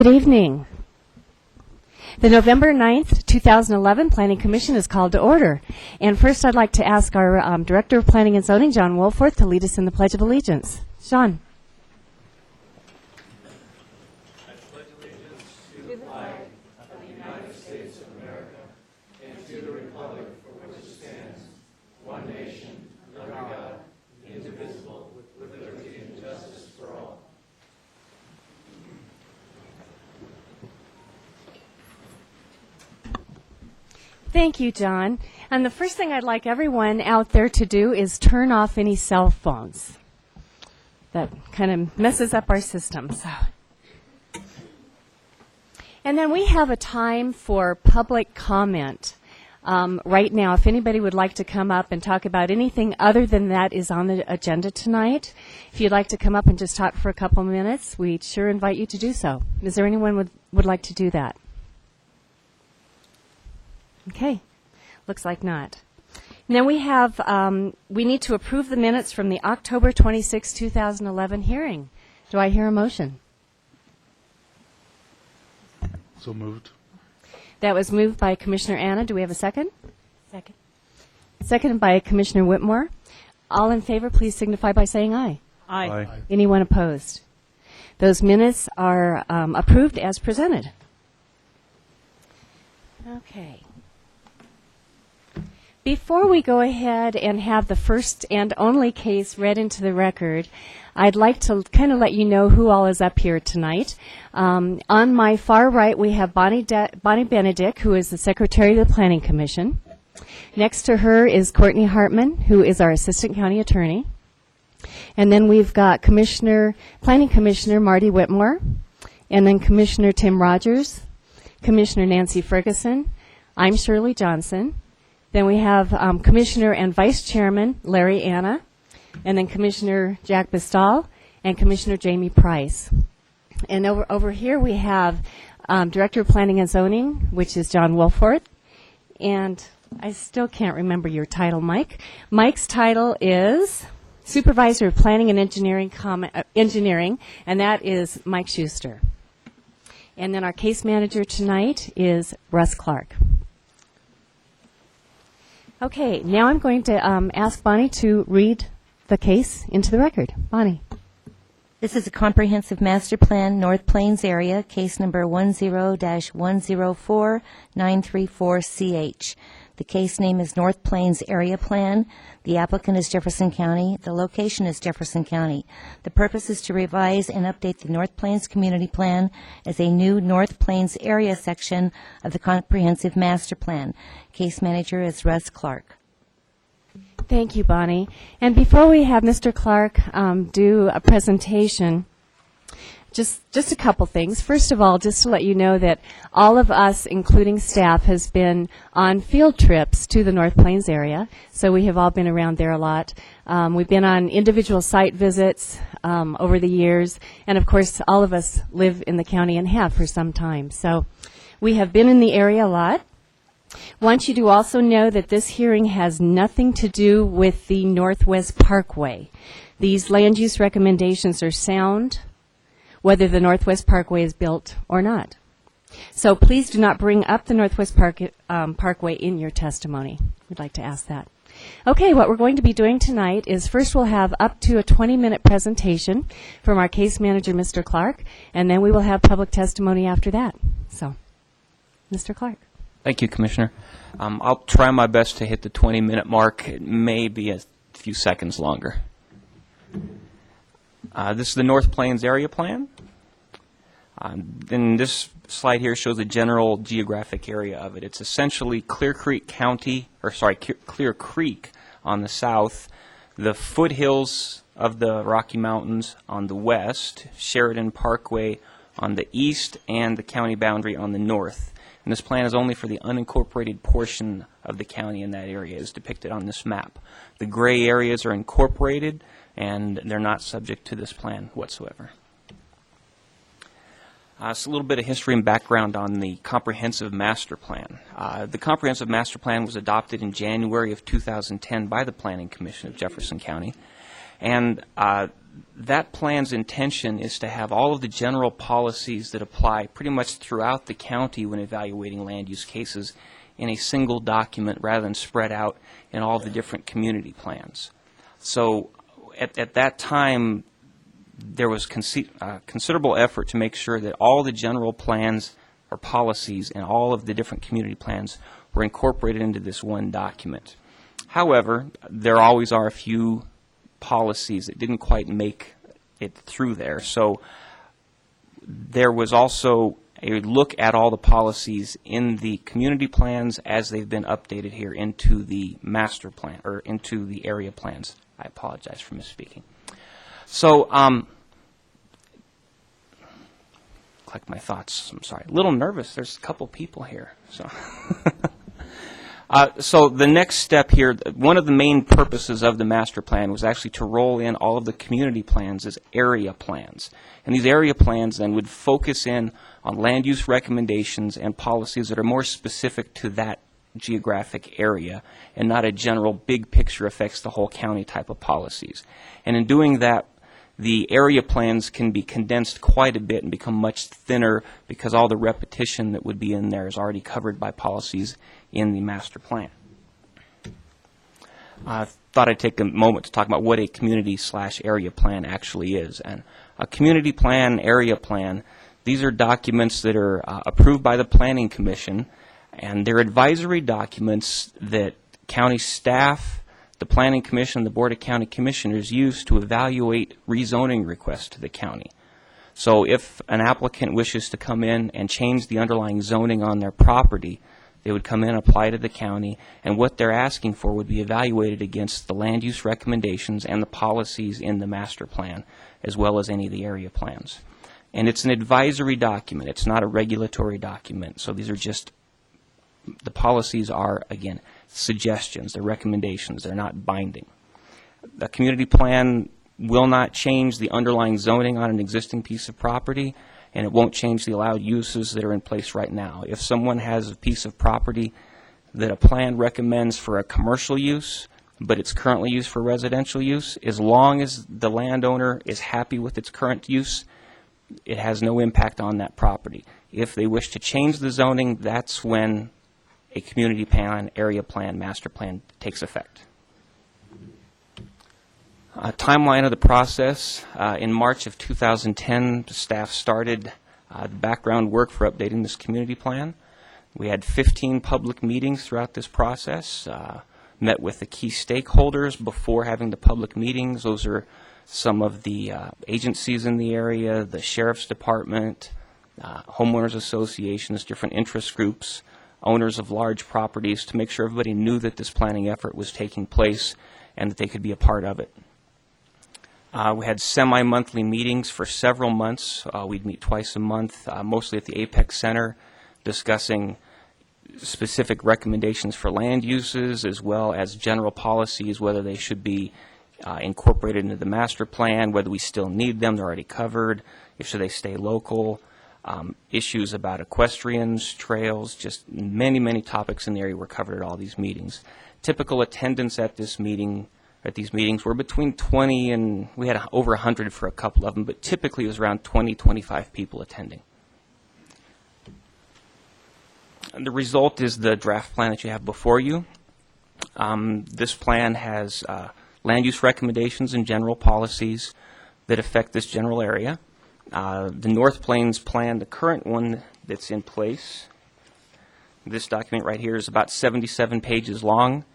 Good evening. The November 9th, 2011 Planning Commission is called to order. And first I'd like to ask our Director of Planning and Zoning, John Wolforth, to lead us in the Pledge of Allegiance. John. I pledge allegiance to the flag of the United States of America and to the republic for which it stands, one nation, under God, indivisible, with liberty and justice for all. Thank you, John. And the first thing I'd like everyone out there to do is turn off any cell phones. That kind of messes up our system. And then we have a time for public comment. Right now, if anybody would like to come up and talk about anything other than that is on the agenda tonight, if you'd like to come up and just talk for a couple minutes, we'd sure invite you to do so. Is there anyone would like to do that? Okay, looks like not. And then we have, we need to approve the minutes from the October 26, 2011 hearing. Do I hear a motion? So moved. That was moved by Commissioner Anna. Do we have a second? Second. Seconded by Commissioner Whitmore. All in favor, please signify by saying aye. Aye. Anyone opposed? Those minutes are approved as presented. Okay. Before we go ahead and have the first and only case read into the record, I'd like to kind of let you know who all is up here tonight. On my far right, we have Bonnie Benedict, who is the Secretary of the Planning Commission. Next to her is Courtney Hartman, who is our Assistant County Attorney. And then we've got Planning Commissioner Marty Whitmore, and then Commissioner Tim Rogers, Commissioner Nancy Ferguson. I'm Shirley Johnson. Then we have Commissioner and Vice Chairman Larry Anna, and then Commissioner Jack Bistal and Commissioner Jamie Price. And over here we have Director of Planning and Zoning, which is John Wolforth. And I still can't remember your title, Mike. Mike's title is Supervisor of Planning and Engineering, and that is Mike Schuster. And then our case manager tonight is Russ Clark. Okay, now I'm going to ask Bonnie to read the case into the record. Bonnie. This is a comprehensive master plan, North Plains area, case number 10-104934CH. The case name is North Plains Area Plan. The applicant is Jefferson County. The location is Jefferson County. The purpose is to revise and update the North Plains Community Plan as a new North Plains area section of the comprehensive master plan. Case manager is Russ Clark. Thank you, Bonnie. And before we have Mr. Clark do a presentation, just a couple things. First of all, just to let you know that all of us, including staff, has been on field trips to the North Plains area. So we have all been around there a lot. We've been on individual site visits over the years. And, of course, all of us live in the county and have for some time. So we have been in the area a lot. Want you to also know that this hearing has nothing to do with the Northwest Parkway. These land use recommendations are sound, whether the Northwest Parkway is built or not. So please do not bring up the Northwest Parkway in your testimony. We'd like to ask that. Okay, what we're going to be doing tonight is first we'll have up to a 20-minute presentation from our case manager, Mr. Clark, and then we will have public testimony after that. So, Mr. Clark. Thank you, Commissioner. I'll try my best to hit the 20-minute mark. It may be a few seconds longer. This is the North Plains Area Plan. And this slide here shows the general geographic area of it. It's essentially Clear Creek on the south, the foothills of the Rocky Mountains on the west, Sheridan Parkway on the east, and the county boundary on the north. And this plan is only for the unincorporated portion of the county in that area as depicted on this map. The gray areas are incorporated, and they're not subject to this plan whatsoever. So a little bit of history and background on the Comprehensive Master Plan. The Comprehensive Master Plan was adopted in January of 2010 by the Planning Commission of Jefferson County. And that plan's intention is to have all of the general policies that apply pretty much throughout the county when evaluating land use cases in a single document rather than spread out in all the different community plans. So at that time, there was considerable effort to make sure that all the general plans or policies and all of the different community plans were incorporated into this one document. However, there always are a few policies that didn't quite make it through there. So there was also a look at all the policies in the community plans as they've been updated here into the master plan, or into the area plans. I apologize for misspeaking. So, collect my thoughts. I'm sorry. A little nervous. There's a couple people here. So, so the next step here, one of the main purposes of the master plan was actually to roll in all of the community plans as area plans. And these area plans then would focus in on land use recommendations and policies that are more specific to that geographic area and not a general big picture affects the whole county type of policies. And in doing that, the area plans can be condensed quite a bit and become much thinner because all the repetition that would be in there is already covered by policies in the master plan. I thought I'd take a moment to talk about what a community/area plan actually is. And a community plan, area plan, these are documents that are approved by the Planning Commission, and they're advisory documents that county staff, the Planning Commission, the Board of County Commissioners use to evaluate rezoning requests to the county. So if an applicant wishes to come in and change the underlying zoning on their property, they would come in, apply to the county, and what they're asking for would be evaluated against the land use recommendations and the policies in the master plan, as well as any of the area plans. And it's an advisory document. It's not a regulatory document. So these are just, the policies are, again, suggestions, they're recommendations, they're not binding. The community plan will not change the underlying zoning on an existing piece of property, and it won't change the allowed uses that are in place right now. If someone has a piece of property that a plan recommends for a commercial use, but it's currently used for residential use, as long as the landowner is happy with its current use, it has no impact on that property. If they wish to change the zoning, that's when a community plan, area plan, master plan takes effect. Timeline of the process. In March of 2010, the staff started the background work for updating this community plan. We had 15 public meetings throughout this process, met with the key stakeholders before having the public meetings. Those are some of the agencies in the area, the Sheriff's Department, homeowners associations, different interest groups, owners of large properties, to make sure everybody knew that this planning effort was taking place and that they could be a part of it. We had semi-monthly meetings for several months. We'd meet twice a month, mostly at the Apex Center, discussing specific recommendations for land uses as well as general policies, whether they should be incorporated into the master plan, whether we still need them, they're already covered, if should they stay local, issues about equestrians, trails, just many, many topics in the area were covered at all these meetings. Typical attendance at these meetings were between 20 and, we had over 100 for a couple of them, but typically it was around 20, 25 people attending. And the result is the draft plan that you have before you. This plan has land use recommendations and general policies that affect this general area. The North Plains plan, the current one that's in place, this document right here is about 77 pages long.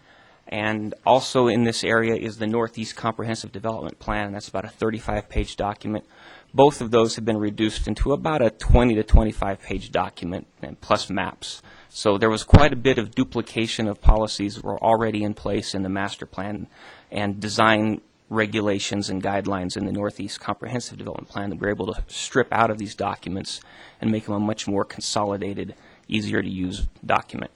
And also in this area is the Northeast Comprehensive Development Plan, and that's about a 35-page document. Both of those have been reduced into about a 20 to 25-page document, and plus maps. So there was quite a bit of duplication of policies that were already in place in the master plan and design regulations and guidelines in the Northeast Comprehensive Development Plan that we're able to strip out of these documents and make them a much more consolidated, easier to use document.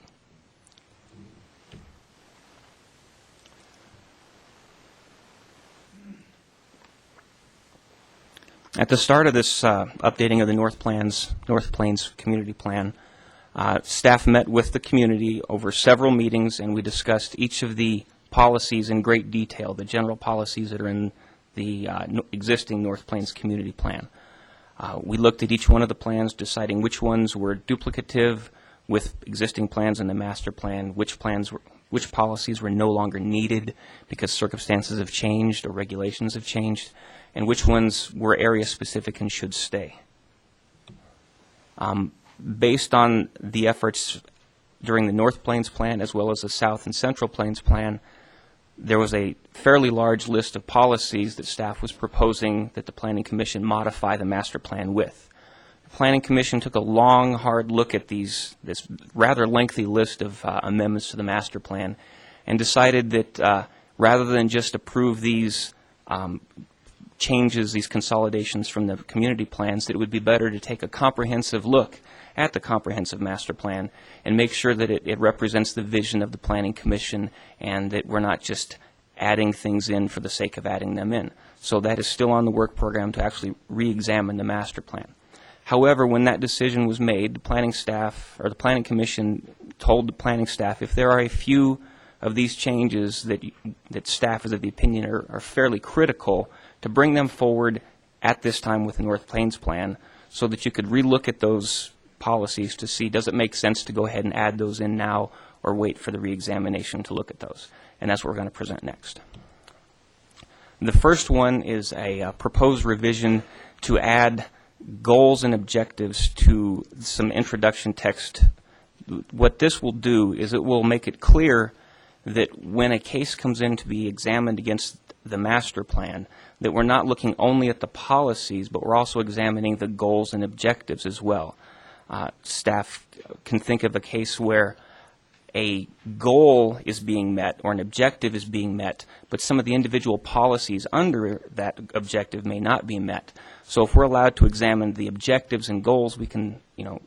At the start of this updating of the North Plains Community Plan, staff met with the community over several meetings, and we discussed each of the policies in great detail, the general policies that are in the existing North Plains Community Plan. We looked at each one of the plans, deciding which ones were duplicative with existing plans in the master plan, which policies were no longer needed because circumstances have changed or regulations have changed, and which ones were area specific and should stay. Based on the efforts during the North Plains Plan as well as the South and Central Plains Plan, there was a fairly large list of policies that staff was proposing that the Planning Commission modify the master plan with. The Planning Commission took a long, hard look at this rather lengthy list of amendments to the master plan and decided that rather than just approve these changes, these consolidations from the community plans, that it would be better to take a comprehensive look at the comprehensive master plan and make sure that it represents the vision of the Planning Commission and that we're not just adding things in for the sake of adding them in. So that is still on the work program to actually re-examine the master plan. However, when that decision was made, the planning staff or the Planning Commission told the planning staff if there are a few of these changes that staff is of the opinion are fairly critical, to bring them forward at this time with the North Plains Plan so that you could relook at those policies to see does it make sense to go ahead and add those in now or wait for the reexamination to look at those. And that's what we're going to present next. The first one is a proposed revision to add goals and objectives to some introduction text. What this will do is it will make it clear that when a case comes in to be examined against the master plan, that we're not looking only at the policies, but we're also examining the goals and objectives as well. Staff can think of a case where a goal is being met or an objective is being met, but some of the individual policies under that objective may not be met. So if we're allowed to examine the objectives and goals, we can,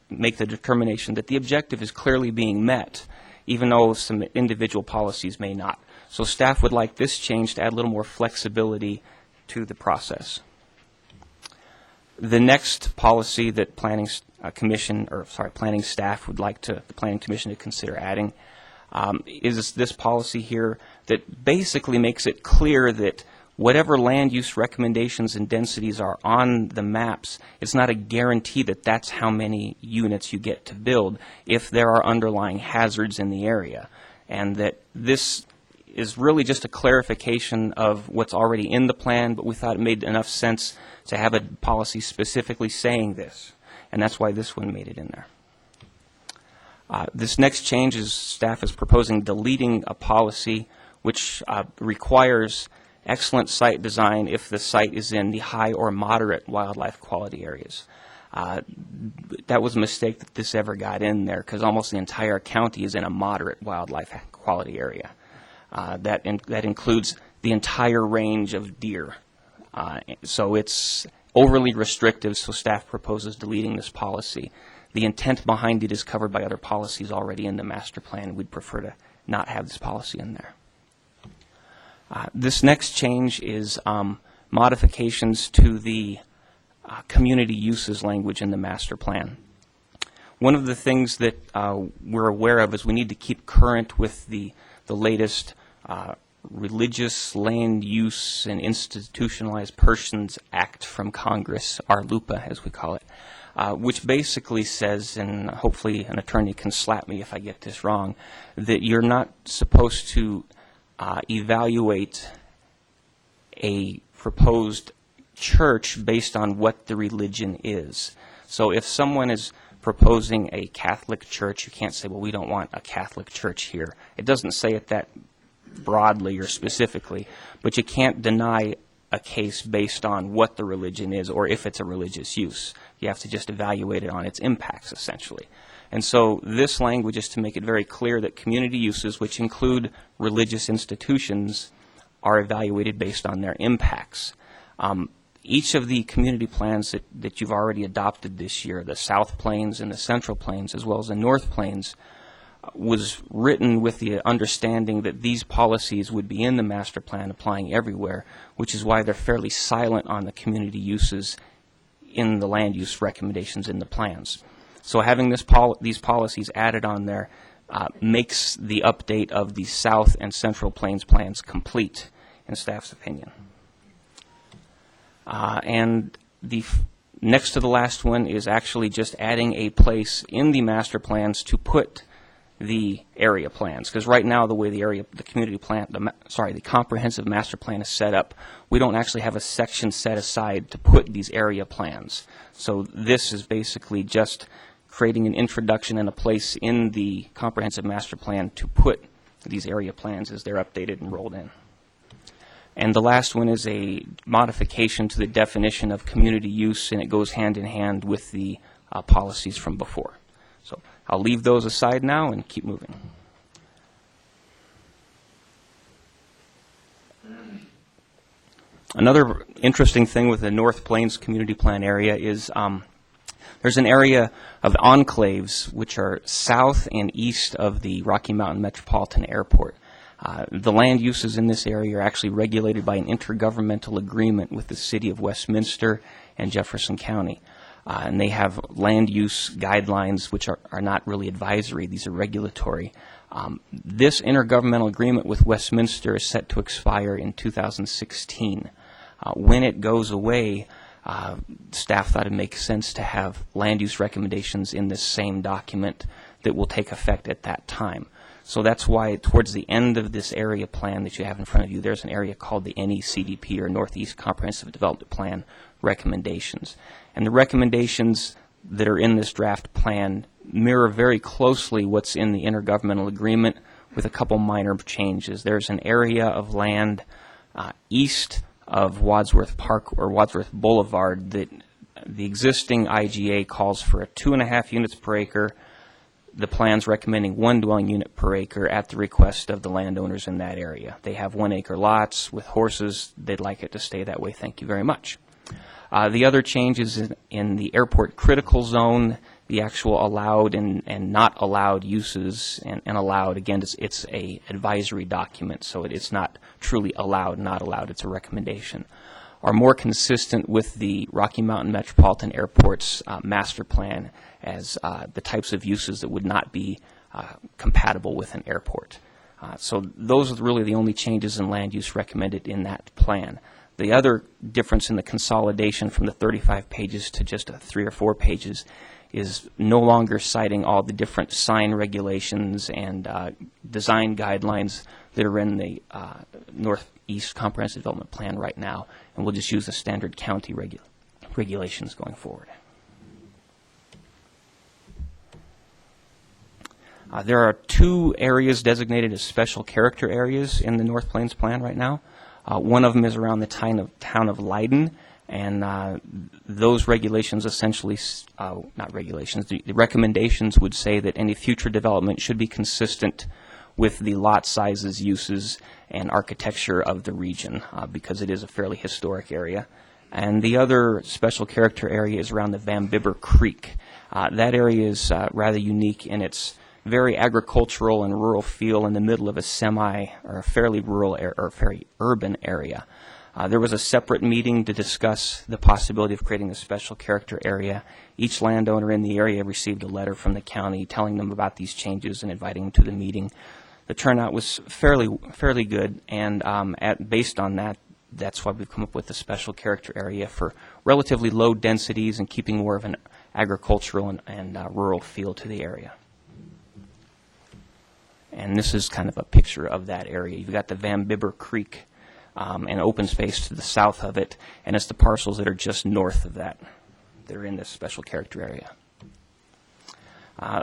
make the determination that the objective is clearly being met, even though some individual policies may not. So staff would like this change to add a little more flexibility to the process. The next policy that planning staff would like the Planning Commission to consider adding is this policy here that basically makes it clear that whatever land use recommendations and densities are on the maps, it's not a guarantee that that's how many units you get to build if there are underlying hazards in the area, and that this is really just a clarification of what's already in the plan, but we thought it made enough sense to have a policy specifically saying this, and that's why this one made it in there. This next change is staff is proposing deleting a policy which requires excellent site design if the site is in the high or moderate wildlife quality areas. That was a mistake that this ever got in there because almost the entire county is in a moderate wildlife quality area. That includes the entire range of deer. So it's overly restrictive, so staff proposes deleting this policy. The intent behind it is covered by other policies already in the master plan. We'd prefer to not have this policy in there. This next change is modifications to the community uses language in the master plan. One of the things that we're aware of is we need to keep current with the latest Religious Land Use and Institutionalized Persons Act from Congress, RLUPA as we call it, which basically says, and hopefully an attorney can slap me if I get this wrong, that you're not supposed to evaluate a proposed church based on what the religion is. So if someone is proposing a Catholic church, you can't say, well, we don't want a Catholic church here. It doesn't say it that broadly or specifically, but you can't deny a case based on what the religion is or if it's a religious use. You have to just evaluate it on its impacts, essentially. And so this language is to make it very clear that community uses, which include religious institutions, are evaluated based on their impacts. Each of the community plans that you've already adopted this year, the South Plains and the Central Plains, as well as the North Plains, was written with the understanding that these policies would be in the master plan applying everywhere, which is why they're fairly silent on the community uses in the land use recommendations in the plans. So having these policies added on there makes the update of the South and Central Plains plans complete, in staff's opinion. And next to the last one is actually just adding a place in the master plans to put the area plans, because right now the way the community plan, the comprehensive master plan is set up, we don't actually have a section set aside to put these area plans. So this is basically just creating an introduction and a place in the comprehensive master plan to put these area plans as they're updated and rolled in. And the last one is a modification to the definition of community use, and it goes hand in hand with the policies from before. So I'll leave those aside now and keep moving. Another interesting thing with the North Plains Community Plan area is there's an area of enclaves which are south and east of the Rocky Mountain Metropolitan Airport. The land uses in this area are actually regulated by an intergovernmental agreement with the City of Westminster and Jefferson County. And they have land use guidelines which are not really advisory, these are regulatory. This intergovernmental agreement with Westminster is set to expire in 2016. When it goes away, staff thought it makes sense to have land use recommendations in this same document that will take effect at that time. So that's why towards the end of this area plan that you have in front of you, there's an area called the NECDP, or Northeast Comprehensive Development Plan recommendations. And the recommendations that are in this draft plan mirror very closely what's in the intergovernmental agreement with a couple minor changes. There's an area of land east of Wadsworth Park or Wadsworth Boulevard that the existing IGA calls for 2.5 units per acre. The plan's recommending 1 dwelling unit per acre at the request of the landowners in that area. They have 1 acre lots with horses. They'd like it to stay that way. Thank you very much. The other changes in the airport critical zone, the actual allowed and not allowed uses, and allowed, again, it's a advisory document, so it's not truly allowed, not allowed, it's a recommendation, are more consistent with the Rocky Mountain Metropolitan Airport's master plan as the types of uses that would not be compatible with an airport. So those are really the only changes in land use recommended in that plan. The other difference in the consolidation from the 35 pages to just 3 or 4 pages is no longer citing all the different sign regulations and design guidelines that are in the Northeast Comprehensive Development Plan right now, and we'll just use the standard county regulations going forward. There are 2 areas designated as special character areas in the North Plains Plan right now. One of them is around the town of Leiden, and those regulations essentially, not regulations, the recommendations would say that any future development should be consistent with the lot sizes, uses, and architecture of the region because it is a fairly historic area. And the other special character area is around the Van Bibber Creek. That area is rather unique in its very agricultural and rural feel in the middle of a fairly rural or very urban area. There was a separate meeting to discuss the possibility of creating a special character area. Each landowner in the area received a letter from the county telling them about these changes and inviting them to the meeting. The turnout was fairly good, and based on that, that's why we've come up with a special character area for relatively low densities and keeping more of an agricultural and rural feel to the area. And this is kind of a picture of that area. You've got the Van Bibber Creek and open space to the south of it, and it's the parcels that are just north of that. They're in this special character area.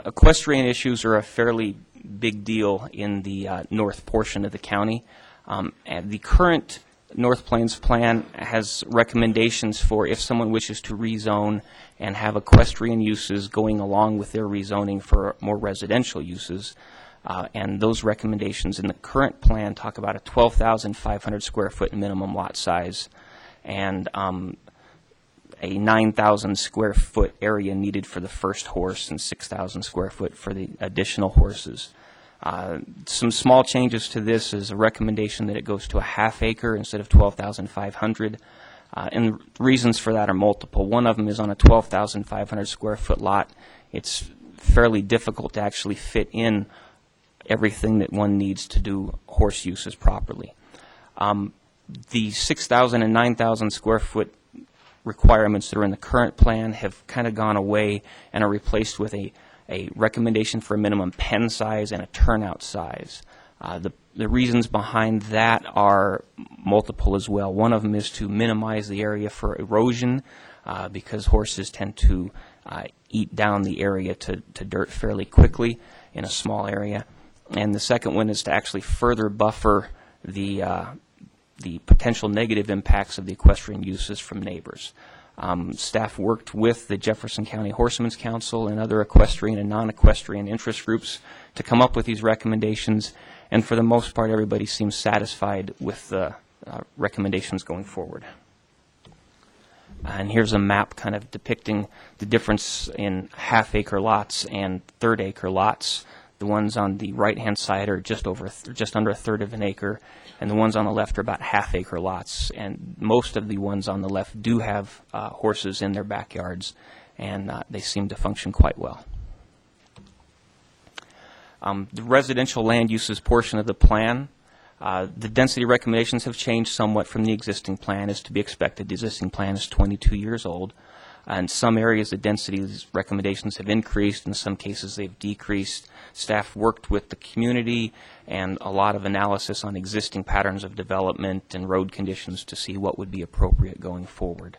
Equestrian issues are a fairly big deal in the north portion of the county. And the current North Plains Plan has recommendations for if someone wishes to rezone and have equestrian uses going along with their rezoning for more residential uses. And those recommendations in the current plan talk about a 12,500 square foot minimum lot size and a 9,000 square foot area needed for the first horse and 6,000 square foot for the additional horses. Some small changes to this is a recommendation that it goes to a half acre instead of 12,500. And reasons for that are multiple. One of them is on a 12,500 square foot lot. It's fairly difficult to actually fit in everything that one needs to do horse uses properly. The 6,000 and 9,000 square foot requirements that are in the current plan have kind of gone away and are replaced with a recommendation for a minimum pen size and a turnout size. The reasons behind that are multiple as well. One of them is to minimize the area for erosion because horses tend to eat down the area to dirt fairly quickly in a small area. And the second one is to actually further buffer the potential negative impacts of the equestrian uses from neighbors. Staff worked with the Jefferson County Horsemen's Council and other equestrian and non-equestrian interest groups to come up with these recommendations, and for the most part everybody seems satisfied with the recommendations going forward. And here's a map kind of depicting the difference in half-acre lots and third-acre lots. The ones on the right-hand side are just under a third of an acre, and the ones on the left are about half-acre lots. And most of the ones on the left do have horses in their backyards, and they seem to function quite well. The residential land uses portion of the plan. The density recommendations have changed somewhat from the existing plan, as to be expected. The existing plan is 22 years old. In some areas, the density recommendations have increased. In some cases, they've decreased. Staff worked with the community and a lot of analysis on existing patterns of development and road conditions to see what would be appropriate going forward.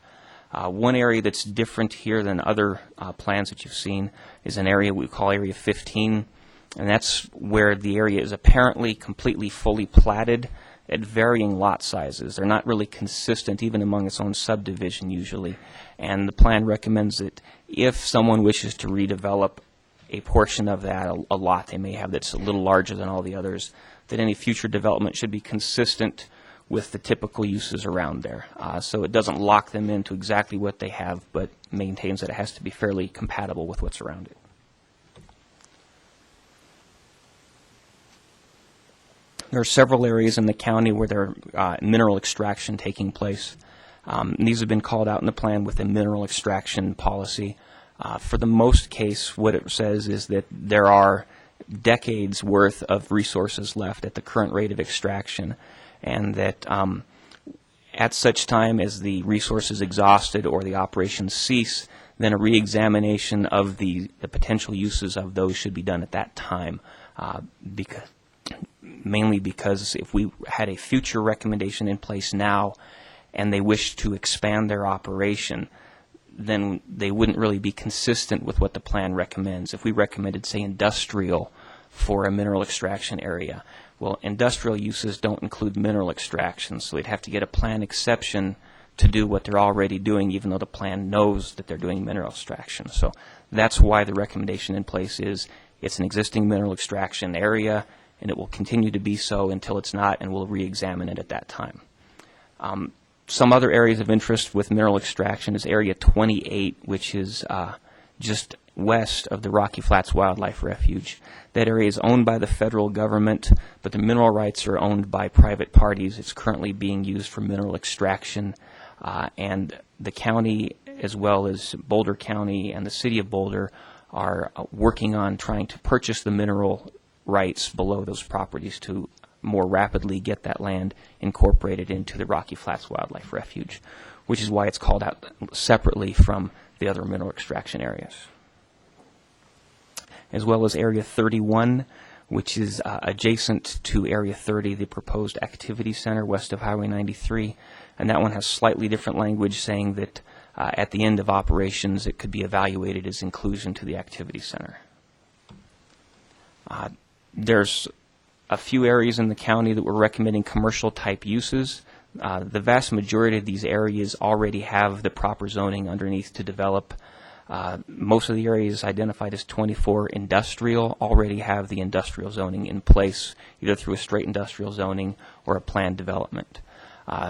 One area that's different here than other plans that you've seen is an area we call Area 15, and that's where the area is apparently completely fully platted at varying lot sizes. They're not really consistent even among its own subdivision usually, and the plan recommends that if someone wishes to redevelop a portion of that, a lot they may have that's a little larger than all the others, that any future development should be consistent with the typical uses around there. So it doesn't lock them into exactly what they have, but maintains that it has to be fairly compatible with what's around it. There are several areas in the county where there are mineral extraction taking place. These have been called out in the plan with a mineral extraction policy. For the most case, what it says is that there are decades worth of resources left at the current rate of extraction, and that at such time as the resource is exhausted or the operations cease, then a re-examination of the potential uses of those should be done at that time, mainly because if we had a future recommendation in place now and they wish to expand their operation, then they wouldn't really be consistent with what the plan recommends. If we recommended, say, industrial for a mineral extraction area, well, industrial uses don't include mineral extraction, so they'd have to get a plan exception to do what they're already doing, even though the plan knows that they're doing mineral extraction. So that's why the recommendation in place is it's an existing mineral extraction area, and it will continue to be so until it's not, and we'll re-examine it at that time. Some other areas of interest with mineral extraction is Area 28, which is just west of the Rocky Flats Wildlife Refuge. That area is owned by the federal government, but the mineral rights are owned by private parties. It's currently being used for mineral extraction, and the county, as well as Boulder County and the city of Boulder, are working on trying to purchase the mineral rights below those properties to more rapidly get that land incorporated into the Rocky Flats Wildlife Refuge, which is why it's called out separately from the other mineral extraction areas. As well as Area 31, which is adjacent to Area 30, the proposed activity center west of Highway 93, and that one has slightly different language saying that at the end of operations it could be evaluated as inclusion to the activity center. There's a few areas in the county that we're recommending commercial type uses. The vast majority of these areas already have the proper zoning underneath to develop. Most of the areas identified as 24 industrial already have the industrial zoning in place, either through a straight industrial zoning or a planned development.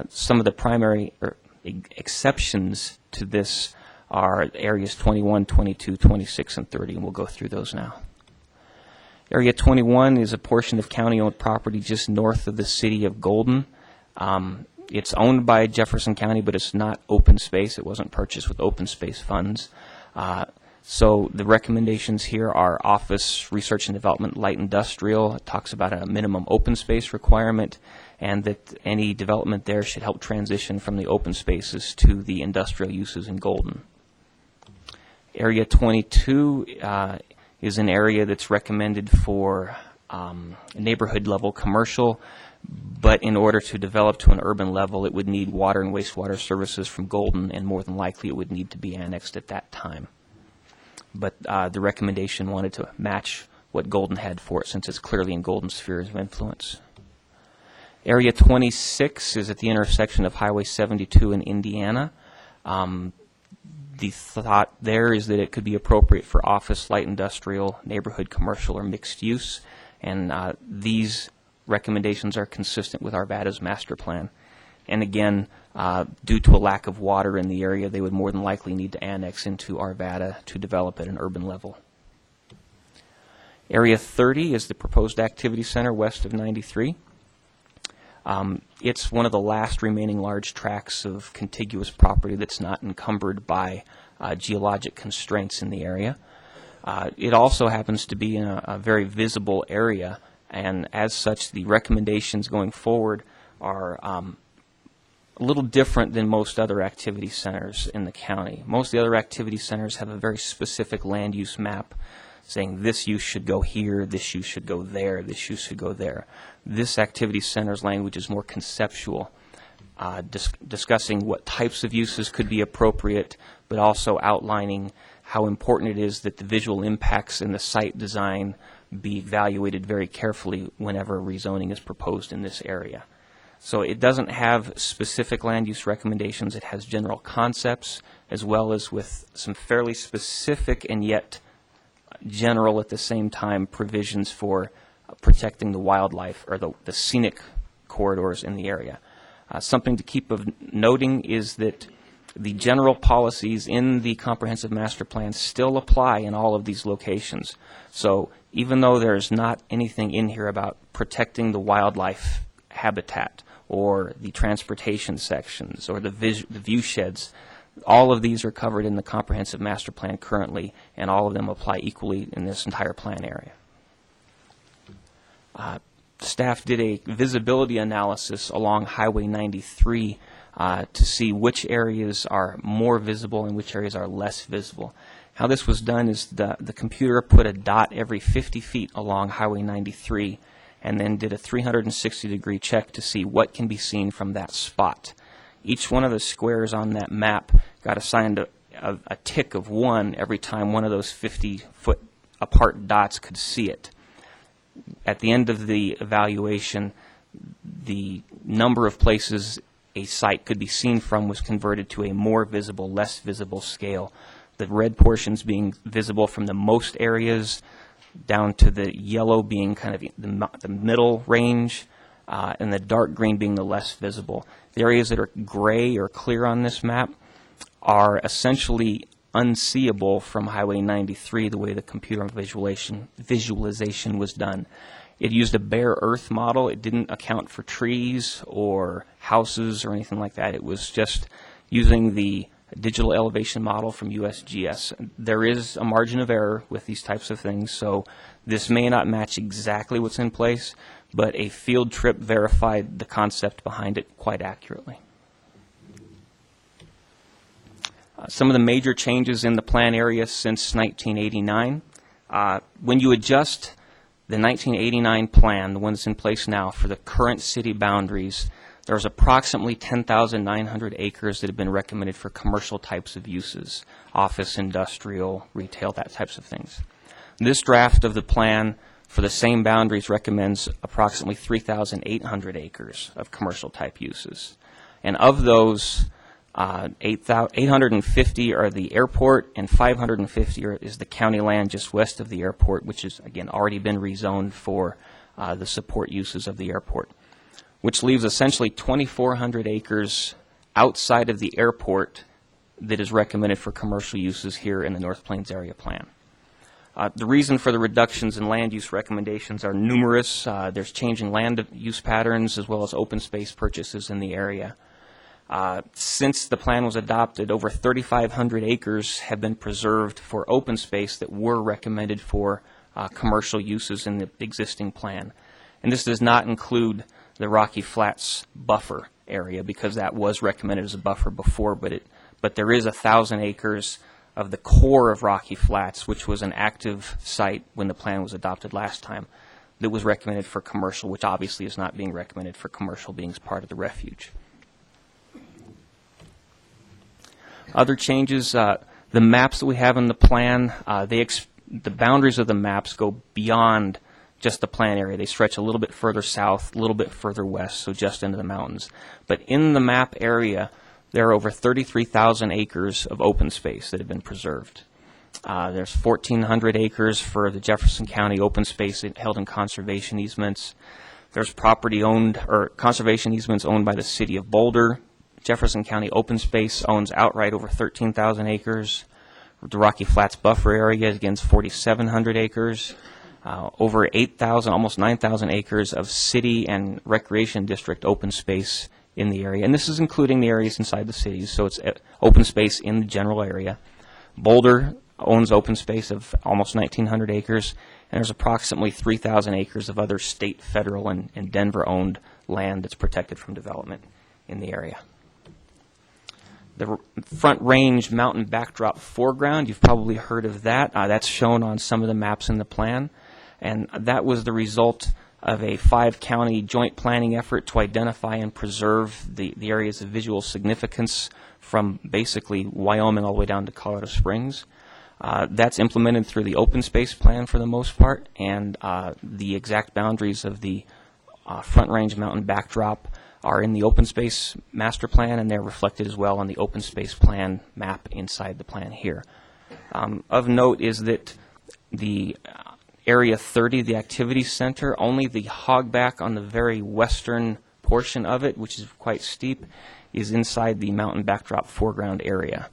Some of the primary exceptions to this are areas 21, 22, 26, and 30, and we'll go through those now. Area 21 is a portion of county-owned property just north of the city of Golden. It's owned by Jefferson County, but it's not open space. It wasn't purchased with open space funds. So the recommendations here are office, research and development, light industrial. It talks about a minimum open space requirement, and that any development there should help transition from the open spaces to the industrial uses in Golden. Area 22 is an area that's recommended for neighborhood level commercial, but in order to develop to an urban level, it would need water and wastewater services from Golden, and more than likely it would need to be annexed at that time. But the recommendation wanted to match what Golden had for it, since it's clearly in Golden's spheres of influence. Area 26 is at the intersection of Highway 72 and Indiana. The thought there is that it could be appropriate for office, light industrial, neighborhood commercial, or mixed use, and these recommendations are consistent with Arvada's master plan. And again, due to a lack of water in the area, they would more than likely need to annex into Arvada to develop at an urban level. Area 30 is the proposed activity center west of 93. It's one of the last remaining large tracts of contiguous property that's not encumbered by geologic constraints in the area. It also happens to be in a very visible area, and as such, the recommendations going forward are a little different than most other activity centers in the county. Most of the other activity centers have a very specific land use map saying this use should go here, this use should go there, this use should go there. This activity center's language is more conceptual, discussing what types of uses could be appropriate, but also outlining how important it is that the visual impacts in the site design be evaluated very carefully whenever rezoning is proposed in this area. So it doesn't have specific land use recommendations. It has general concepts, as well as with some fairly specific and yet general at the same time provisions for protecting the wildlife or the scenic corridors in the area. Something to keep of noting is that the general policies in the comprehensive master plan still apply in all of these locations. So even though there's not anything in here about protecting the wildlife habitat or the transportation sections or the view sheds, all of these are covered in the comprehensive master plan currently, and all of them apply equally in this entire plan area. Staff did a visibility analysis along Highway 93 to see which areas are more visible and which areas are less visible. How this was done is the computer put a dot every 50 feet along Highway 93 and then did a 360-degree check to see what can be seen from that spot. Each one of the squares on that map got assigned a tick of 1 every time one of those 50-foot apart dots could see it. At the end of the evaluation, the number of places a site could be seen from was converted to a more visible, less visible scale. The red portions being visible from the most areas, down to the yellow being kind of the middle range, and the dark green being the less visible. The areas that are gray or clear on this map are essentially unseeable from Highway 93 the way the computer visualization was done. It used a bare earth model. It didn't account for trees or houses or anything like that. It was just using the digital elevation model from USGS. There is a margin of error with these types of things, so this may not match exactly what's in place, but a field trip verified the concept behind it quite accurately. Some of the major changes in the plan area since 1989. When you adjust the 1989 plan, the one that's in place now, for the current city boundaries, there's approximately 10,900 acres that have been recommended for commercial types of uses, office, industrial, retail, that types of things. This draft of the plan for the same boundaries recommends approximately 3,800 acres of commercial type uses. And of those, 850 are the airport, and 550 is the county land just west of the airport, which has, again, already been rezoned for the support uses of the airport, which leaves essentially 2,400 acres outside of the airport that is recommended for commercial uses here in the North Plains Area Plan. The reason for the reductions in land use recommendations are numerous. There's changing land use patterns as well as open space purchases in the area. Since the plan was adopted, over 3,500 acres have been preserved for open space that were recommended for commercial uses in the existing plan. And this does not include the Rocky Flats buffer area, because that was recommended as a buffer before, but there is 1,000 acres of the core of Rocky Flats, which was an active site when the plan was adopted last time, that was recommended for commercial, which obviously is not being recommended for commercial, being as part of the refuge. Other changes, the maps that we have in the plan, the boundaries of the maps go beyond just the plan area. They stretch a little bit further south, a little bit further west, so just into the mountains. But in the map area, there are over 33,000 acres of open space that have been preserved. There's 1,400 acres for the Jefferson County open space held in conservation easements. There's property owned, or conservation easements owned by the City of Boulder. Jefferson County open space owns outright over 13,000 acres. The Rocky Flats buffer area, again, is 4,700 acres. Over 8,000, almost 9,000 acres of city and recreation district open space in the area. And this is including the areas inside the cities, so it's open space in the general area. Boulder owns open space of almost 1,900 acres, and there's approximately 3,000 acres of other state, federal, and Denver-owned land that's protected from development in the area. The Front Range Mountain Backdrop Foreground, you've probably heard of that. That's shown on some of the maps in the plan. And that was the result of a 5-county joint planning effort to identify and preserve the areas of visual significance from basically Wyoming all the way down to Colorado Springs. That's implemented through the open space plan for the most part, and the exact boundaries of the Front Range Mountain Backdrop are in the open space master plan, and they're reflected as well on the open space plan map inside the plan here. Of note is that the Area 30, the activity center, only the hogback on the very western portion of it, which is quite steep, is inside the mountain backdrop foreground area.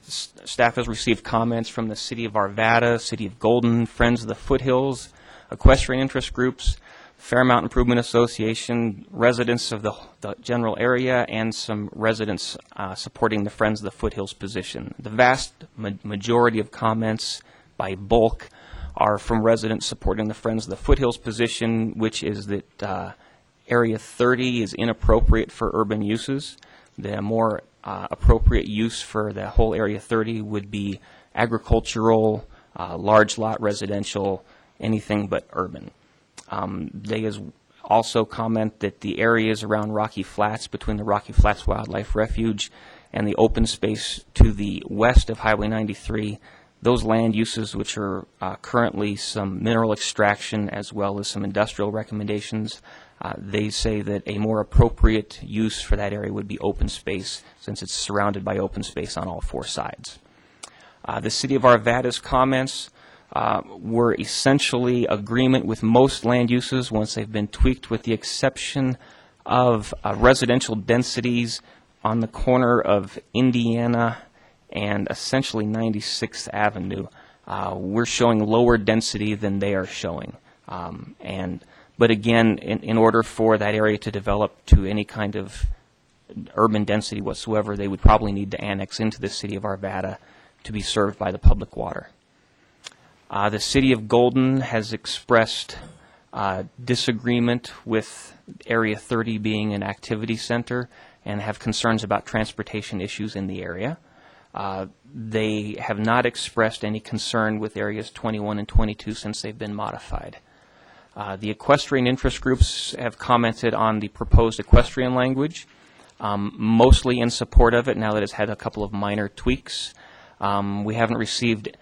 Staff has received comments from the City of Arvada, City of Golden, Friends of the Foothills, equestrian interest groups, Fairmount Improvement Association, residents of the general area, and some residents supporting the Friends of the Foothills position. The vast majority of comments by bulk are from residents supporting the Friends of the Foothills position, which is that Area 30 is inappropriate for urban uses. The more appropriate use for the whole Area 30 would be agricultural, large lot residential, anything but urban. They also comment that the areas around Rocky Flats, between the Rocky Flats Wildlife Refuge and the open space to the west of Highway 93, those land uses, which are currently some mineral extraction as well as some industrial recommendations, they say that a more appropriate use for that area would be open space, since it's surrounded by open space on all 4 sides. The City of Arvada's comments were essentially agreement with most land uses once they've been tweaked, with the exception of residential densities on the corner of Indiana and essentially 96th Avenue. We're showing lower density than they are showing. But again, in order for that area to develop to any kind of urban density whatsoever, they would probably need to annex into the City of Arvada to be served by the public water. The City of Golden has expressed disagreement with Area 30 being an activity center and have concerns about transportation issues in the area. They have not expressed any concern with areas 21 and 22 since they've been modified. The equestrian interest groups have commented on the proposed equestrian language, mostly in support of it now that it's had a couple of minor tweaks. We haven't received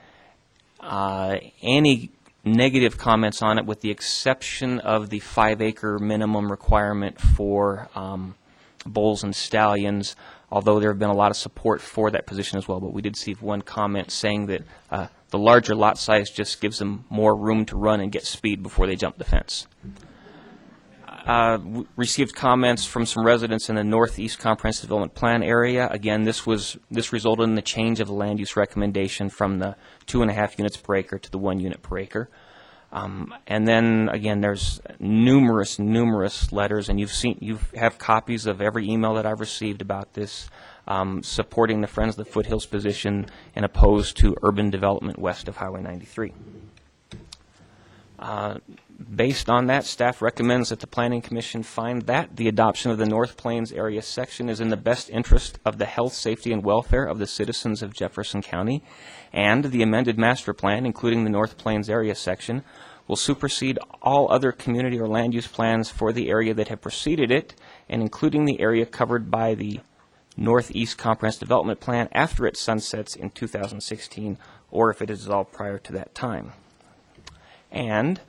any negative comments on it, with the exception of the 5-acre minimum requirement for bulls and stallions, although there have been a lot of support for that position as well. But we did see one comment saying that the larger lot size just gives them more room to run and get speed before they jump the fence. Received comments from some residents in the Northeast Comprehensive Development Plan area. Again, this resulted in the change of the land use recommendation from the 2.5 units per acre to the 1 unit per acre. And then again, there's numerous letters, and you have copies of every email that I've received about this, supporting the Friends of the Foothills position and opposed to urban development west of Highway 93. Based on that, staff recommends that the Planning Commission find that the adoption of the North Plains area section is in the best interest of the health, safety, and welfare of the citizens of Jefferson County, and the amended master plan, including the North Plains area section, will supersede all other community or land use plans for the area that have preceded it, and including the area covered by the Northeast Comprehensive Development Plan after it sunsets in 2016, or if it is dissolved prior to that time. And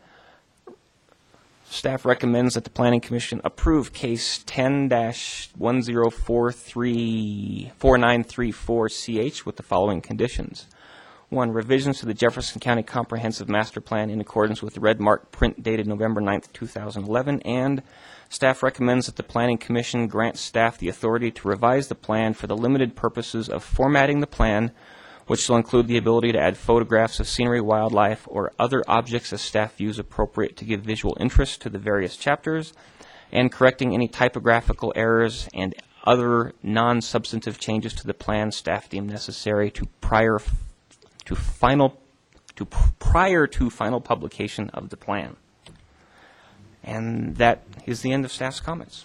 staff recommends that the Planning Commission approve Case 10-10434934CH with the following conditions. 1. Revisions to the Jefferson County Comprehensive Master Plan in accordance with the red mark print dated November 9, 2011, and staff recommends that the Planning Commission grant staff the authority to revise the plan for the limited purposes of formatting the plan, which will include the ability to add photographs of scenery, wildlife, or other objects as staff views appropriate to give visual interest to the various chapters, and correcting any typographical errors and other non-substantive changes to the plan staff deem necessary prior to final publication of the plan. And that is the end of staff's comments.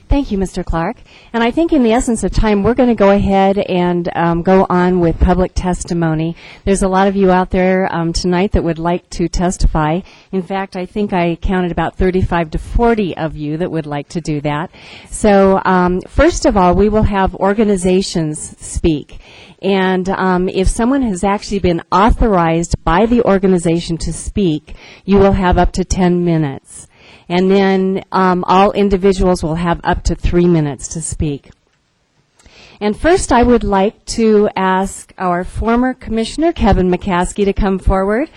Thank you, Mr. Clark. And I think in the essence of time, we're going to go ahead and go on with public testimony. There's a lot of you out there tonight that would like to testify. In fact, I think I counted about 35 to 40 of you that would like to do that. So first of all, we will have organizations speak. And if someone has actually been authorized by the organization to speak, you will have up to 10 minutes. And then all individuals will have up to 3 minutes to speak. And first, I would like to ask our former commissioner, Kevin McCaskey, to come forward.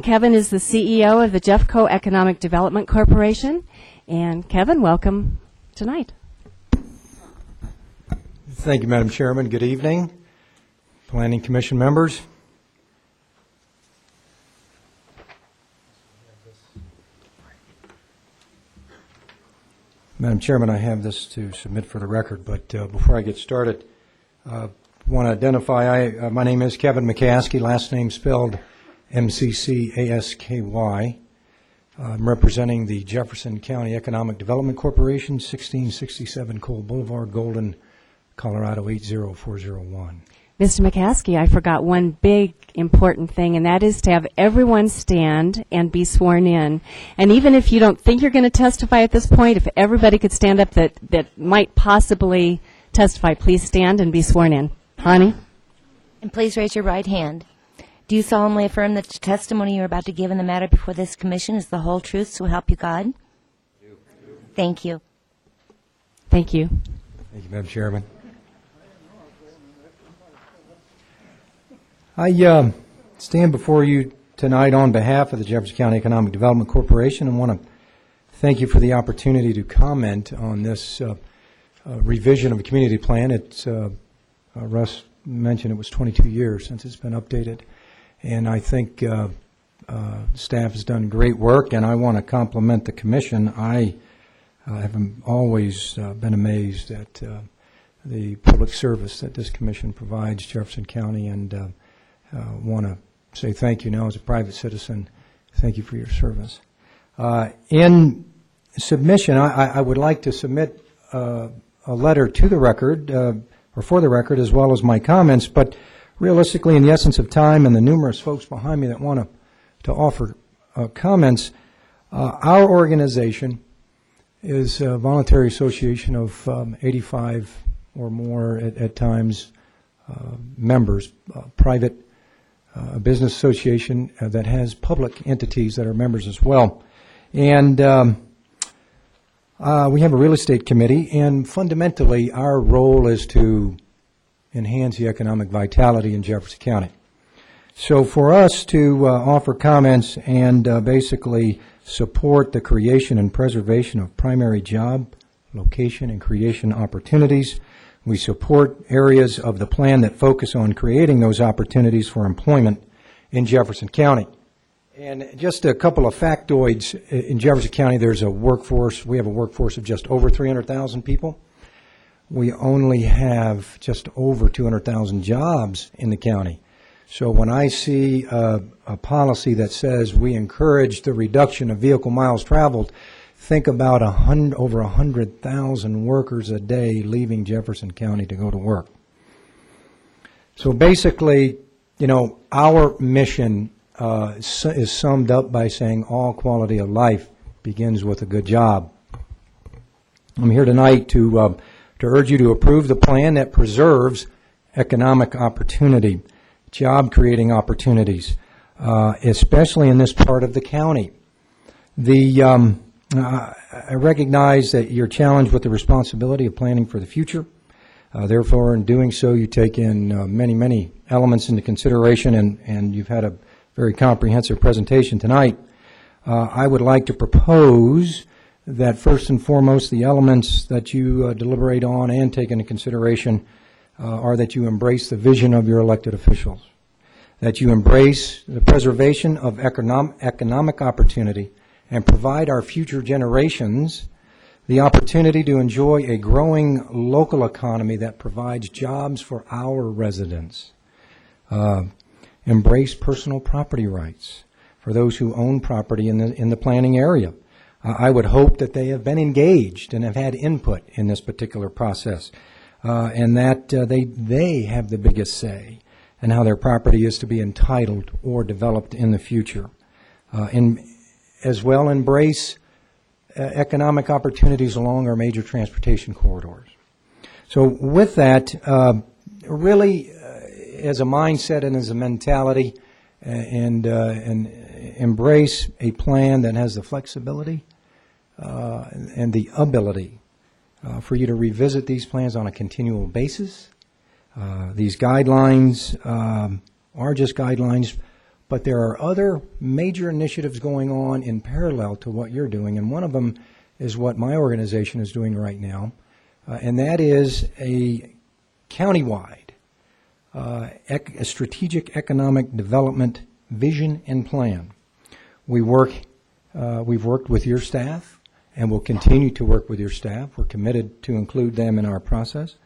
Kevin is the CEO of the Jeffco Economic Development Corporation. And Kevin, welcome tonight. Thank you, Madam Chairman. Good evening, Planning Commission members. Madam Chairman, I have this to submit for the record, but before I get started, I want to identify, my name is Kevin McCaskey, last name spelled M-C-C-A-S-K-Y. I'm representing the Jefferson County Economic Development Corporation, 1667 Cole Boulevard, Golden, Colorado 80401. Mr. McCaskey, I forgot one big important thing, and that is to have everyone stand and be sworn in. And even if you don't think you're going to testify at this point, if everybody could stand up that might possibly testify, please stand and be sworn in. Honey? And please raise your right hand. Do you solemnly affirm that the testimony you're about to give in the matter before this commission is the whole truth, so help you God? Thank you. Thank you. Thank you, Madam Chairman. I stand before you tonight on behalf of the Jefferson County Economic Development Corporation and want to thank you for the opportunity to comment on this revision of a community plan. It's Russ mentioned it was 22 years since it's been updated, and I think staff has done great work, and I want to compliment the commission. I have always been amazed at the public service that this commission provides Jefferson County, and want to say thank you now as a private citizen. Thank you for your service. In submission, I would like to submit a letter to the record, or for the record, as well as my comments, but realistically, in the essence of time and the numerous folks behind me that want to offer comments, our organization is a voluntary association of 85 or more at times members, private business association that has public entities that are members as well. And we have a real estate committee, and fundamentally our role is to enhance the economic vitality in Jefferson County. So for us to offer comments and basically support the creation and preservation of primary job, location, and creation opportunities, we support areas of the plan that focus on creating those opportunities for employment in Jefferson County. And just a couple of factoids. In Jefferson County, we have a workforce of just over 300,000 people. We only have just over 200,000 jobs in the county. So when I see a policy that says we encourage the reduction of vehicle miles traveled, think about over 100,000 workers a day leaving Jefferson County to go to work. So basically, our mission is summed up by saying all quality of life begins with a good job. I'm here tonight to urge you to approve the plan that preserves economic opportunity, job-creating opportunities, especially in this part of the county. I recognize that you're challenged with the responsibility of planning for the future. Therefore, in doing so, you take in many elements into consideration, and you've had a very comprehensive presentation tonight. I would like to propose that first and foremost, the elements that you deliberate on and take into consideration are that you embrace the vision of your elected officials, that you embrace the preservation of economic opportunity and provide our future generations the opportunity to enjoy a growing local economy that provides jobs for our residents. Embrace personal property rights for those who own property in the planning area. I would hope that they have been engaged and have had input in this particular process, and that they have the biggest say in how their property is to be entitled or developed in the future. And as well, embrace economic opportunities along our major transportation corridors. So with that, really, as a mindset and as a mentality, and embrace a plan that has the flexibility and the ability for you to revisit these plans on a continual basis. These guidelines are just guidelines, but there are other major initiatives going on in parallel to what you're doing, and one of them is what my organization is doing right now, and that is a countywide a strategic economic development vision and plan. We've worked with your staff and will continue to work with your staff. We're committed to include them in our process.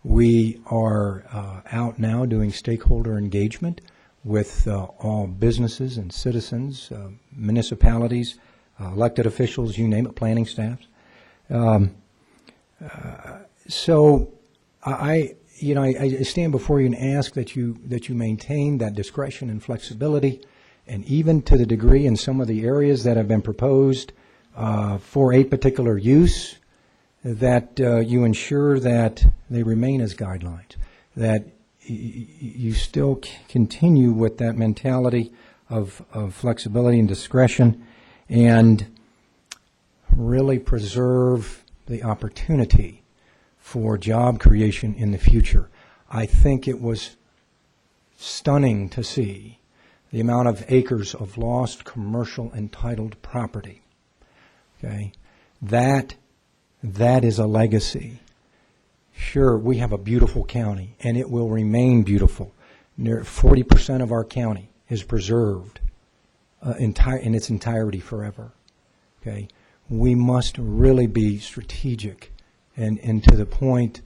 We are out now doing stakeholder engagement with all businesses and citizens, municipalities, elected officials, you name it, planning staffs. So I stand before you and ask that you maintain that discretion and flexibility, and even to the degree in some of the areas that have been proposed for a particular use, that you ensure that they remain as guidelines, that you still continue with that mentality of flexibility and discretion, and really preserve the opportunity for job creation in the future. I think it was stunning to see the amount of acres of lost commercial entitled property. Okay, that is a legacy. Sure, we have a beautiful county, and it will remain beautiful. Near 40% of our county is preserved in its entirety forever. Okay, we must really be strategic, and to the point,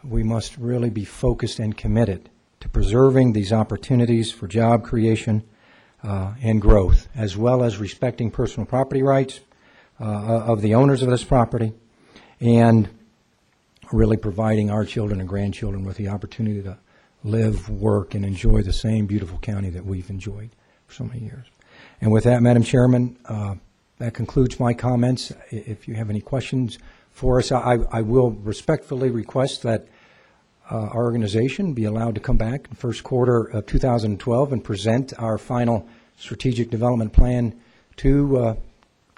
we must really be focused and committed to preserving these opportunities for job creation and growth, as well as respecting personal property rights of the owners of this property, and really providing our children and grandchildren with the opportunity to live, work, and enjoy the same beautiful county that we've enjoyed for so many years. And with that, Madam Chairman, that concludes my comments. If you have any questions for us, I will respectfully request that our organization be allowed to come back in the first quarter of 2012 and present our final strategic development plan to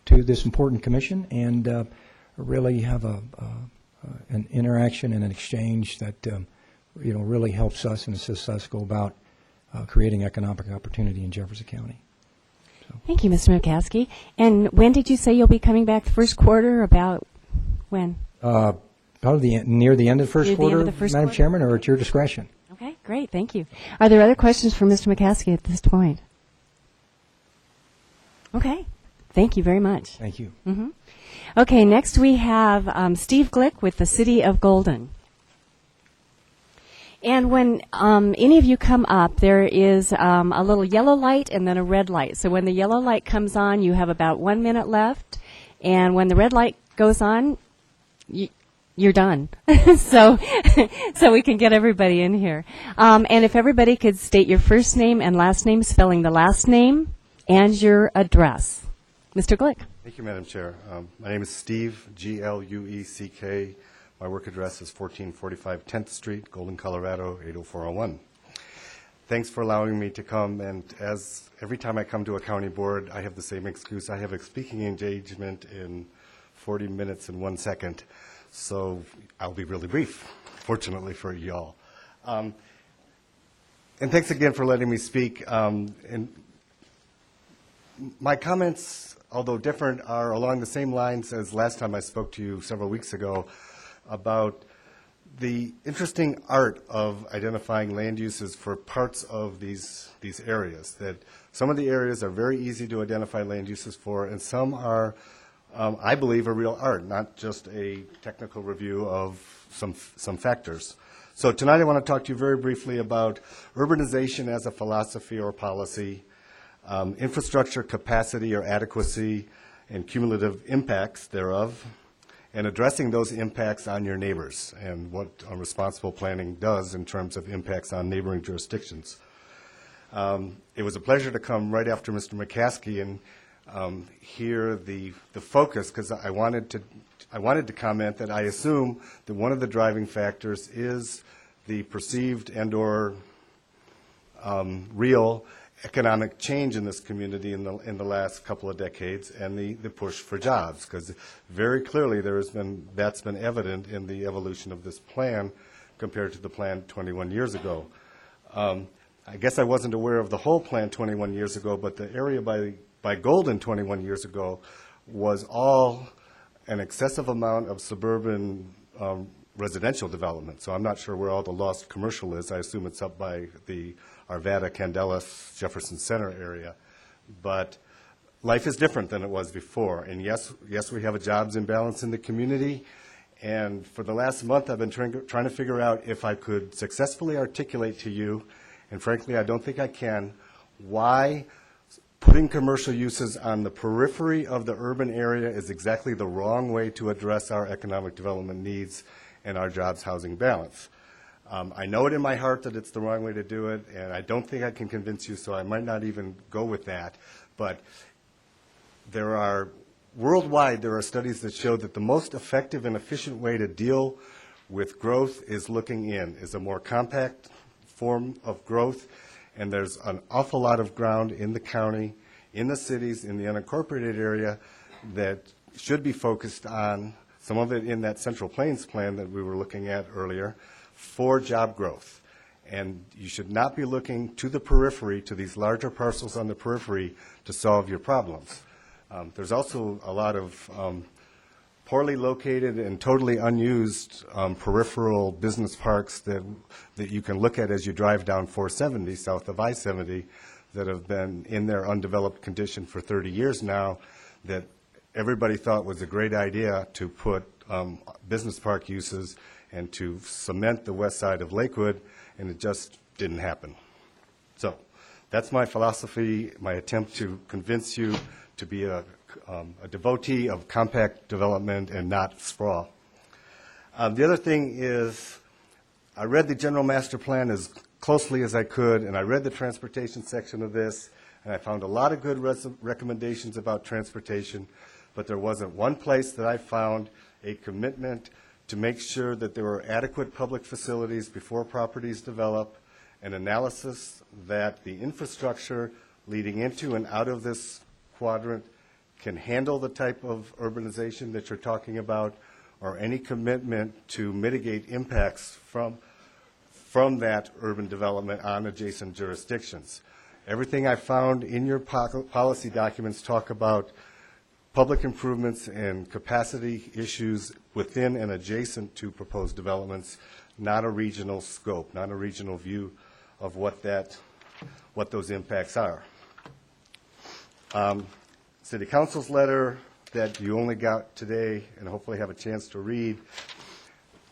this important commission, and really have an interaction and an exchange that really helps us and assists us go about creating economic opportunity in Jefferson County. Thank you, Mr. McCaskey. And when did you say you'll be coming back the first quarter? About when? Probably near the end of the first Near the quarter, end of the first Madam quarter? Chairman, or at your discretion. Okay, great. Thank you. Are there other questions for Mr. McCaskey at this point? Okay. Thank you very much. Thank you. Okay, next we have Steve Glick with the City of Golden. And when any of you come up, there is a little yellow light and then a red light. So when the yellow light comes on, you have about 1 minute left. And when the red light goes on, you're done. so we can get everybody in here. And if everybody could state your first name and last name, spelling the last name and your address. Mr. Glick. Thank you, Madam Chair. My name is Steve, Glueck. My work address is 1445 10th Street, Golden, Colorado, 80401. Thanks for allowing me to come, and as every time I come to a county board, I have the same excuse. I have a speaking engagement in 40 minutes and 1 second, so I'll be really brief, fortunately for you all. And thanks again for letting me speak. And my comments, although different, are along the same lines as last time I spoke to you several weeks ago about the interesting art of identifying land uses for parts of these areas. That some of the areas are very easy to identify land uses for, and some are, I believe, a real art, not just a technical review of some factors. So tonight I want to talk to you very briefly about urbanization as a philosophy or policy, infrastructure capacity or adequacy, and cumulative impacts thereof, and addressing those impacts on your neighbors and what responsible planning does in terms of impacts on neighboring jurisdictions. It was a pleasure to come right after Mr. McCaskey and hear the focus, because I wanted to comment that I assume that one of the driving factors is the perceived and/or real economic change in this community in the last couple of decades, and the push for jobs, because very clearly that's been evident in the evolution of this plan compared to the plan 21 years ago. I guess I wasn't aware of the whole plan 21 years ago, but the area by Golden 21 years ago was all an excessive amount of suburban residential development. So I'm not sure where all the lost commercial is. I assume it's up by the Arvada, Candelas, Jefferson Center area. But life is different than it was before. And yes, we have a jobs imbalance in the community. And for the last month, I've been trying to figure out if I could successfully articulate to you, and frankly, I don't think I can, why putting commercial uses on the periphery of the urban area is exactly the wrong way to address our economic development needs and our jobs housing balance. I know it in my heart that it's the wrong way to do it, and I don't think I can convince you, so I might not even go with that. But worldwide, there are studies that show that the most effective and efficient way to deal with growth is looking in, is a more compact form of growth, and there's an awful lot of ground in the county, in the cities, in the unincorporated area that should be focused on, some of it in that Central Plains plan that we were looking at earlier, for job growth. And you should not be looking to the periphery, to these larger parcels on the periphery, to solve your problems. There's also a lot of poorly located and totally unused peripheral business parks that you can look at as you drive down 470 south of I-70 that have been in their undeveloped condition for 30 years now, that everybody thought was a great idea to put business park uses and to cement the west side of Lakewood, and it just didn't happen. So that's my philosophy, my attempt to convince you to be a devotee of compact development and not sprawl. The other thing is, I read the general master plan as closely as I could, and I read the transportation section of this, and I found a lot of good recommendations about transportation, but there wasn't one place that I found a commitment to make sure that there were adequate public facilities before properties develop, an analysis that the infrastructure leading into and out of this quadrant can handle the type of urbanization that you're talking about, or any commitment to mitigate impacts from that urban development on adjacent jurisdictions. Everything I found in your policy documents talk about public improvements and capacity issues within and adjacent to proposed developments, not a regional scope, not a regional view of what those impacts are. City Council's letter that you only got today and hopefully have a chance to read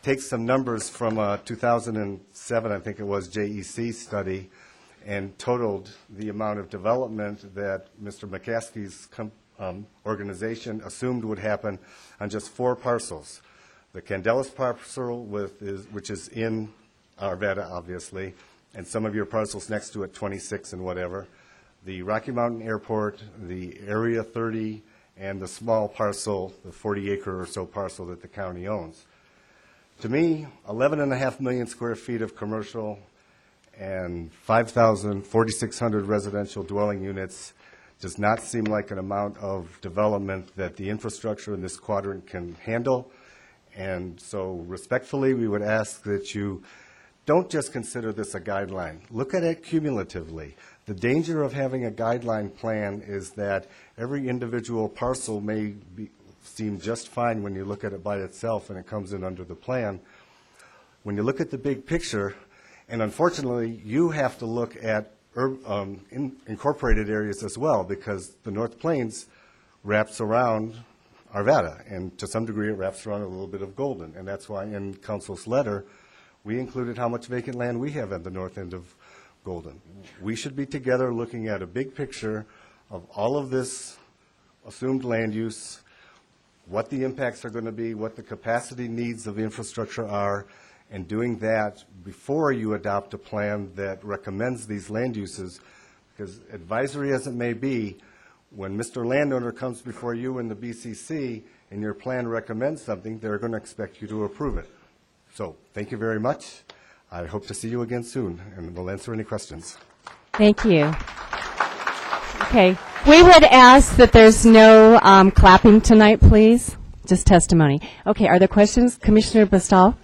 takes some numbers from a 2007, I think it was, JEC study and totaled the amount of development that Mr. McCaskey's organization assumed would happen on just 4 parcels. The Candelas parcel, which is in Arvada, obviously, and some of your parcels next to it, 26 and whatever. The Rocky Mountain Airport, the Area 30, and the small parcel, the 40-acre or so parcel that the county owns. To me, 11.5 million square feet of commercial and 4,600 residential dwelling units does not seem like an amount of development that the infrastructure in this quadrant can handle. And so respectfully, we would ask that you don't just consider this a guideline. Look at it cumulatively. The danger of having a guideline plan is that every individual parcel may seem just fine when you look at it by itself and it comes in under the plan. When you look at the big picture, and unfortunately, you have to look at incorporated areas as well, because the North Plains wraps around Arvada, and to some degree it wraps around a little bit of Golden, and that's why in Council's letter we included how much vacant land we have at the north end of Golden. We should be together looking at a big picture of all of this assumed land use, what the impacts are going to be, what the capacity needs of infrastructure are, and doing that before you adopt a plan that recommends these land uses, because advisory as it may be, when Mr. Landowner comes before you in the BCC and your plan recommends something, they're going to expect you to approve it. So thank you very much. I hope to see you again soon, and we'll answer any questions. Thank you. Okay. We would ask that there's no clapping tonight, please. Just testimony. Okay. Are there questions? Commissioner Bastal?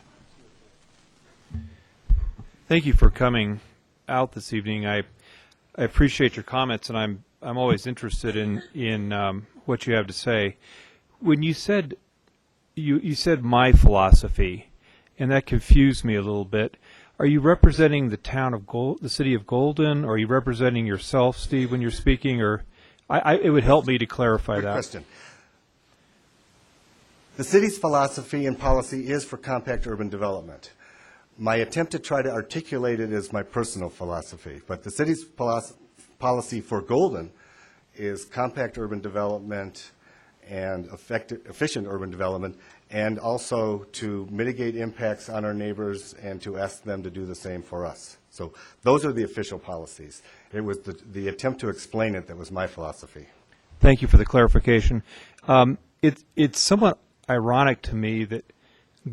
Thank you for coming out this evening. I appreciate your comments, and I'm always interested in what you have to say. When you said you said my philosophy, and that confused me a little bit. Are you representing the town of the city of Golden, or are you representing yourself, Steve, when you're speaking? Or it would help me to clarify Good that. question. The city's philosophy and policy is for compact urban development. My attempt to try to articulate it is my personal philosophy, but the city's policy for Golden is compact urban development and efficient urban development, and also to mitigate impacts on our neighbors and to ask them to do the same for us. So those are the official policies. It was the attempt to explain it that was my philosophy. Thank you for the clarification. It's somewhat ironic to me that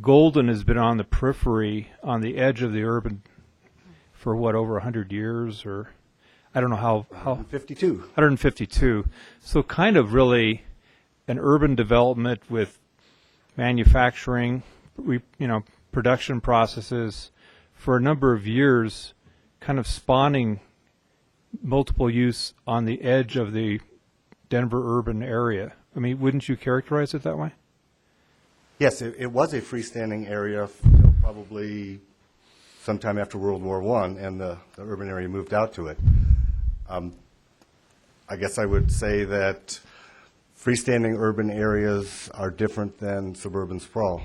Golden has been on the periphery, on the edge of the urban for what, over 100 years, or I don't know how 152. 152. So kind of really an urban development with manufacturing, production processes for a number of years, kind of spawning multiple use on the edge of the Denver urban area. I mean, wouldn't you characterize it that way? Yes, it was a freestanding area probably sometime after World War I, and the urban area moved out to it. I guess I would say that freestanding urban areas are different than suburban sprawl.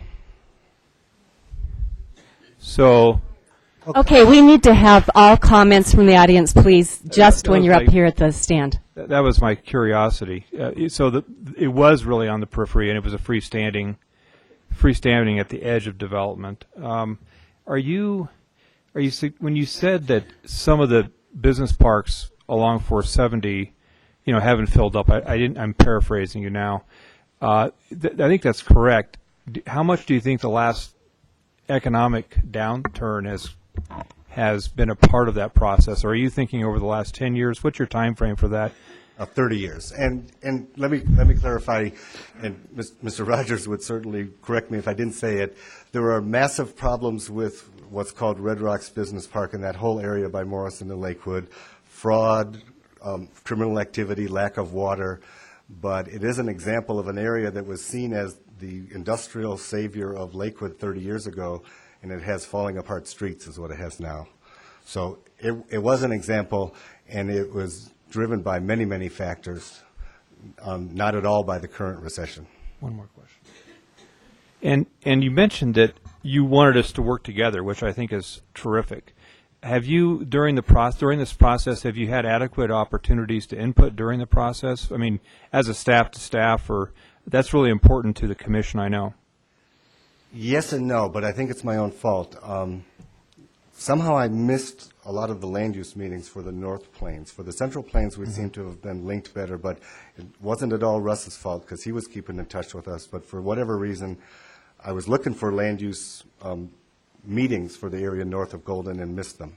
So, Okay, we need to have all comments from the audience, please, just when you're up here at the stand. that was my curiosity. It was really on the periphery, and it was a freestanding at the edge of development. Are you when you said that some of the business parks along 470, haven't filled up? I'm paraphrasing you now. I think that's correct. How much do you think the last economic downturn has been a part of that process? Or are you thinking over the last 10 years? What's your time frame for that? 30 years. And let me clarify, and Mr. Rogers would certainly correct me if I didn't say it. There are massive problems with what's called Red Rocks Business Park and that whole area by Morrison and Lakewood. Fraud, criminal activity, lack of water. But it is an example of an area that was seen as the industrial savior of Lakewood 30 years ago, and it has falling apart streets is what it has now. So it was an example, and it was driven by many, many factors. not at all by the current recession. One more question. And you mentioned that you wanted us to work together, which I think is terrific. Have you, during this process, have you had adequate opportunities to input during the process? I mean, as a staff to staff, or that's really important to the commission, I know. Yes and no, but I think it's my own fault. Somehow I missed a lot of the land use meetings for the North Plains. For the Central Plains, we seem to have been linked better, but it wasn't at all Russ's fault because he was keeping in touch with us. But for whatever reason, I was looking for land use meetings for the area north of Golden and missed them.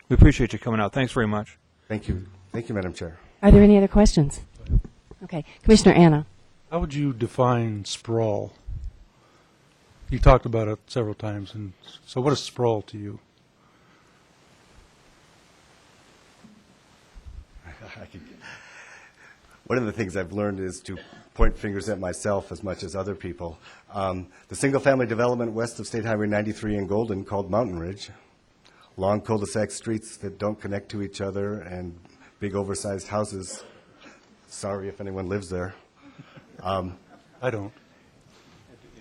We appreciate you coming out. Thanks very much. Thank you. Thank you, Madam Chair. Are there any other questions? Okay. Commissioner Anna. How would you define sprawl? You talked about it several times, and so what is sprawl to you? One of the things I've learned is to point fingers at myself as much as other people. The single-family development west of State Highway 93 in Golden called Mountain Ridge, long cul-de-sac streets that don't connect to each other, and big oversized houses. Sorry if anyone lives there. I don't.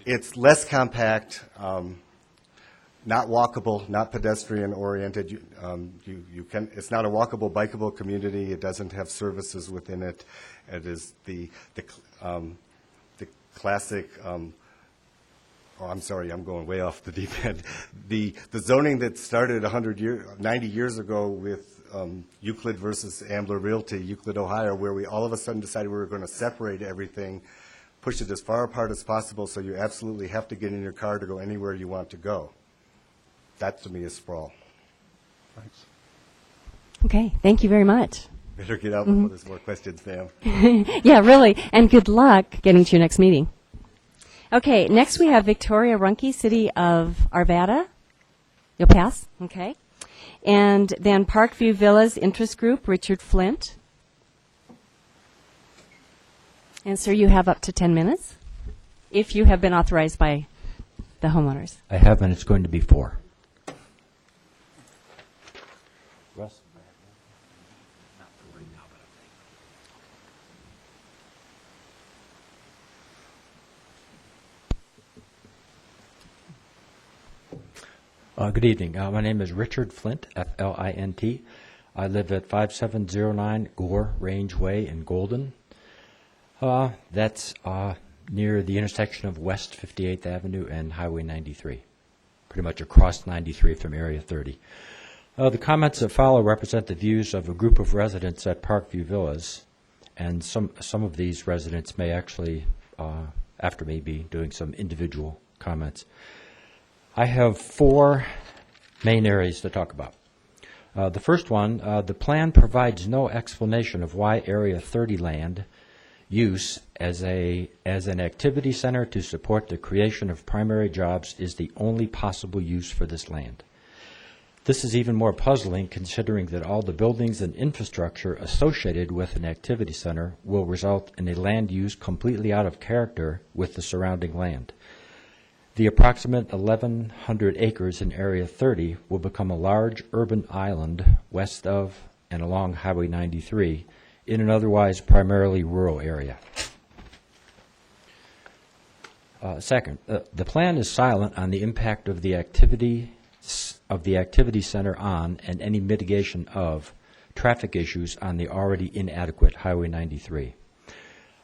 It's less compact, not walkable, not pedestrian-oriented. You can. It's not a walkable, bikeable community. It doesn't have services within it. It is the classic. Oh, I'm sorry, I'm going way off the deep end. The zoning that started 90 years ago with Euclid versus Ambler Realty, Euclid, Ohio, where we all of a sudden decided we were going to separate everything, push it as far apart as possible, so you absolutely have to get in your car to go anywhere you want to go. That, to me, is sprawl. Thanks. Okay. Thank you very much. Better get out before there's more questions, ma'am. Yeah, really. And good luck getting to your next meeting. Okay. Next we have Victoria Runke, City of Arvada. You'll pass? Okay. And then Parkview Villas Interest Group, Richard Flint. And sir, you have up to 10 minutes if you have been authorized by the homeowners. I have, and it's going to be 4. Russ? Good evening. My name is Richard Flint, F-L-I-N-T. I live at 5709 Gore Range Way in Golden. That's near the intersection of West 58th Avenue and Highway 93, pretty much across 93 from Area 30. The comments that follow represent the views of a group of residents at Parkview Villas, and some of these residents may actually, after me, be doing some individual comments. I have 4 main areas to talk about. The first one, the plan provides no explanation of why Area 30 land use as an activity center to support the creation of primary jobs is the only possible use for this land. This is even more puzzling considering that all the buildings and infrastructure associated with an activity center will result in a land use completely out of character with the surrounding land. The approximate 1,100 acres in Area 30 will become a large urban island west of and along Highway 93 in an otherwise primarily rural area. Second, the plan is silent on the impact of the activity center on and any mitigation of traffic issues on the already inadequate Highway 93.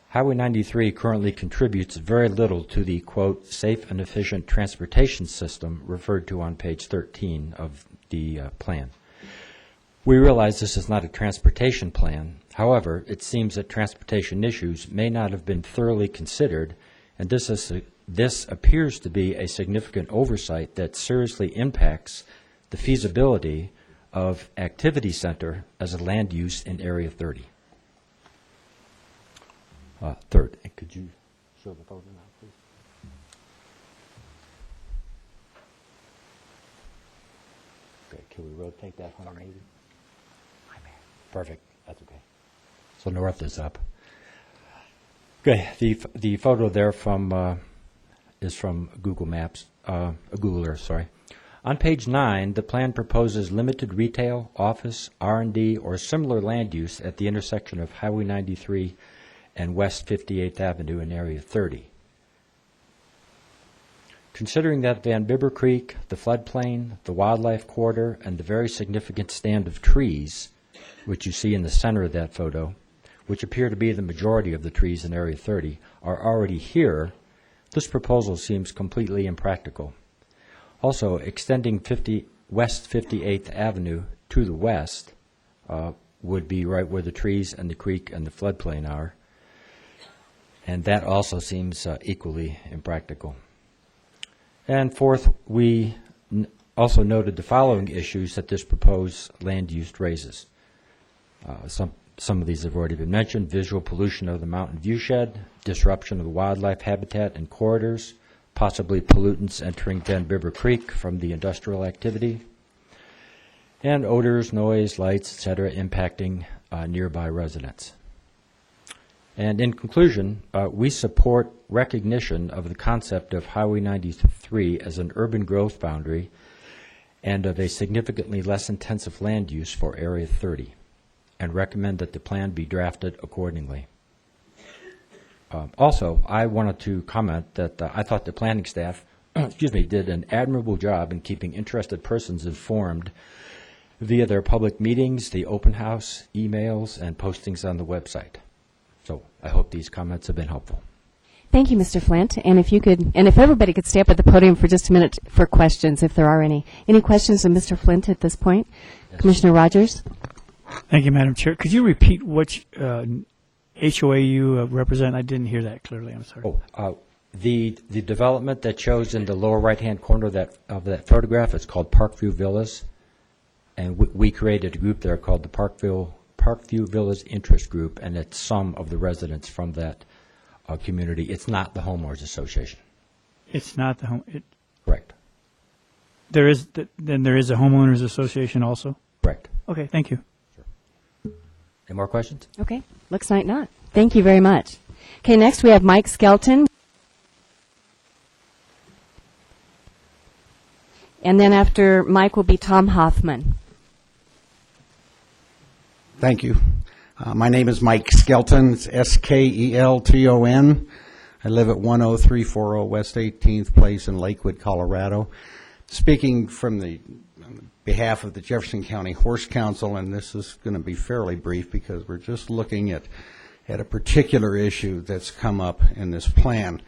Highway 93 currently contributes very little to the, quote, safe and efficient transportation system referred to on page 13 of the plan. We realize this is not a transportation plan. However, it seems that transportation issues may not have been thoroughly considered, and this appears to be a significant oversight that seriously impacts the feasibility of activity center as a land use in Area 30. Third, could you show the photo now, please? Okay, can we rotate that 180? Perfect, that's okay. So north is up. Okay, the photo there is from Google Maps, Google Earth, sorry. On page 9, the plan proposes limited retail, office, R&D, or similar land use at the intersection of Highway 93 and West 58th Avenue in Area 30. Considering that Van Bibber Creek, the floodplain, the wildlife corridor, and the very significant stand of trees, which you see in the center of that photo, which appear to be the majority of the trees in Area 30, are already here, this proposal seems completely impractical. Also, extending West 58th Avenue to the west would be right where the trees and the creek and the floodplain are, and that also seems equally impractical. And fourth, we also noted the following issues that this proposed land use raises. Some of these have already been mentioned: visual pollution of the mountain viewshed, disruption of the wildlife habitat and corridors, possibly pollutants entering Van Bibber Creek from the industrial activity, and odors, noise, lights, etc., impacting nearby residents. And in conclusion, we support recognition of the concept of Highway 93 as an urban growth boundary and of a significantly less intensive land use for Area 30, and recommend that the plan be drafted accordingly. Also, I wanted to comment that I thought the planning staff did an admirable job in keeping interested persons informed via their public meetings, the open house, emails, and postings on the website. So I hope these comments have been helpful. Thank you, Mr. Flint. And if everybody could stay up at the podium for just a minute for questions, if there are any. Any questions of Mr. Flint at this point? Yes. Commissioner Rogers? Thank you, Madam Chair. Could you repeat which HOA you represent? I didn't hear that clearly. I'm sorry. The development that shows in the lower right-hand corner of that photograph is called Parkview Villas, and we created a group there called the Parkview Villas Interest Group, and it's some of the residents from that community. It's not the homeowners association. It's not the home. Correct. There is a homeowners association also. Correct. Okay. Thank you. Sure. Any more questions? Okay. Looks like not. Thank you very much. Okay. Next we have Mike Skelton. And then after Mike will be Tom Hoffman. Thank you. My name is Mike Skelton. It's Skelton. I live at 10340 West 18th Place in Lakewood, Colorado. Speaking on behalf of the Jefferson County Horse Council, and this is going to be fairly brief because we're just looking at a particular issue that's come up in this plan.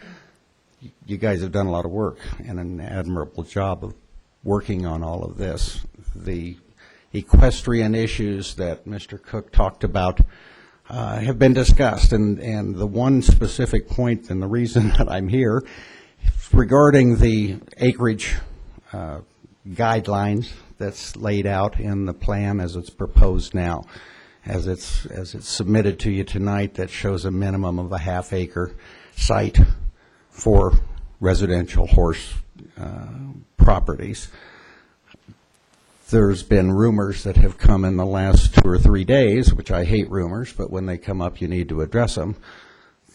You guys have done a lot of work and an admirable job of working on all of this. The equestrian issues that Mr. Cook talked about have been discussed, and the one specific point and the reason that I'm here regarding the acreage guidelines that's laid out in the plan as it's proposed now, as it's submitted to you tonight, that shows a minimum of a half-acre site for residential horse properties. There's been rumors that have come in the last 2 or 3 days, which I hate rumors, but when they come up you need to address them,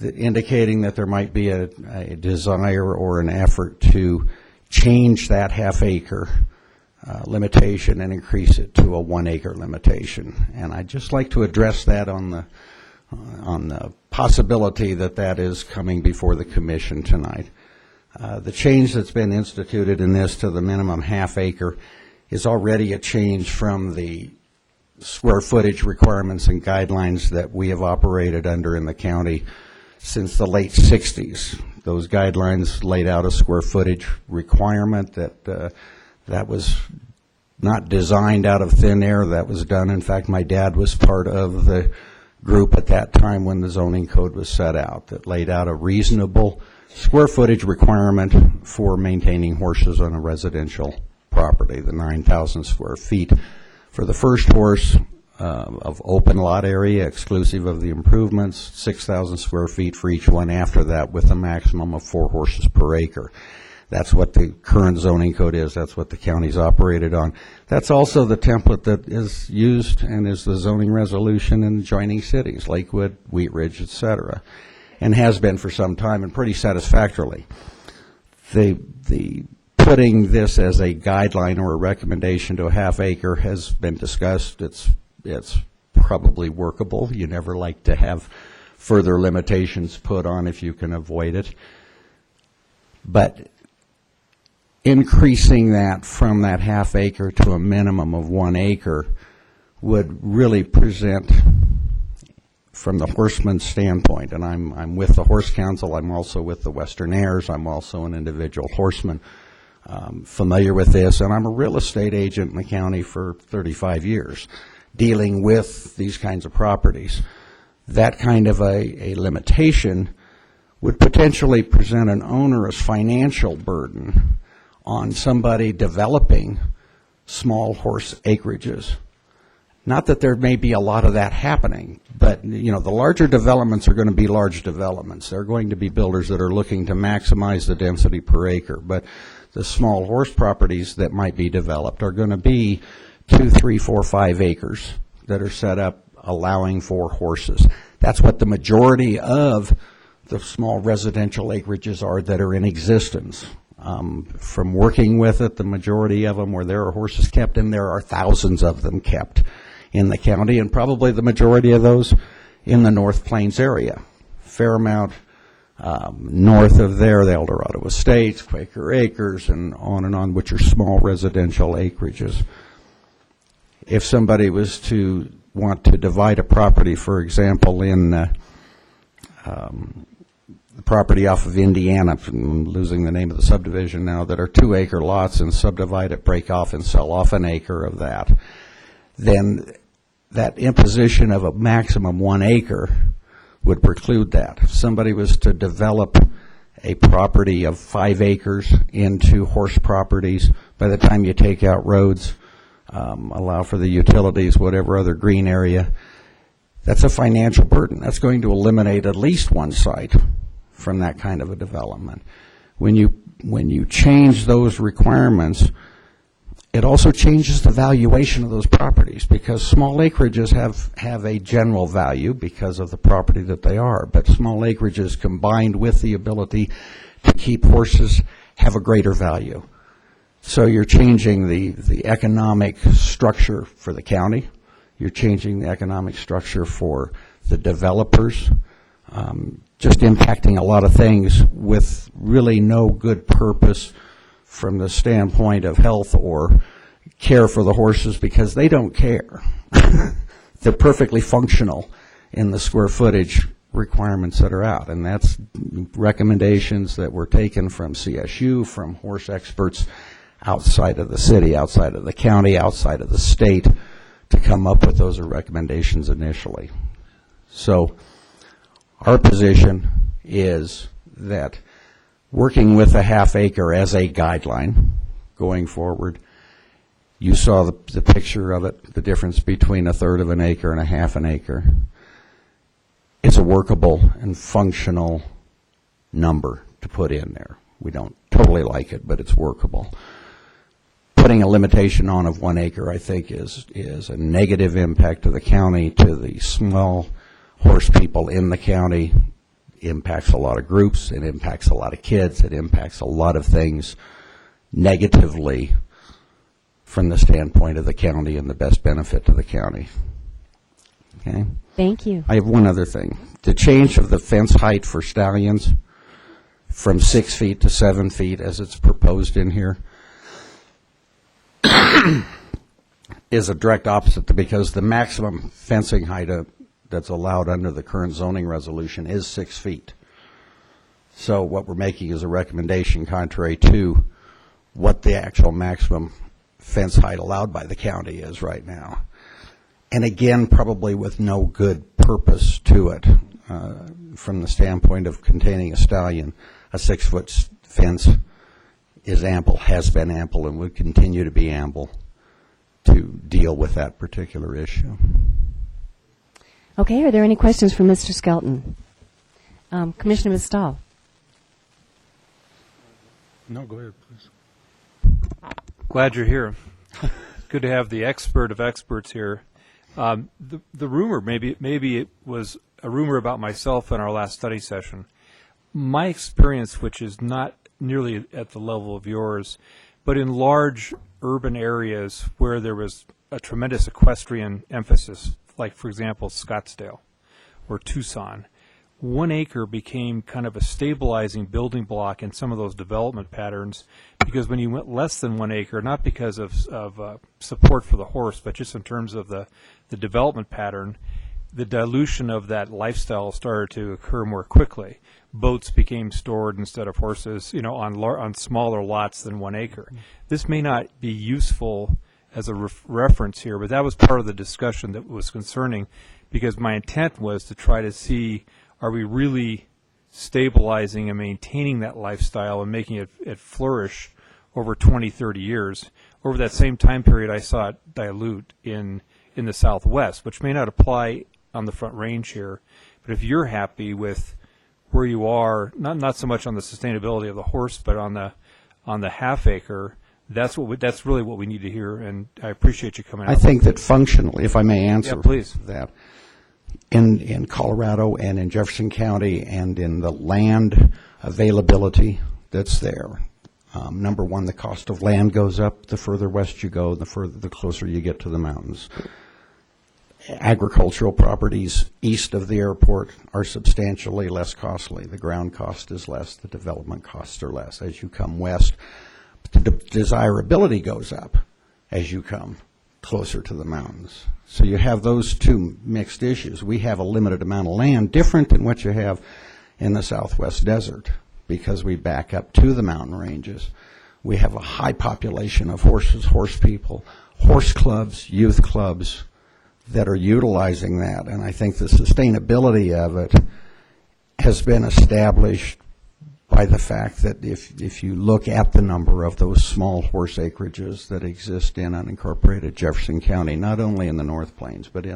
indicating that there might be a desire or an effort to change that half-acre limitation and increase it to a 1-acre limitation. And I'd just like to address that on the possibility that is coming before the commission tonight. The change that's been instituted in this to the minimum half-acre is already a change from the square footage requirements and guidelines that we have operated under in the county since the late 60s. Those guidelines laid out a square footage requirement that was not designed out of thin air. That was done. In fact, my dad was part of the group at that time when the zoning code was set out that laid out a reasonable square footage requirement for maintaining horses on a residential property, the 9,000 square feet for the first horse of open lot area exclusive of the improvements, 6,000 square feet for each one after that with a maximum of 4 horses per acre. That's what the current zoning code is. That's what the county's operated on. That's also the template that is used and is the zoning resolution in adjoining cities, Lakewood, Wheat Ridge, et cetera, and has been for some time and pretty satisfactorily. The putting this as a guideline or a recommendation to a half-acre has been discussed. It's probably workable. You never like to have further limitations put on if you can avoid it. But increasing that from that half acre to a minimum of 1 acre would really present, from the horseman's standpoint, and I'm with the Horse Council, I'm also with the Western Heirs, I'm also an individual horseman, familiar with this, and I'm a real estate agent in the county for 35 years, dealing with these kinds of properties. That kind of a limitation would potentially present an onerous financial burden on somebody developing small horse acreages. Not that there may be a lot of that happening, but the larger developments are going to be large developments. They're going to be builders that are looking to maximize the density per acre. But the small horse properties that might be developed are going to be 2, 3, 4, 5 acres that are set up allowing for horses. That's what the majority of the small residential acreages are that are in existence. From working with it, the majority of them where there are horses kept, and there are thousands of them kept in the county, and probably the majority of those in the North Plains area. Fairmount, north of there, the El Dorado Estates, Quaker Acres, and on, which are small residential acreages. If somebody was to want to divide a property, for example, in the property off of Indiana, I'm losing the name of the subdivision now, that are 2 acre lots, and subdivide it, break off, and sell off an acre of that, then that imposition of a maximum 1 acre would preclude that. If somebody was to develop a property of 5 acres into horse properties, by the time you take out roads, allow for the utilities, whatever other green area, that's a financial burden. That's going to eliminate at least one site from that kind of a development. When you change those requirements, it also changes the valuation of those properties, because small acreages have a general value because of the property that they are, but small acreages combined with the ability to keep horses have a greater value. So you're changing the economic structure for the county, you're changing the economic structure for the developers, just impacting a lot of things with really no good purpose from the standpoint of health or care for the horses, because they don't care. They're perfectly functional in the square footage requirements that are out, and that's recommendations that were taken from CSU, from horse experts outside of the city, outside of the county, outside of the state, to come up with those recommendations initially. So our position is that working with a half acre as a guideline going forward, you saw the picture of it, the difference between 1/3 of an acre and 1/2 an acre. It's a workable and functional number to put in there. We don't totally like it, but it's workable. Putting a limitation on of 1 acre, I think, is a negative impact to the county, to the small horse people in the county. Impacts a lot of groups, it impacts a lot of kids, it impacts a lot of things negatively from the standpoint of the county and the best benefit to the county. Okay? Thank you. I have one other thing. The change of the fence height for stallions from 6 feet to 7 feet, as it's proposed in here, is a direct opposite, because the maximum fencing height that's allowed under the current zoning resolution is 6 feet. So what we're making is a recommendation contrary to what the actual maximum fence height allowed by the county is right now. And again, probably with no good purpose to it. From the standpoint of containing a stallion, a 6-foot fence is ample, has been ample, and would continue to be ample to deal with that particular issue. Okay, are there any questions for Mr. Skelton? Commissioner Stahl. No, go ahead, please. Glad you're here. Good to have the expert of experts here. The rumor, maybe it was a rumor about myself in our last study session. My experience, which is not nearly at the level of yours, but in large urban areas where there was a tremendous equestrian emphasis, like, for example, Scottsdale or Tucson, 1 acre became kind of a stabilizing building block in some of those development patterns, because when you went less than 1 acre, not because of support for the horse, but just in terms of the development pattern, the dilution of that lifestyle started to occur more quickly. Boats became stored instead of horses, on smaller lots than 1 acre. This may not be useful as a reference here, but that was part of the discussion that was concerning, because my intent was to try to see, are we really stabilizing and maintaining that lifestyle and making it flourish over 20, 30 years? Over that same time period, I saw it dilute in the Southwest, which may not apply on the Front Range here. But if you're happy with where you are, not so much on the sustainability of the horse, but on the half acre, that's really what we need to hear, and I appreciate you coming out. I think that functionally, if I may answer please. that, in Colorado and in Jefferson County and in the land availability that's there, number one, the cost of land goes up the further west you go, the closer you get to the mountains. Agricultural properties east of the airport are substantially less costly. The ground cost is less, the development costs are less. As you come west, the desirability goes up as you come closer to the mountains. So you have those two mixed issues. We have a limited amount of land, different than what you have in the Southwest desert, because we back up to the mountain ranges. We have a high population of horses, horse people, horse clubs, youth clubs that are utilizing that. And I think the sustainability of it has been established by the fact that if you look at the number of those small horse acreages that exist in unincorporated Jefferson County, not only in the North Plains, but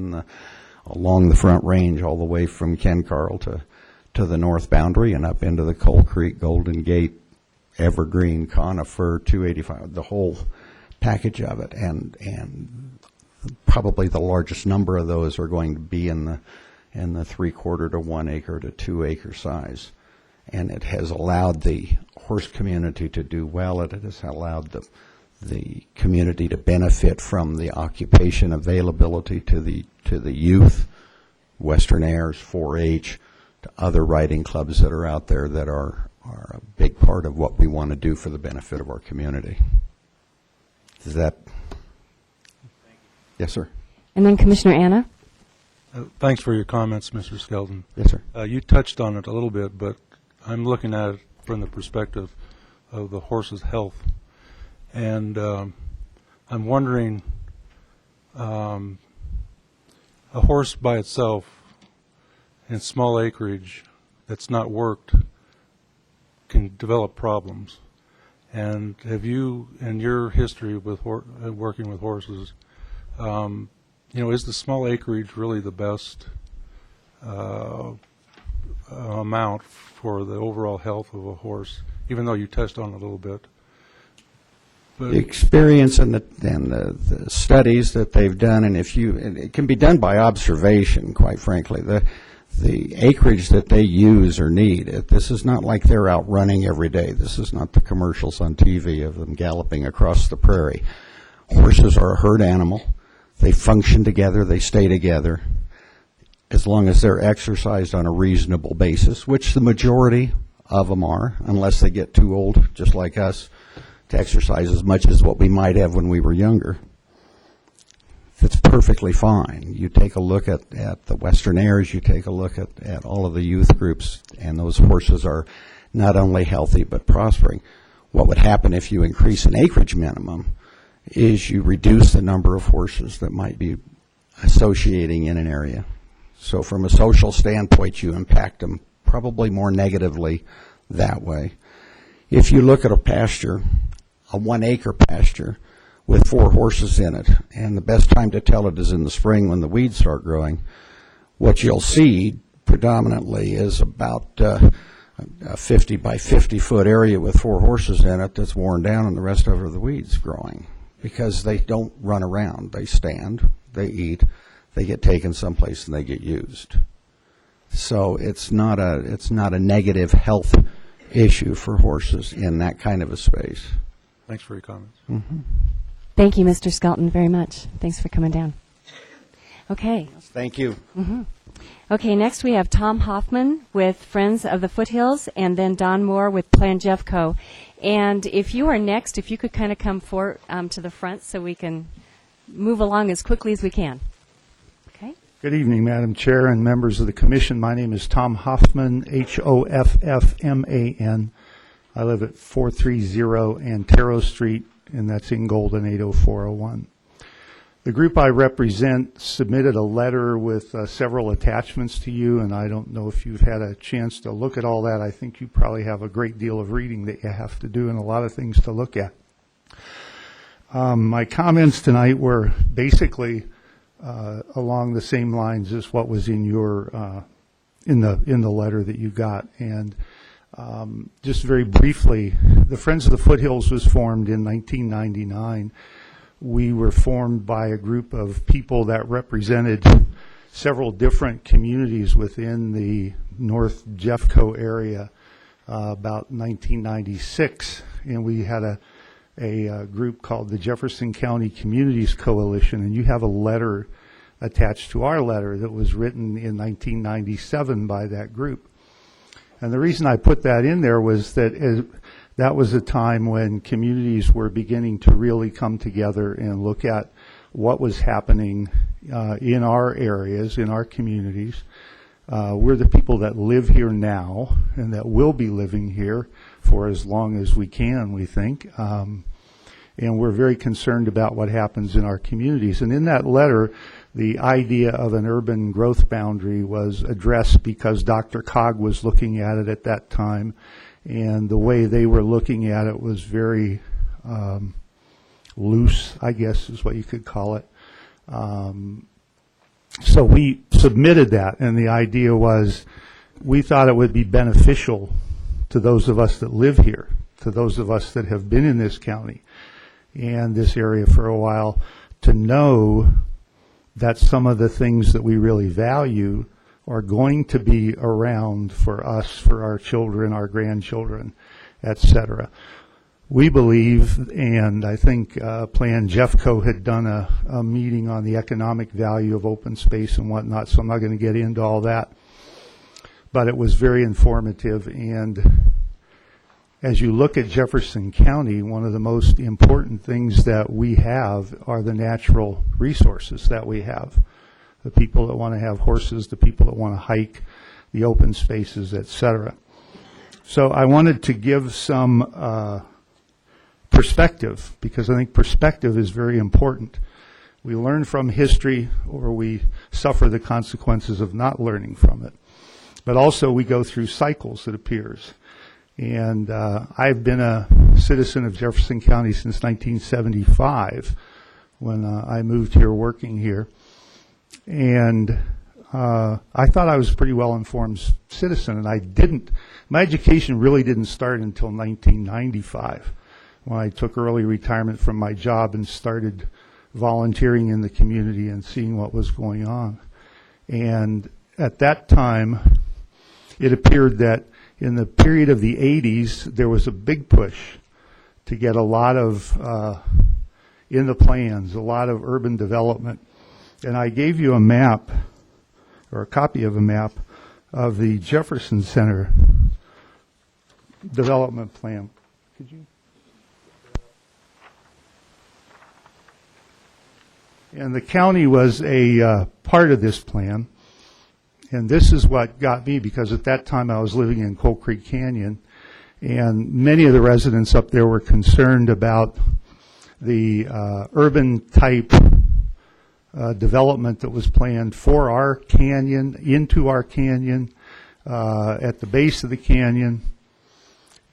along the Front Range, all the way from Ken Carl to the north boundary and up into the Coal Creek, Golden Gate, Evergreen, Conifer, 285, the whole package of it. And probably the largest number of those are going to be in the 3/4 to 1 acre to 2 acre size. And it has allowed the horse community to do well. It has allowed the community to benefit from the occupation availability to the youth, Western Airs, 4-H, to other riding clubs that are out there that are a big part of what we want to do for the benefit of our community. Is that? Yes, sir. And then Commissioner Anna? Thanks for your comments, Mr. Skelton. Yes, sir. You touched on it a little bit, but I'm looking at it from the perspective of the horse's health. And I'm wondering, a horse by itself in small acreage that's not worked can develop problems. And have you, in your history with working with horses, is the small acreage really the best amount for the overall health of a horse, even though you touched on it a little bit? But the experience and the studies that they've done, and it can be done by observation, quite frankly. The acreage that they use or need, this is not like they're out running every day. This is not the commercials on TV of them galloping across the prairie. Horses are a herd animal. They function together. They stay together. As long as they're exercised on a reasonable basis, which the majority of them are, unless they get too old, just like us, to exercise as much as what we might have when we were younger. It's perfectly fine. You take a look at the Western Airs, you take a look at all of the youth groups, and those horses are not only healthy but prospering. What would happen if you increase an acreage minimum is you reduce the number of horses that might be associating in an area. So from a social standpoint, you impact them probably more negatively that way. If you look at a pasture, a 1 acre pasture with 4 horses in it, and the best time to tell it is in the spring when the weeds start growing, what you'll see predominantly is about a 50 by 50 foot area with 4 horses in it that's worn down, and the rest of it are the weeds growing, because they don't run around. They stand, they eat, they get taken someplace, and they get used. So it's not a negative health issue for horses in that kind of a space. thanks for your comments. Mm-hmm. Thank you, Mr. Skelton, very much. Thanks for coming down. Okay. Thank you. Mm-hmm. Okay, next we have Tom Hoffman with Friends of the Foothills, and then Don Moore with Plan Jeffco. And if you are next, if you could kind of come to the front so we can move along as quickly as we can. Okay. Good evening, Madam Chair and members of the Commission. My name is Tom Hoffman, Hoffman. I live at 430 Antero Street, and that's in Golden, 80401. The group I represent submitted a letter with several attachments to you, and I don't know if you've had a chance to look at all that. I think you probably have a great deal of reading that you have to do and a lot of things to look at. My comments tonight were basically along the same lines as what was in your in the letter that you got. And just very briefly, the Friends of the Foothills was formed in 1999. We were formed by a group of people that represented several different communities within the North Jeffco area about 1996, and we had a group called the Jefferson County Communities Coalition, and you have a letter attached to our letter that was written in 1997 by that group. And the reason I put that in there was that that was a time when communities were beginning to really come together and look at what was happening in our areas, in our communities. We're the people that live here now and that will be living here for as long as we can, we think. And we're very concerned about what happens in our communities. And in that letter, the idea of an urban growth boundary was addressed because Dr. Cog was looking at it at that time. And the way they were looking at it was very loose, I guess is what you could call it. So we submitted that, and the idea was we thought it would be beneficial to those of us that live here, to those of us that have been in this county and this area for a while, to know that some of the things that we really value are going to be around for us, for our children, our grandchildren, etc. We believe, and I think Plan Jeffco had done a meeting on the economic value of open space and whatnot, so I'm not going to get into all that. But it was very informative, and as you look at Jefferson County, one of the most important things that we have are the natural resources that we have. The people that want to have horses, the people that want to hike, the open spaces, etc. So I wanted to give some perspective, because I think perspective is very important. We learn from history, or we suffer the consequences of not learning from it. But also we go through cycles, it appears. And I've been a citizen of Jefferson County since 1975, when I moved here, working here. And I thought I was a pretty well-informed citizen, and my education really didn't start until 1995, when I took early retirement from my job and started volunteering in the community and seeing what was going on. And at that time, it appeared that in the period of the 80s, there was a big push to get a lot of, in the plans, a lot of urban development. And I gave you a map, or a copy of a map, of the Jefferson Center development plan. Could you? And the county was a part of this plan. And this is what got me, because at that time I was living in Coal Creek Canyon, and many of the residents up there were concerned about the urban type development that was planned for our canyon, into our canyon, at the base of the canyon.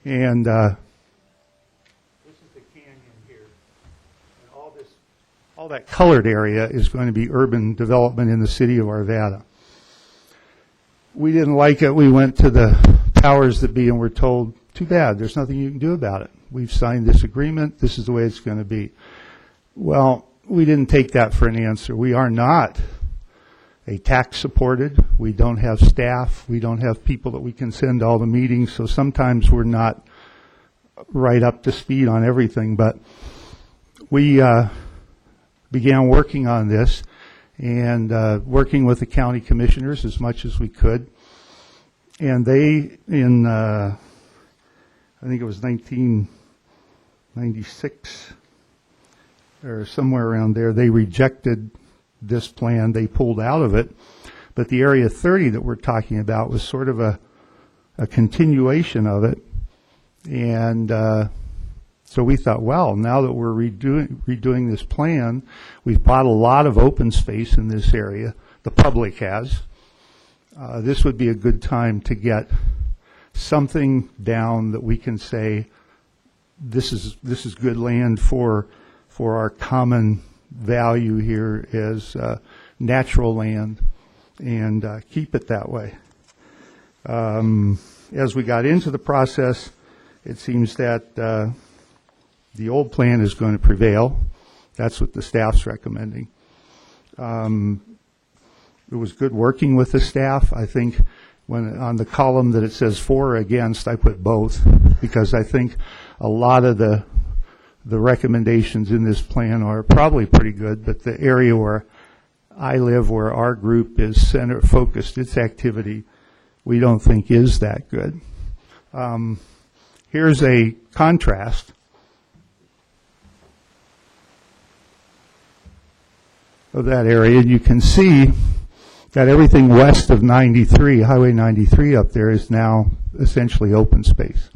And this is the canyon here. And all that colored area is going to be urban development in the city of Arvada. We didn't like it. We went to the powers that be and were told, too bad, there's nothing you can do about it. We've signed this agreement. This is the way it's going to be. Well, we didn't take that for an answer. We are not a tax supported. We don't have staff. We don't have people that we can send to all the meetings. So sometimes we're not right up to speed on everything. But we began working on this. and working with the county commissioners as much as we could. And they, in, I think it was 1996 or somewhere around there, they rejected this plan. They pulled out of it. But the Area 30 that we're talking about was sort of a continuation of it. And so we thought, well, now that we're redoing this plan, we've bought a lot of open space in this area. The public has. This would be a good time to get something down that we can say, this is good land for our common value here as natural land, and keep it that way. As we got into the process, it seems that the old plan is going to prevail. That's what the staff's recommending. It was good working with the staff. I think when on the column that it says for or against, I put both, because I think a lot of the recommendations in this plan are probably pretty good, but the area where I live, where our group is focused, its activity, we don't think is that good. Here's a contrast of that area, and you can see that everything west of 93, Highway 93 up there, is now essentially open space.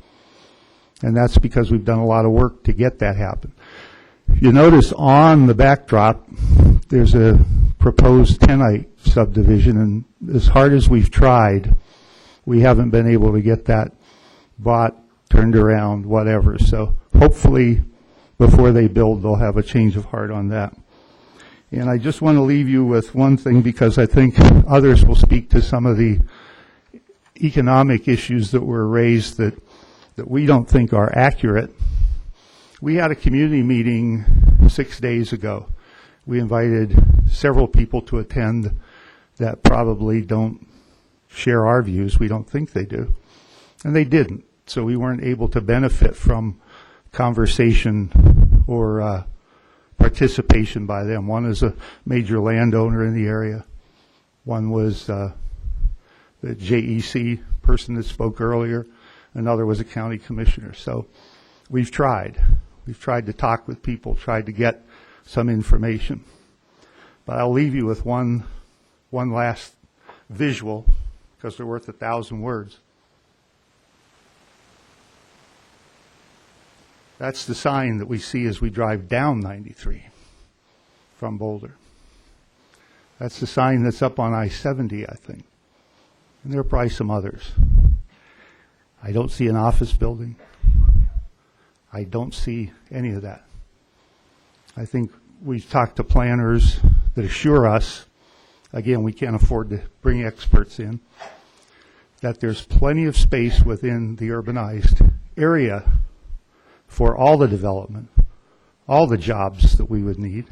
And that's because we've done a lot of work to get that happen. You notice on the backdrop, there's a proposed 10-ite subdivision, and as hard as we've tried, we haven't been able to get that bought, turned around, whatever. So hopefully before they build, they'll have a change of heart on that. And I just want to leave you with one thing, because I think others will speak to some of the economic issues that were raised that we don't think are accurate. We had a community meeting 6 days ago. We invited several people to attend that probably don't share our views. We don't think they do. And they didn't. So we weren't able to benefit from conversation or participation by them. One is a major landowner in the area. One was the JEC person that spoke earlier. Another was a county commissioner. So we've tried. We've tried to talk with people, tried to get some information. But I'll leave you with one last visual, because they're worth 1,000 words. That's the sign that we see as we drive down 93 from Boulder. That's the sign that's up on I-70, I think. And there are probably some others. I don't see an office building. I don't see any of that. I think we've talked to planners that assure us, again, we can't afford to bring experts in, that there's plenty of space within the urbanized area for all the development, all the jobs that we would need.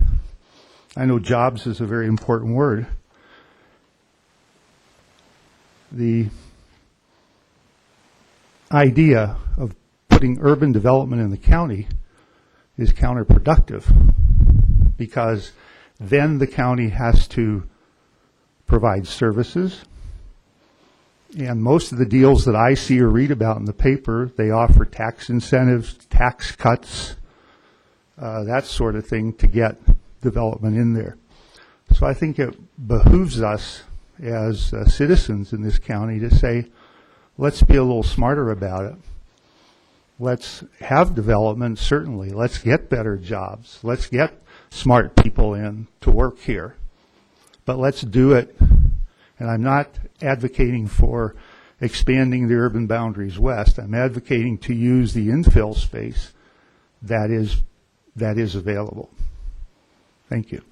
I know jobs is a very important word. The idea of putting urban development in the county is counterproductive, because then the county has to provide services. And most of the deals that I see or read about in the paper, they offer tax incentives, tax cuts, that sort of thing to get development in there. So I think it behooves us as citizens in this county to say, let's be a little smarter about it. Let's have development, certainly. Let's get better jobs. Let's get smart people in to work here. But let's do it. And I'm not advocating for expanding the urban boundaries west. I'm advocating to use the infill space that is available. Thank you.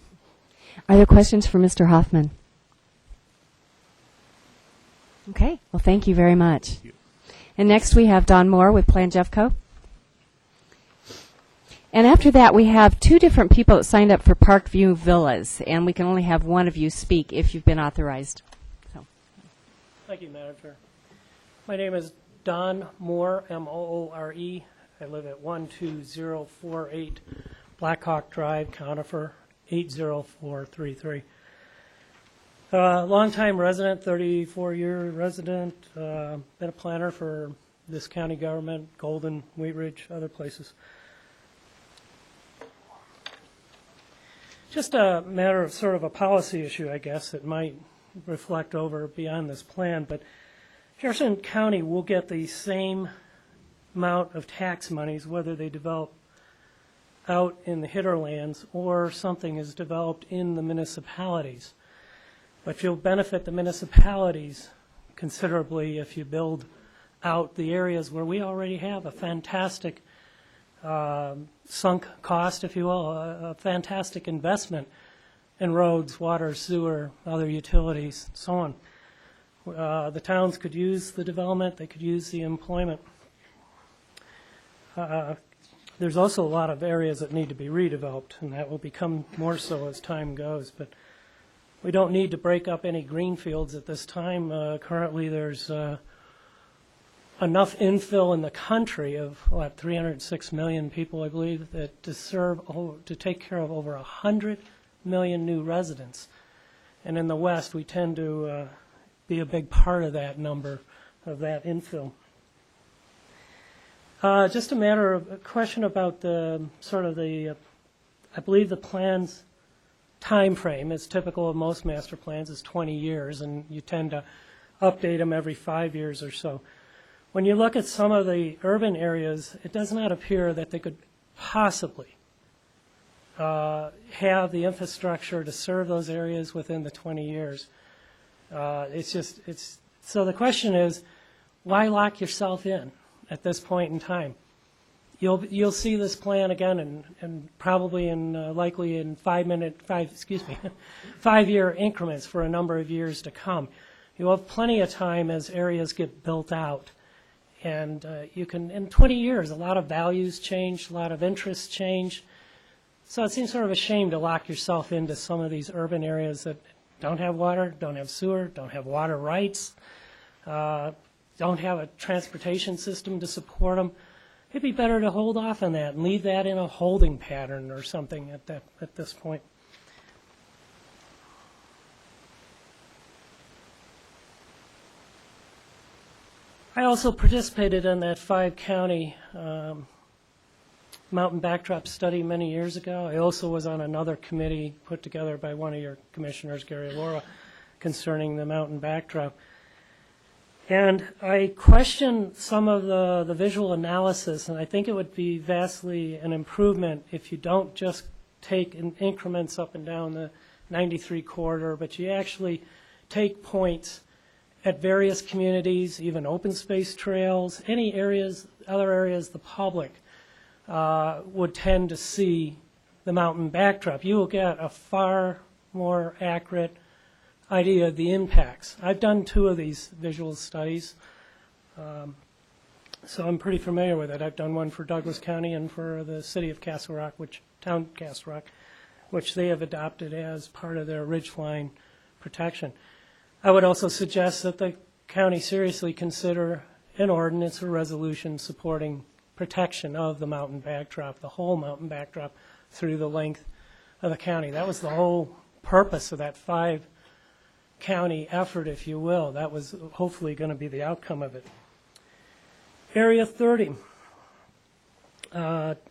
Are there questions for Mr. Hoffman? Okay. Well, thank you very much. Thank you. And next we have Don Moore with Plan Jeffco. And after that, we have two different people that signed up for Parkview Villas, and we can only have one of you speak if you've been authorized. So. Thank you, Madam Chair. My name is Don Moore, M-O-O-R-E. I live at 12048 Blackhawk Drive, Conifer, 80433. Longtime resident, 34-year resident, been a planner for this county government, Golden, Wheat Ridge, other places. Just a matter of sort of a policy issue, I guess, that might reflect over beyond this plan, but Jefferson County will get the same amount of tax monies whether they develop out in the hinterlands or something is developed in the municipalities. But you'll benefit the municipalities considerably if you build out the areas where we already have a fantastic sunk cost, if you will, a fantastic investment in roads, water, sewer, other utilities, so on. The towns could use the development, they could use the employment. There's also a lot of areas that need to be redeveloped, and that will become more so as time goes. But we don't need to break up any green fields at this time. Currently, there's enough infill in the country of, 306 million people, I believe, that to take care of over 100 million new residents. And in the West, we tend to be a big part of that number, of that infill. Just a matter of a question about the I believe the plan's time frame, as typical of most master plans, is 20 years, and you tend to update them every 5 years or so. When you look at some of the urban areas, it does not appear that they could possibly have the infrastructure to serve those areas within the 20 years. So the question is, why lock yourself in at this point in time? You'll see this plan again, and probably likely in 5-year increments for a number of years to come. You'll have plenty of time as areas get built out, and you can, in 20 years, a lot of values change, a lot of interests change. So it seems sort of a shame to lock yourself into some of these urban areas that don't have water, don't have sewer, don't have water rights, don't have a transportation system to support them. It'd be better to hold off on that and leave that in a holding pattern or something at this point. I also participated in that 5-county mountain backdrop study many years ago. I also was on another committee put together by one of your commissioners, Gary Laura, concerning the mountain backdrop. And I question some of the visual analysis, and I think it would be vastly an improvement if you don't just take in increments up and down the 93 corridor, but you actually take points at various communities, even open space trails, any areas, other areas the public would tend to see the mountain backdrop. You will get a far more accurate idea of the impacts. I've done 2 of these visual studies, so I'm pretty familiar with it. I've done one for Douglas County and for the city of Castle Rock, town Castle Rock, which they have adopted as part of their ridgeline protection. I would also suggest that the county seriously consider an ordinance or resolution supporting protection of the mountain backdrop, the whole mountain backdrop through the length of the county. That was the whole purpose of that 5-county effort, if you will. That was hopefully going to be the outcome of it. Area 30.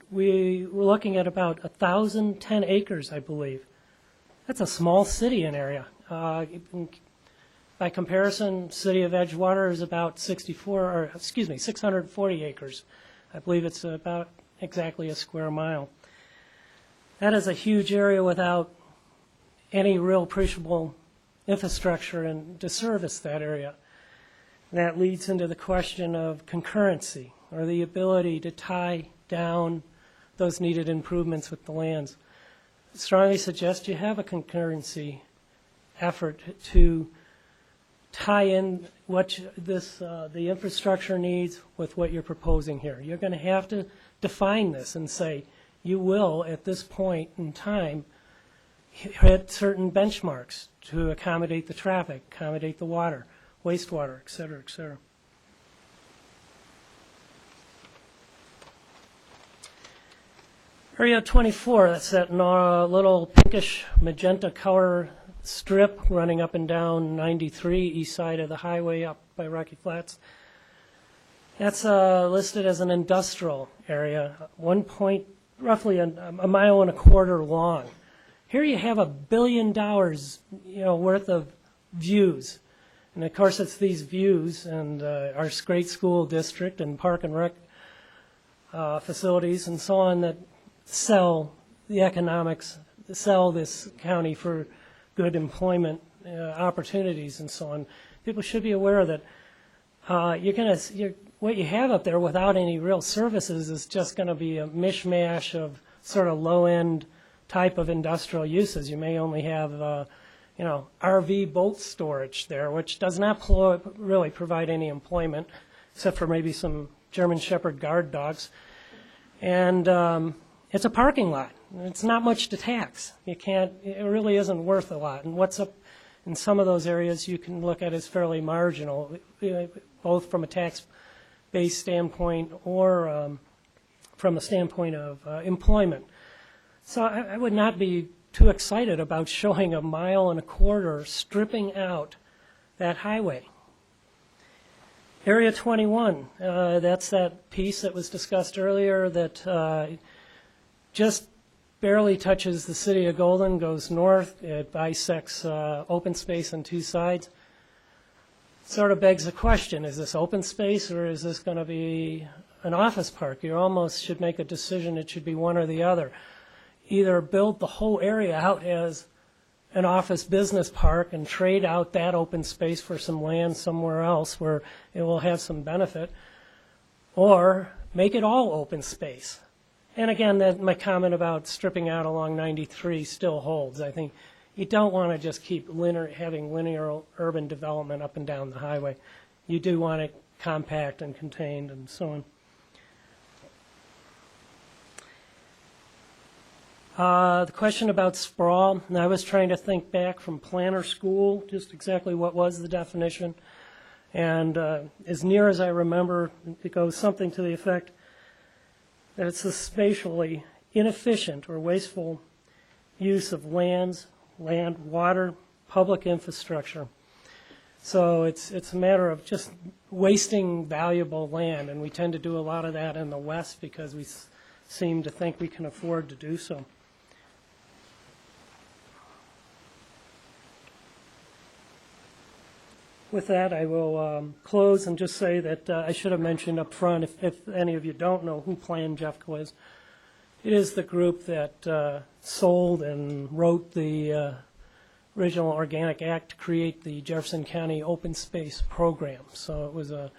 We were looking at about 1,010 acres, I believe. That's a small city in area. By comparison, city of Edgewater is about 640 acres. I believe it's about exactly a square mile. That is a huge area without any real appreciable infrastructure to service that area. That leads into the question of concurrency, or the ability to tie down those needed improvements with the lands. I strongly suggest you have a concurrency effort to tie in what the infrastructure needs with what you're proposing here. You're going to have to define this and say, you will, at this point in time, hit certain benchmarks to accommodate the traffic, accommodate the water, wastewater, et cetera, et cetera. Area 24, that's that little pinkish magenta color strip running up and down 93 east side of the highway up by Rocky Flats. That's listed as an industrial area, roughly a mile and a quarter long. Here you have $1 billion, worth of views. And of course it's these views and our great school district and park and rec facilities and so on that sell the economics, sell this county for good employment opportunities and so on. People should be aware that what you have up there without any real services is just going to be a mishmash of sort of low-end type of industrial uses. You may only have, RV boat storage there, which does not really provide any employment, except for maybe some German Shepherd guard dogs. And it's a parking lot. It's not much to tax. It really isn't worth a lot. And what's up in some of those areas you can look at as fairly marginal, both from a tax-based standpoint or from a standpoint of employment. So I would not be too excited about showing 1.25 miles stripping out that highway. Area 21, that's that piece that was discussed earlier that just barely touches the city of Golden, goes north. It bisects open space on two sides. Sort of begs the question, is this open space or is this going to be an office park? You almost should make a decision. It should be one or the other. Either build the whole area out as an office business park and trade out that open space for some land somewhere else where it will have some benefit, or make it all open space. And again, my comment about stripping out along 93 still holds. I think you don't want to just keep having linear urban development up and down the highway. You do want it compact and contained and so on. The question about sprawl, and I was trying to think back from planner school, just exactly what was the definition. And as near as I remember, it goes something to the effect that it's a spatially inefficient or wasteful use of land, water, public infrastructure. So it's a matter of just wasting valuable land, and we tend to do a lot of that in the West because we seem to think we can afford to do so. With that, I will close and just say that I should have mentioned up front, if any of you don't know who Plan Jeffco is, it is the group that sold and wrote the original Organic Act to create the Jefferson County Open Space Program. So it was a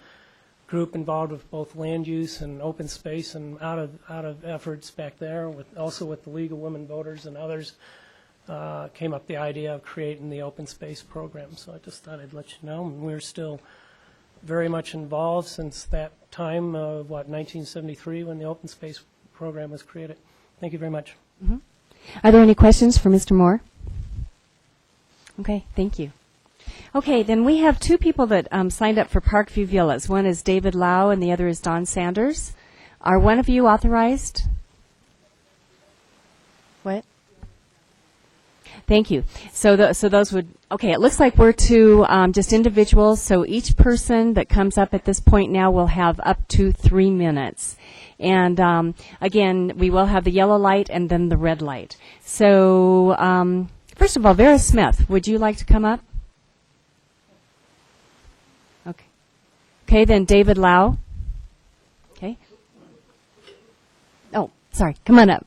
group involved with both land use and open space, and out of efforts back there, also with the League of Women Voters and others, came up the idea of creating the open space program. So I just thought I'd let you know. And we're still very much involved since that time of, 1973 when the open space program was created. Thank you very much. Mm-hmm. Are there any questions for Mr. Moore? Okay, thank you. Okay, then we have two people that signed up for Parkview Villas. One is David Lau and the other is Don Sanders. Are one of you authorized? What? Thank you. So those would, okay, it looks like we're two just individuals, so each person that comes up at this point now will have up to 3 minutes. And again, we will have the yellow light and then the red light. So first of all, Vera Smith, would you like to come up? Okay. Okay, then David Lau. Okay. Oh, sorry, come on up.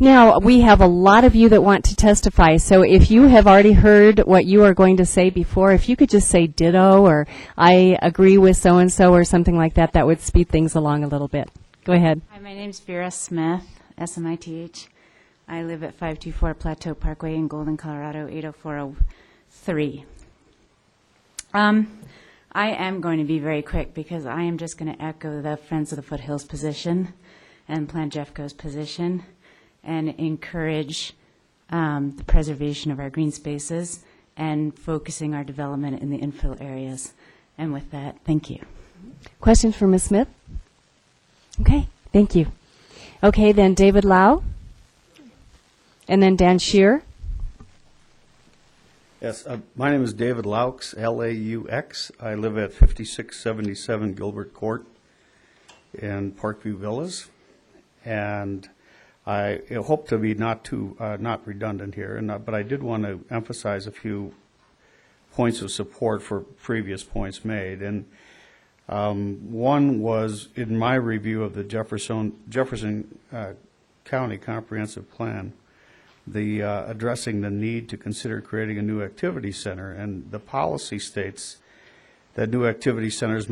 Now, we have a lot of you that want to testify, so if you have already heard what you are going to say before, if you could just say ditto or I agree with so-and-so or something like that, that would speed things along a little bit. Go ahead. Hi, my name's Vera Smith, S-M-I-T-H. I live at 524 Plateau Parkway in Golden, Colorado, 80403. I am going to be very quick because I am just going to echo the Friends of the Foothills position and Plan Jeffco's position, and encourage the preservation of our green spaces and focusing our development in the infill areas. And with that, thank you. Questions for Ms. Smith? Okay, thank you. Okay, then David Lau. And then Dan Shear. Yes, my name is David Laux, Laux. I live at 5677 Gilbert Court in Parkview Villas, and I hope to be not redundant here, but I did want to emphasize a few points of support for previous points made. And one was in my review of the Jefferson County Comprehensive Plan, the addressing the need to consider creating a new activity center, and the policy states that new activity centers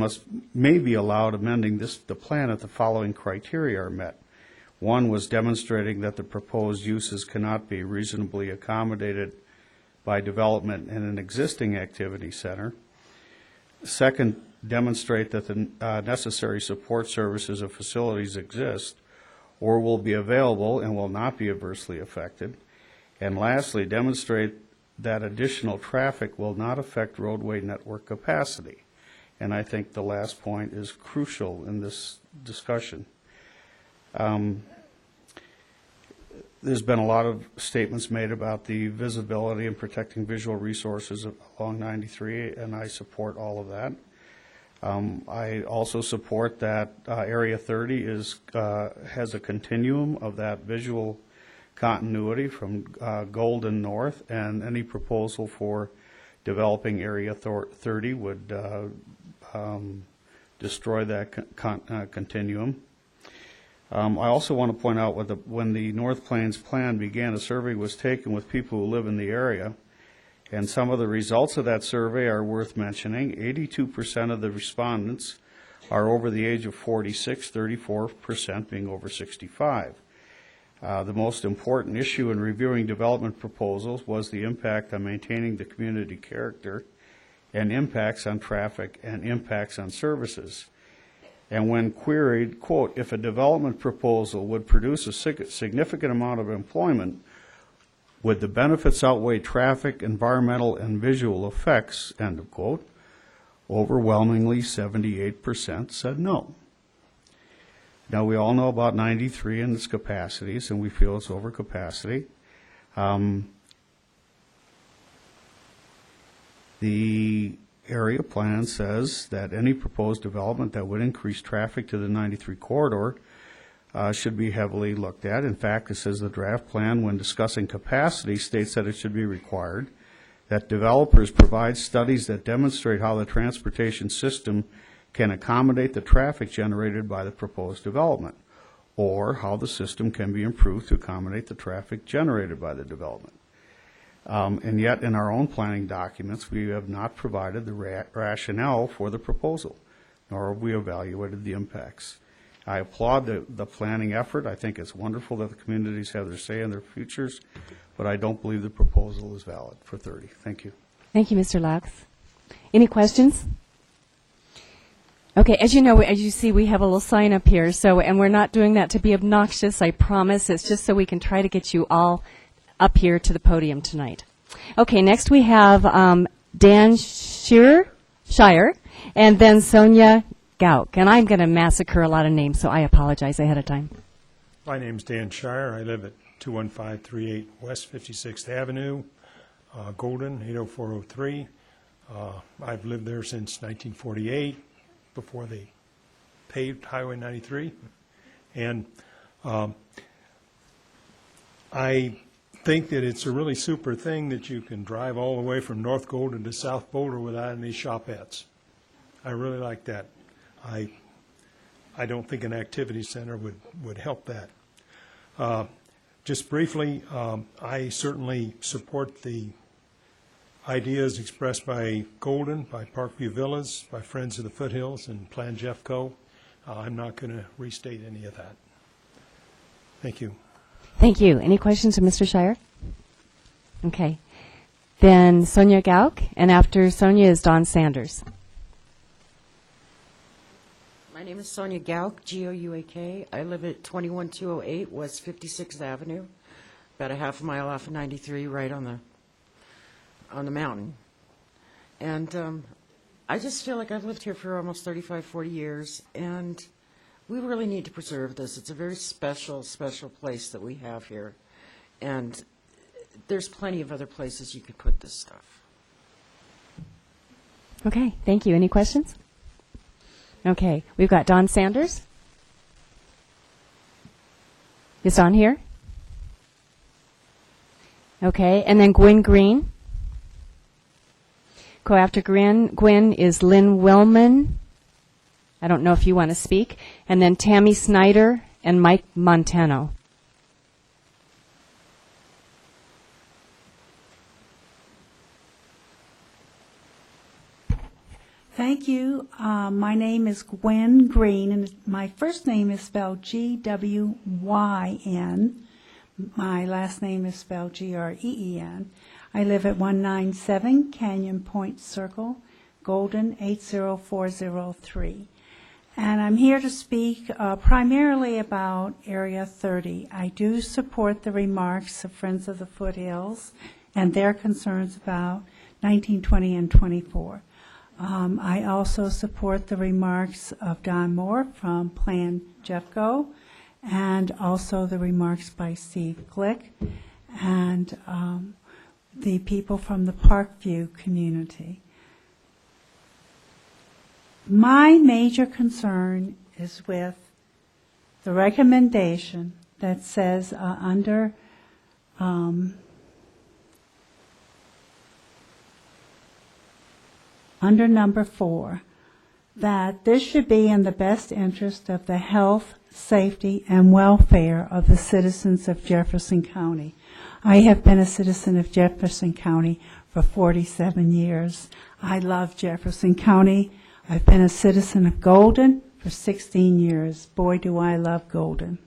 may be allowed amending the plan if the following criteria are met. One was demonstrating that the proposed uses cannot be reasonably accommodated by development in an existing activity center. Second, demonstrate that the necessary support services or facilities exist or will be available and will not be adversely affected. And lastly, demonstrate that additional traffic will not affect roadway network capacity. And I think the last point is crucial in this discussion. There's been a lot of statements made about the visibility and protecting visual resources along 93, and I support all of that. I also support that Area 30 has a continuum of that visual continuity from Golden north, and any proposal for developing Area 30 would destroy that continuum. I also want to point out when the North Plains Plan began, a survey was taken with people who live in the area, and some of the results of that survey are worth mentioning. 82% of the respondents are over the age of 46, 34% being over 65. The most important issue in reviewing development proposals was the impact on maintaining the community character and impacts on traffic and impacts on services. And when queried, quote, if a development proposal would produce a significant amount of employment, would the benefits outweigh traffic, environmental, and visual effects, end of quote, overwhelmingly 78% said no. Now, we all know about 93 and its capacities, and we feel it's over capacity. The area plan says that any proposed development that would increase traffic to the 93 corridor should be heavily looked at. In fact, it says the draft plan, when discussing capacity, states that it should be required that developers provide studies that demonstrate how the transportation system can accommodate the traffic generated by the proposed development, or how the system can be improved to accommodate the traffic generated by the development. And yet, in our own planning documents, we have not provided the rationale for the proposal, nor have we evaluated the impacts. I applaud the planning effort. I think it's wonderful that the communities have their say in their futures, but I don't believe the proposal is valid for 30. Thank you. Thank you, Mr. Laux. Any questions? Okay, as you know, as you see, we have a little sign up here, and we're not doing that to be obnoxious, I promise. It's just so we can try to get you all up here to the podium tonight. Okay, next we have Dan Shire, and then Sonia Gauk. And I'm going to massacre a lot of names, so I apologize ahead of time. My name's Dan Shire. I live at 21538 West 56th Avenue, Golden, 80403. I've lived there since 1948, before they paved Highway 93. And I think that it's a really super thing that you can drive all the way from North Golden to South Boulder without any shopettes. I really like that. I don't think an activity center would help that. Just briefly, I certainly support the ideas expressed by Golden, by Parkview Villas, by Friends of the Foothills, and Plan Jeffco. I'm not going to restate any of that. Thank you. Thank you. Any questions of Mr. Shire? Okay. Then Sonia Gauk, and after Sonia is Don Sanders. My name is Sonia Gauk, G-O-U-A-K. I live at 21208 West 56th Avenue, about a half a mile off of 93, right on the mountain. And I just feel like I've lived here for almost 35, 40 years, and we really need to preserve this. It's a very special, special place that we have here. And there's plenty of other places you could put this stuff. Okay, thank you. Any questions? Okay, we've got Don Sanders. Is Don here? Okay, and then Gwen Green. Go after Gwen is Lynn Willman. I don't know if you want to speak. And then Tammy Snyder and Mike Montano. Thank you. My name is Gwen Green, and my first name is spelled Gwyn. My last name is spelled Green. I live at 197 Canyon Point Circle, Golden 80403. And I'm here to speak primarily about Area 30. I do support the remarks of Friends of the Foothills and their concerns about 1920 and 24. I also support the remarks of Don Moore from Plan Jeffco, and also the remarks by Steve Glick and the people from the Parkview community. My major concern is with the recommendation that says under number 4, that this should be in the best interest of the health, safety, and welfare of the citizens of Jefferson County. I have been a citizen of Jefferson County for 47 years. I love Jefferson County. I've been a citizen of Golden for 16 years. Boy, do I love Golden.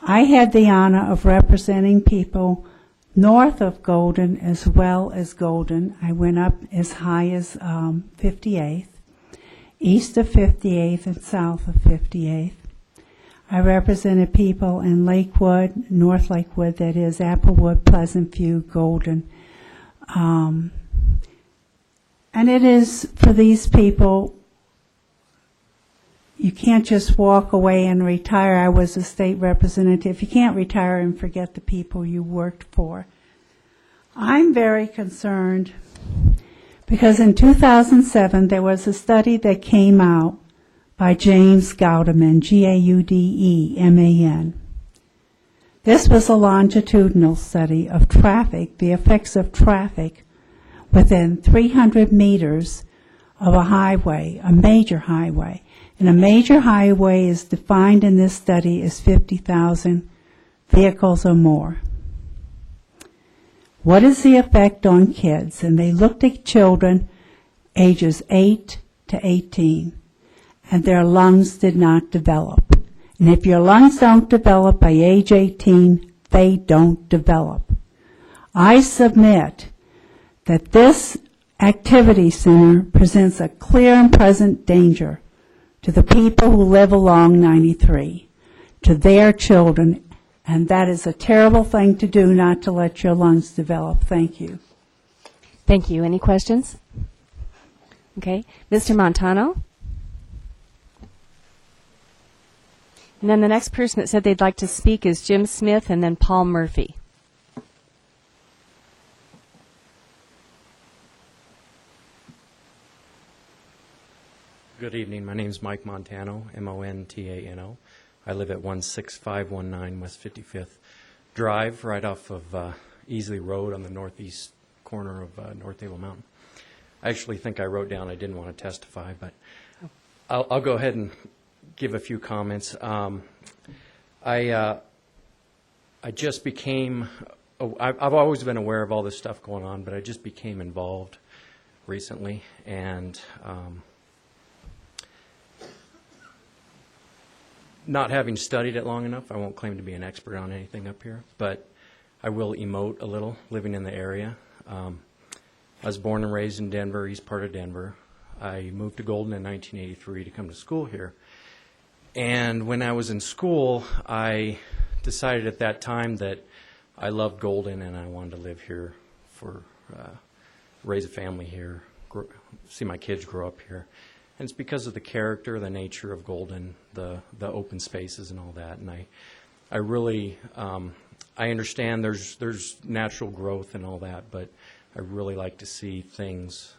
I had the honor of representing people north of Golden as well as Golden. I went up as high as 58th, east of 58th and south of 58th. I represented people in Lakewood, North Lakewood, that is Applewood, Pleasant View, Golden. And it is for these people, you can't just walk away and retire. I was a state representative. You can't retire and forget the people you worked for. I'm very concerned because in 2007 there was a study that came out by James Gaudeman, Gaudeman. This was a longitudinal study of traffic, the effects of traffic within 300 meters of a highway, a major highway. And a major highway is defined in this study as 50,000 vehicles or more. What is the effect on kids? And they looked at children ages 8 to 18, and their lungs did not develop. And if your lungs don't develop by age 18, they don't develop. I submit that this activity center presents a clear and present danger to the people who live along 93, to their children, and that is a terrible thing to do, not to let your lungs develop. Thank you. Thank you. Any questions? Okay. Mr. Montano? And then the next person that said they'd like to speak is Jim Smith and then Paul Murphy. Good evening. My name is Mike Montano, Montano. I live at 16519 West 55th Drive, right off of Easley Road on the northeast corner of North Table Mountain. I actually think I wrote down I didn't want to testify, but I'll go ahead and give a few comments. I just became, I've always been aware of all this stuff going on, but I just became involved recently, and not having studied it long enough, I won't claim to be an expert on anything up here, but I will emote a little living in the area. I was born and raised in Denver, east part of Denver. I moved to Golden in 1983 to come to school here. And when I was in school, I decided at that time that I loved Golden and I wanted to live here for, raise a family here, see my kids grow up here. And it's because of the character, the nature of Golden, the open spaces and all that. And I really, I understand there's natural growth and all that, but I really like to see things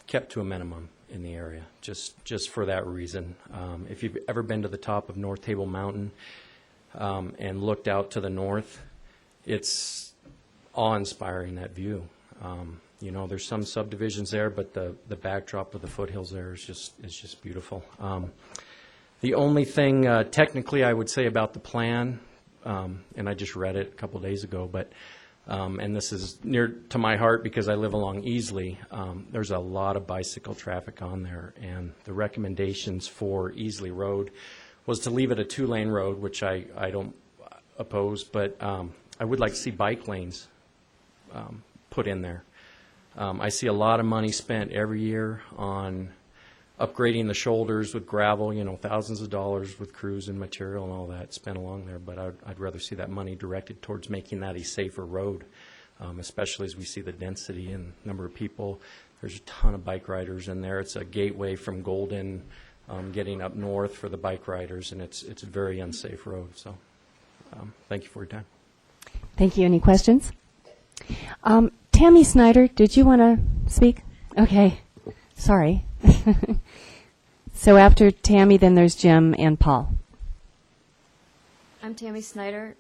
kept to a minimum in the area, just for that reason. If you've ever been to the top of North Table Mountain and looked out to the north, it's awe-inspiring, that view. You know, there's some subdivisions there, but the backdrop of the foothills there is just beautiful. The only thing technically I would say about the plan, and I just read it a couple days ago, but and this is near to my heart because I live along Easley. There's a lot of bicycle traffic on there, and the recommendations for Easley Road was to leave it a 2-lane road, which I don't oppose, but I would like to see bike lanes put in there. I see a lot of money spent every year on upgrading the shoulders with gravel, you know, thousands of dollars with crews and material and all that spent along there, but I'd rather see that money directed towards making that a safer road, especially as we see the density and number of people. There's a ton of bike riders in there. It's a gateway from Golden getting up north for the bike riders, and it's a very unsafe road. So thank you for your time. Thank you. Any questions? Tammy Snyder, did you want to speak? Okay. Sorry. So after Tammy, then there's Jim and Paul. I'm Tammy Snyder,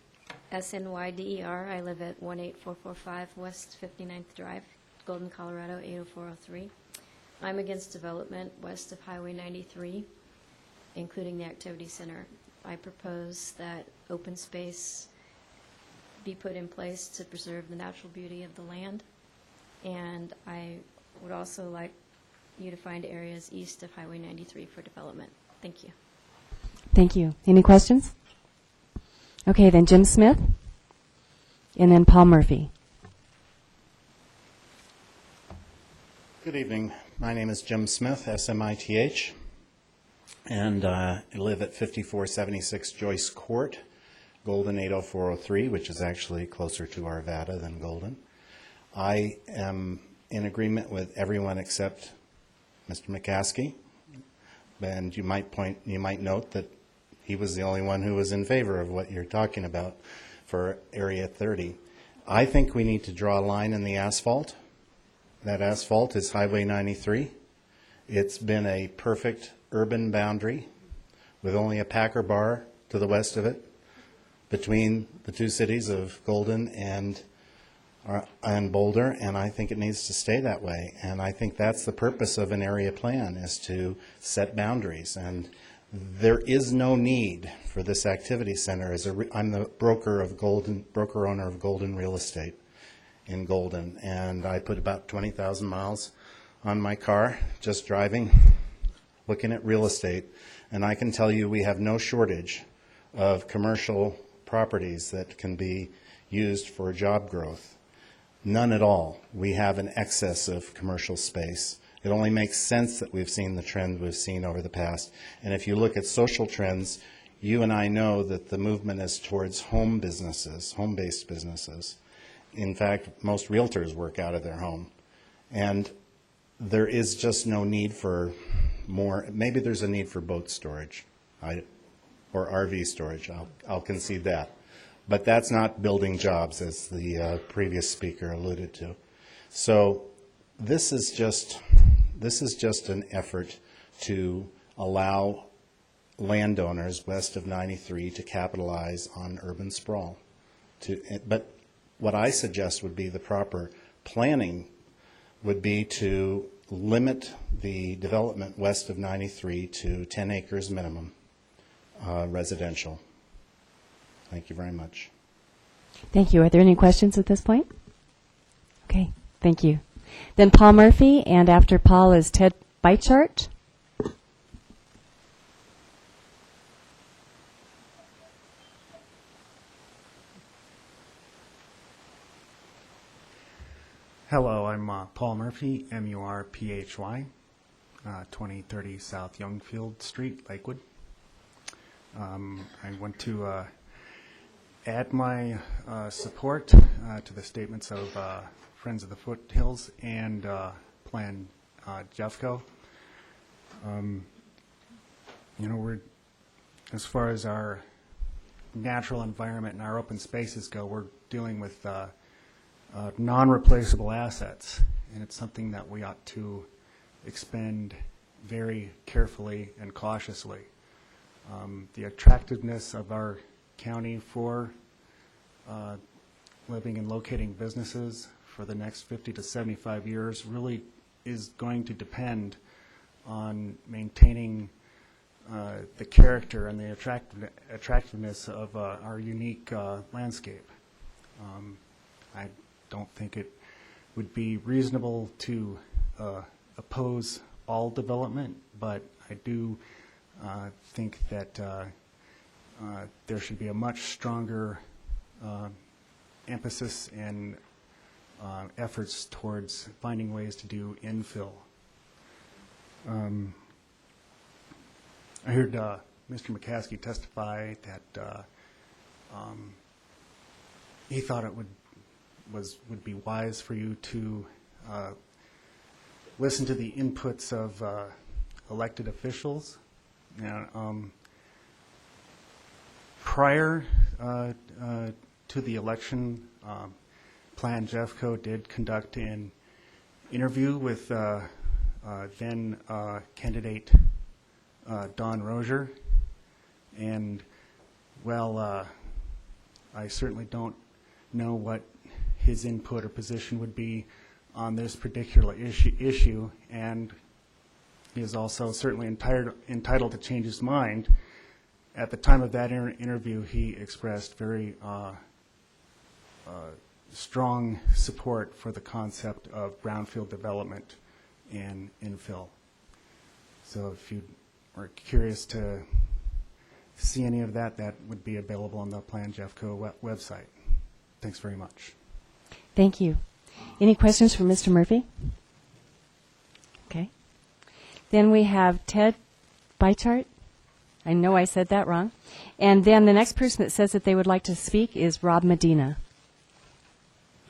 SNYDER. I live at 18445 West 59th Drive, Golden, Colorado 80403. I'm against development west of Highway 93, including the activity center. I propose that open space be put in place to preserve the natural beauty of the land, and I would also like you to find areas east of Highway 93 for development. Thank you. Thank you. Any questions? Okay, then Jim Smith, and then Paul Murphy. Good evening. My name is Jim Smith, SMITH, and I live at 5476 Joyce Court, Golden 80403, which is actually closer to Arvada than Golden. I am in agreement with everyone except Mr. McCaskey, and you might note that he was the only one who was in favor of what you're talking about for Area 30. I think we need to draw a line in the asphalt. That asphalt is Highway 93. It's been a perfect urban boundary with only a Packer bar to the west of it between the two cities of Golden and Boulder, and I think it needs to stay that way. And I think that's the purpose of an area plan, is to set boundaries. And there is no need for this activity center. I'm the broker owner of Golden Real Estate in Golden, and I put about 20,000 miles on my car just driving, looking at real estate, and I can tell you we have no shortage of commercial properties that can be used for job growth. None at all. We have an excess of commercial space. It only makes sense that we've seen the trend we've seen over the past. And if you look at social trends, you and I know that the movement is towards home businesses, home-based businesses. In fact, most realtors work out of their home. And there is just no need for more. Maybe there's a need for boat storage or RV storage. I'll concede that. But that's not building jobs, as the previous speaker alluded to. So this is just an effort to allow landowners west of 93 to capitalize on urban sprawl. But what I suggest would be the proper planning would be to limit the development west of 93 to 10 acres minimum residential. Thank you very much. Thank you. Are there any questions at this point? Okay, thank you. Then Paul Murphy, and after Paul is Ted Beichart. Hello, I'm Paul Murphy, M-U-R-P-H-Y, 2030 South Youngfield Street, Lakewood. I want to add my support to the statements of Friends of the Foothills and Plan Jeffco. We're, as far as our natural environment and our open spaces go, we're dealing with non-replaceable assets, and it's something that we ought to expend very carefully and cautiously. The attractiveness of our county for living and locating businesses for the next 50 to 75 years really is going to depend on maintaining the character and the attractiveness of our unique landscape. I don't think it would be reasonable to oppose all development, but I do think that there should be a much stronger emphasis and efforts towards finding ways to do infill. I heard Mr. McCaskey testify that he thought it would be wise for you to listen to the inputs of elected officials. And, prior to the election, Plan Jeffco did conduct an interview with then candidate Don Rozier, and well, I certainly don't know what his input or position would be on this particular issue, and he is also certainly entitled to change his mind. At the time of that interview, he expressed very strong support for the concept of brownfield development and infill. So if you are curious to see any of that, that would be available on the Plan Jeffco website. Thanks very much. Thank you. Any questions for Mr. Murphy? Okay. Then we have Ted Bychart. I know I said that wrong. And then the next person that says that they would like to speak is Rob Medina.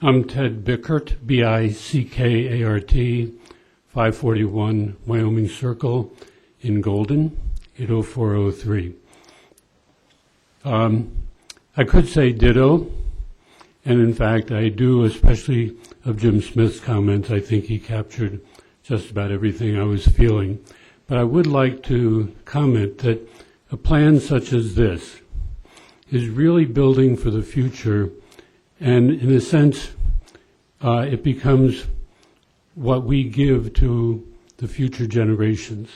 I'm Ted Bickert, B-I-C-K-A-R-T, 541 Wyoming Circle in Golden, 80403. I could say ditto, and in fact I do, especially of Jim Smith's comments. I think he captured just about everything I was feeling. But I would like to comment that a plan such as this is really building for the future, and in a sense it becomes what we give to the future generations.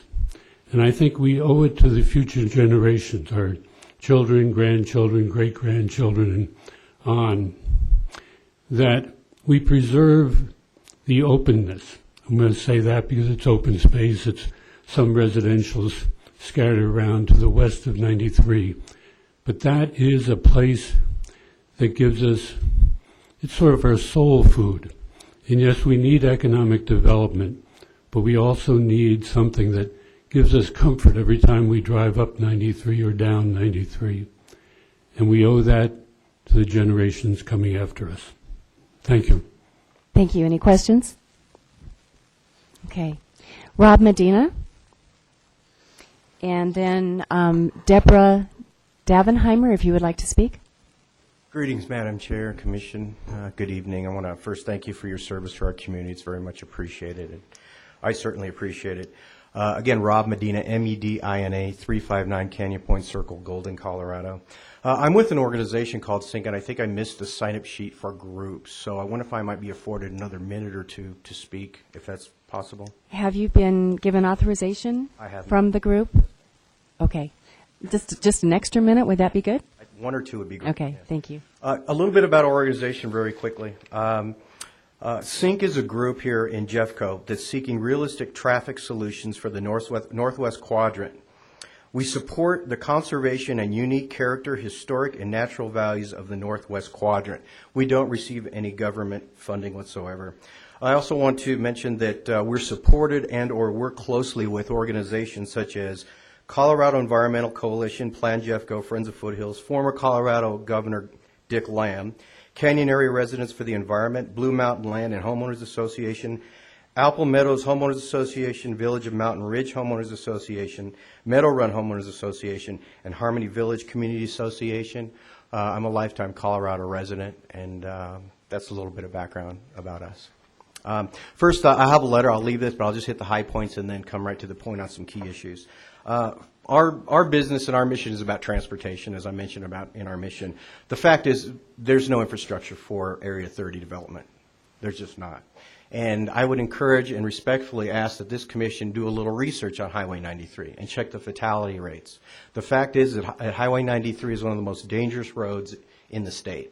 And I think we owe it to the future generations, our children, grandchildren, great-grandchildren, and on, that we preserve the openness. I'm going to say that because it's open space. It's some residentials scattered around to the west of 93. But that is a place that gives us, it's sort of our soul food. And yes, we need economic development, but we also need something that gives us comfort every time we drive up 93 or down 93. And we owe that to the generations coming after us. Thank you. Thank you. Any questions? Okay. Rob Medina. And then Deborah Davenheimer, if you would like to speak. Greetings, Madam Chair, Commission. Good evening. I want to first thank you for your service to our community. It's very much appreciated, and I certainly appreciate it. Again, Rob Medina, M-E-D-I-N-A, 359 Canyon Point Circle, Golden, Colorado. I'm with an organization called SYNC, and I think I missed the sign-up sheet for groups, so I wonder if I might be afforded another minute or two to speak, if that's possible. Have you been given authorization I have from the group? Okay. Just an extra minute, would that be good? 1 or 2 would be great. Okay, yes. thank you. A little bit about our organization very quickly. SYNC is a group here in Jeffco that's seeking realistic traffic solutions for the Northwest Quadrant. We support the conservation and unique character, historic, and natural values of the Northwest Quadrant. We don't receive any government funding whatsoever. I also want to mention that we're supported and or work closely with organizations such as Colorado Environmental Coalition, Plan Jeffco, Friends of Foothills, former Colorado Governor Dick Lamb, Canyon Area Residents for the Environment, Blue Mountain Land and Homeowners Association, Apple Meadows Homeowners Association, Village of Mountain Ridge Homeowners Association, Meadow Run Homeowners Association, and Harmony Village Community Association. I'm a lifetime Colorado resident, and that's a little bit of background about us. First, I have a letter. I'll leave this, but I'll just hit the high points and then come right to the point on some key issues. Our business and our mission is about transportation, as I mentioned about in our mission. The fact is there's no infrastructure for Area 30 development. There's just not. And I would encourage and respectfully ask that this commission do a little research on Highway 93 and check the fatality rates. The fact is that Highway 93 is one of the most dangerous roads in the state.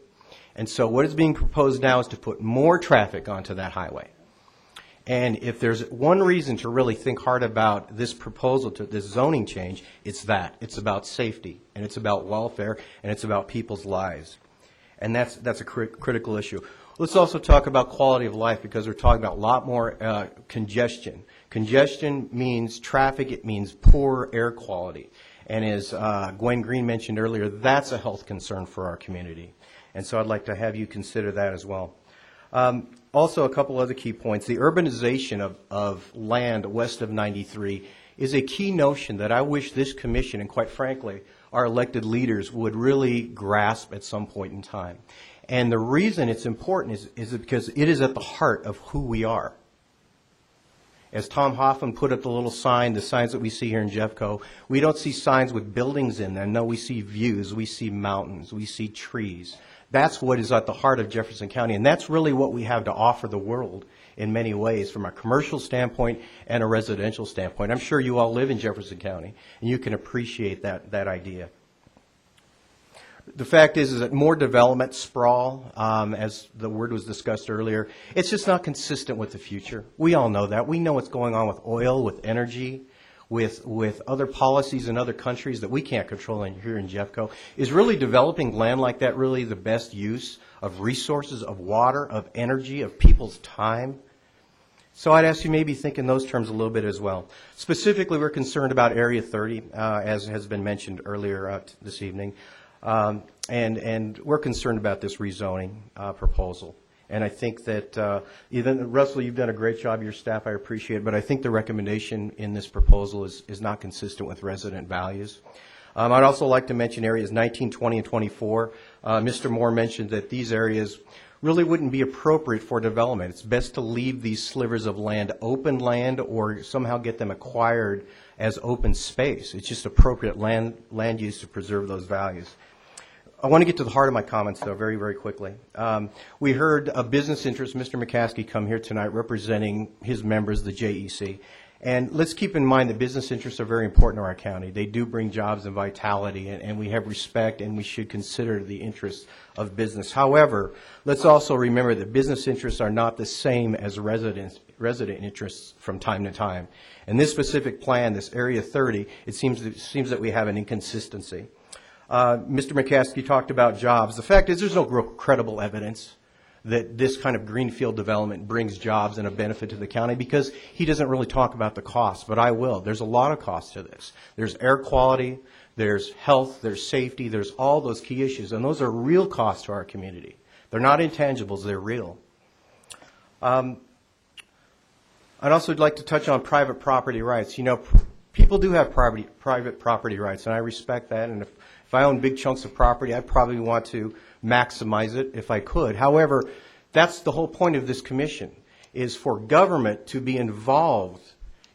And so what is being proposed now is to put more traffic onto that highway. And if there's one reason to really think hard about this proposal, to this zoning change, it's that. It's about safety, and it's about welfare, and it's about people's lives. And that's a critical issue. Let's also talk about quality of life, because we're talking about a lot more congestion. Congestion means traffic. It means poor air quality. And as Gwen Green mentioned earlier, that's a health concern for our community. And so I'd like to have you consider that as well. Also, a couple other key points. The urbanization of land west of 93 is a key notion that I wish this commission, and quite frankly, our elected leaders would really grasp at some point in time. And the reason it's important is because it is at the heart of who we are. As Tom Hoffman put up the little sign, the signs that we see here in Jeffco, we don't see signs with buildings in them. No, we see views, we see mountains, we see trees. That's what is at the heart of Jefferson County, and that's really what we have to offer the world in many ways from a commercial standpoint and a residential standpoint. I'm sure you all live in Jefferson County, and you can appreciate that idea. The fact is that more development sprawl, as the word was discussed earlier, it's just not consistent with the future. We all know that. We know what's going on with oil, with energy, with other policies in other countries that we can't control here in Jeffco. Is really developing land like that really the best use of resources, of water, of energy, of people's time? So I'd ask you maybe think in those terms a little bit as well. Specifically, we're concerned about Area 30, as has been mentioned earlier this evening. And we're concerned about this rezoning proposal. And I think that even Russell, you've done a great job, your staff, I appreciate it, but I think the recommendation in this proposal is not consistent with resident values. I'd also like to mention areas 19, 20, and 24. Mr. Moore mentioned that these areas really wouldn't be appropriate for development. It's best to leave these slivers of land open land or somehow get them acquired as open space. It's just appropriate land use to preserve those values. I want to get to the heart of my comments, though, very, very quickly. We heard a business interest, Mr. McCaskey, come here tonight representing his members, the JEC. And let's keep in mind that business interests are very important to our county. They do bring jobs and vitality, and we have respect, and we should consider the interests of business. However, let's also remember that business interests are not the same as resident interests from time to time. In this specific plan, this Area 30, it seems that we have an inconsistency. Mr. McCaskey talked about jobs. The fact is there's no credible evidence that this kind of greenfield development brings jobs and a benefit to the county because he doesn't really talk about the cost, but I will. There's a lot of cost to this. There's air quality, there's health, there's safety, there's all those key issues, and those are real costs to our community. They're not intangibles, they're real. I'd also like to touch on private property rights. You know, people do have private property rights, and I respect that, and if I own big chunks of property, I'd probably want to maximize it if I could. However, that's the whole point of this commission, is for government to be involved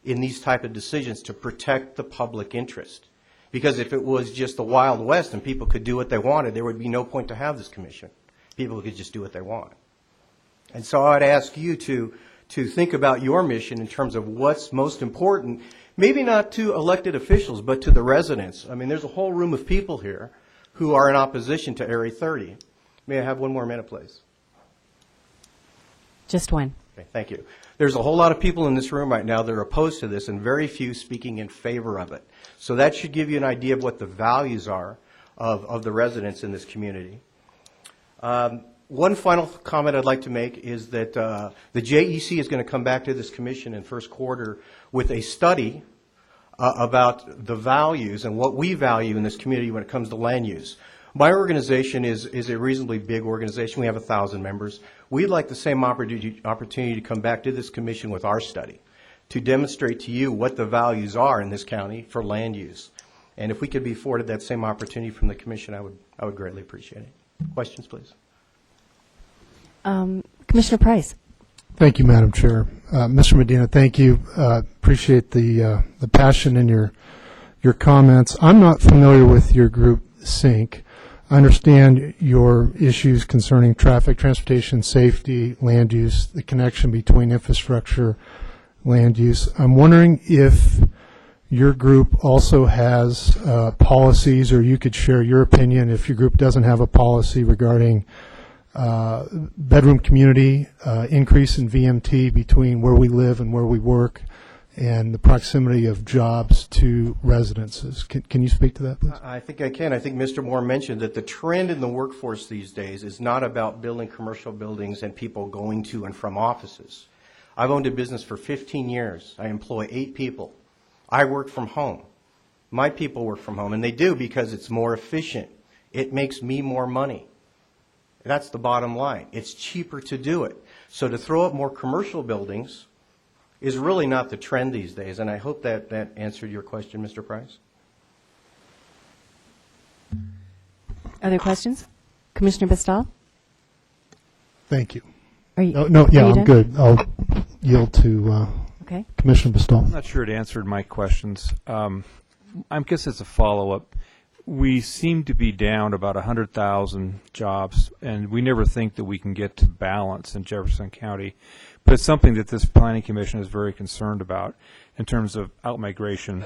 in these type of decisions to protect the public interest. Because if it was just the Wild West and people could do what they wanted, there would be no point to have this commission. People could just do what they want. And so I'd ask you to think about your mission in terms of what's most important, maybe not to elected officials, but to the residents. I mean, there's a whole room of people here who are in opposition to Area 30. May I have one more minute, please? Just one. Okay, thank you. There's a whole lot of people in this room right now that are opposed to this and very few speaking in favor of it. So that should give you an idea of what the values are of the residents in this community. One final comment I'd like to make is that the JEC is going to come back to this commission in first quarter with a study about the values and what we value in this community when it comes to land use. My organization is a reasonably big organization. We have 1,000 members. We'd like the same opportunity to come back to this commission with our study to demonstrate to you what the values are in this county for land use. And if we could be afforded that same opportunity from the commission, I would greatly appreciate it. Questions, please. Commissioner Price. Thank you, Madam Chair. Mr. Medina, thank you. Appreciate the passion in your comments. I'm not familiar with your group, SYNC. I understand your issues concerning traffic, transportation, safety, land use, the connection between infrastructure, land use. I'm wondering if your group also has policies, or you could share your opinion if your group doesn't have a policy regarding bedroom community, increase in VMT between where we live and where we work, and the proximity of jobs to residences. Can you speak to that, please? I think I can. I think Mr. Moore mentioned that the trend in the workforce these days is not about building commercial buildings and people going to and from offices. I've owned a business for 15 years. I employ 8 people. I work from home. My people work from home, and they do because it's more efficient. It makes me more money. That's the bottom line. It's cheaper to do it. So to throw up more commercial buildings is really not the trend these days, and I hope that answered your question, Mr. Price. Other questions? Commissioner Bastal? Thank you. Are you, No, are yeah, you I'm done? good. I'll yield to Okay. Commissioner Bastal. I'm not sure it answered my questions. I guess it's a follow-up. We seem to be down about 100,000 jobs, and we never think that we can get to balance in Jefferson County. But it's something that this Planning Commission is very concerned about in terms of outmigration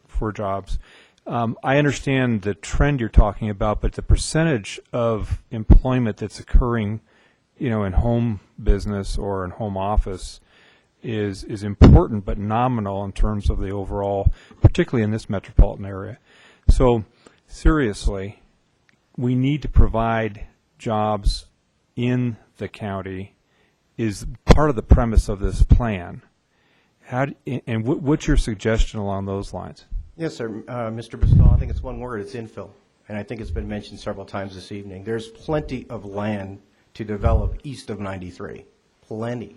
for jobs. I understand the trend you're talking about, but the percentage of employment that's occurring, in home business or in home office is important but nominal in terms of the overall, particularly in this metropolitan area. So seriously, we need to provide jobs in the county is part of the premise of this plan. What's your suggestion along those lines? Yes, sir. Mr. Bastal, I think it's one word. It's infill. And I think it's been mentioned several times this evening. There's plenty of land to develop east of 93. Plenty.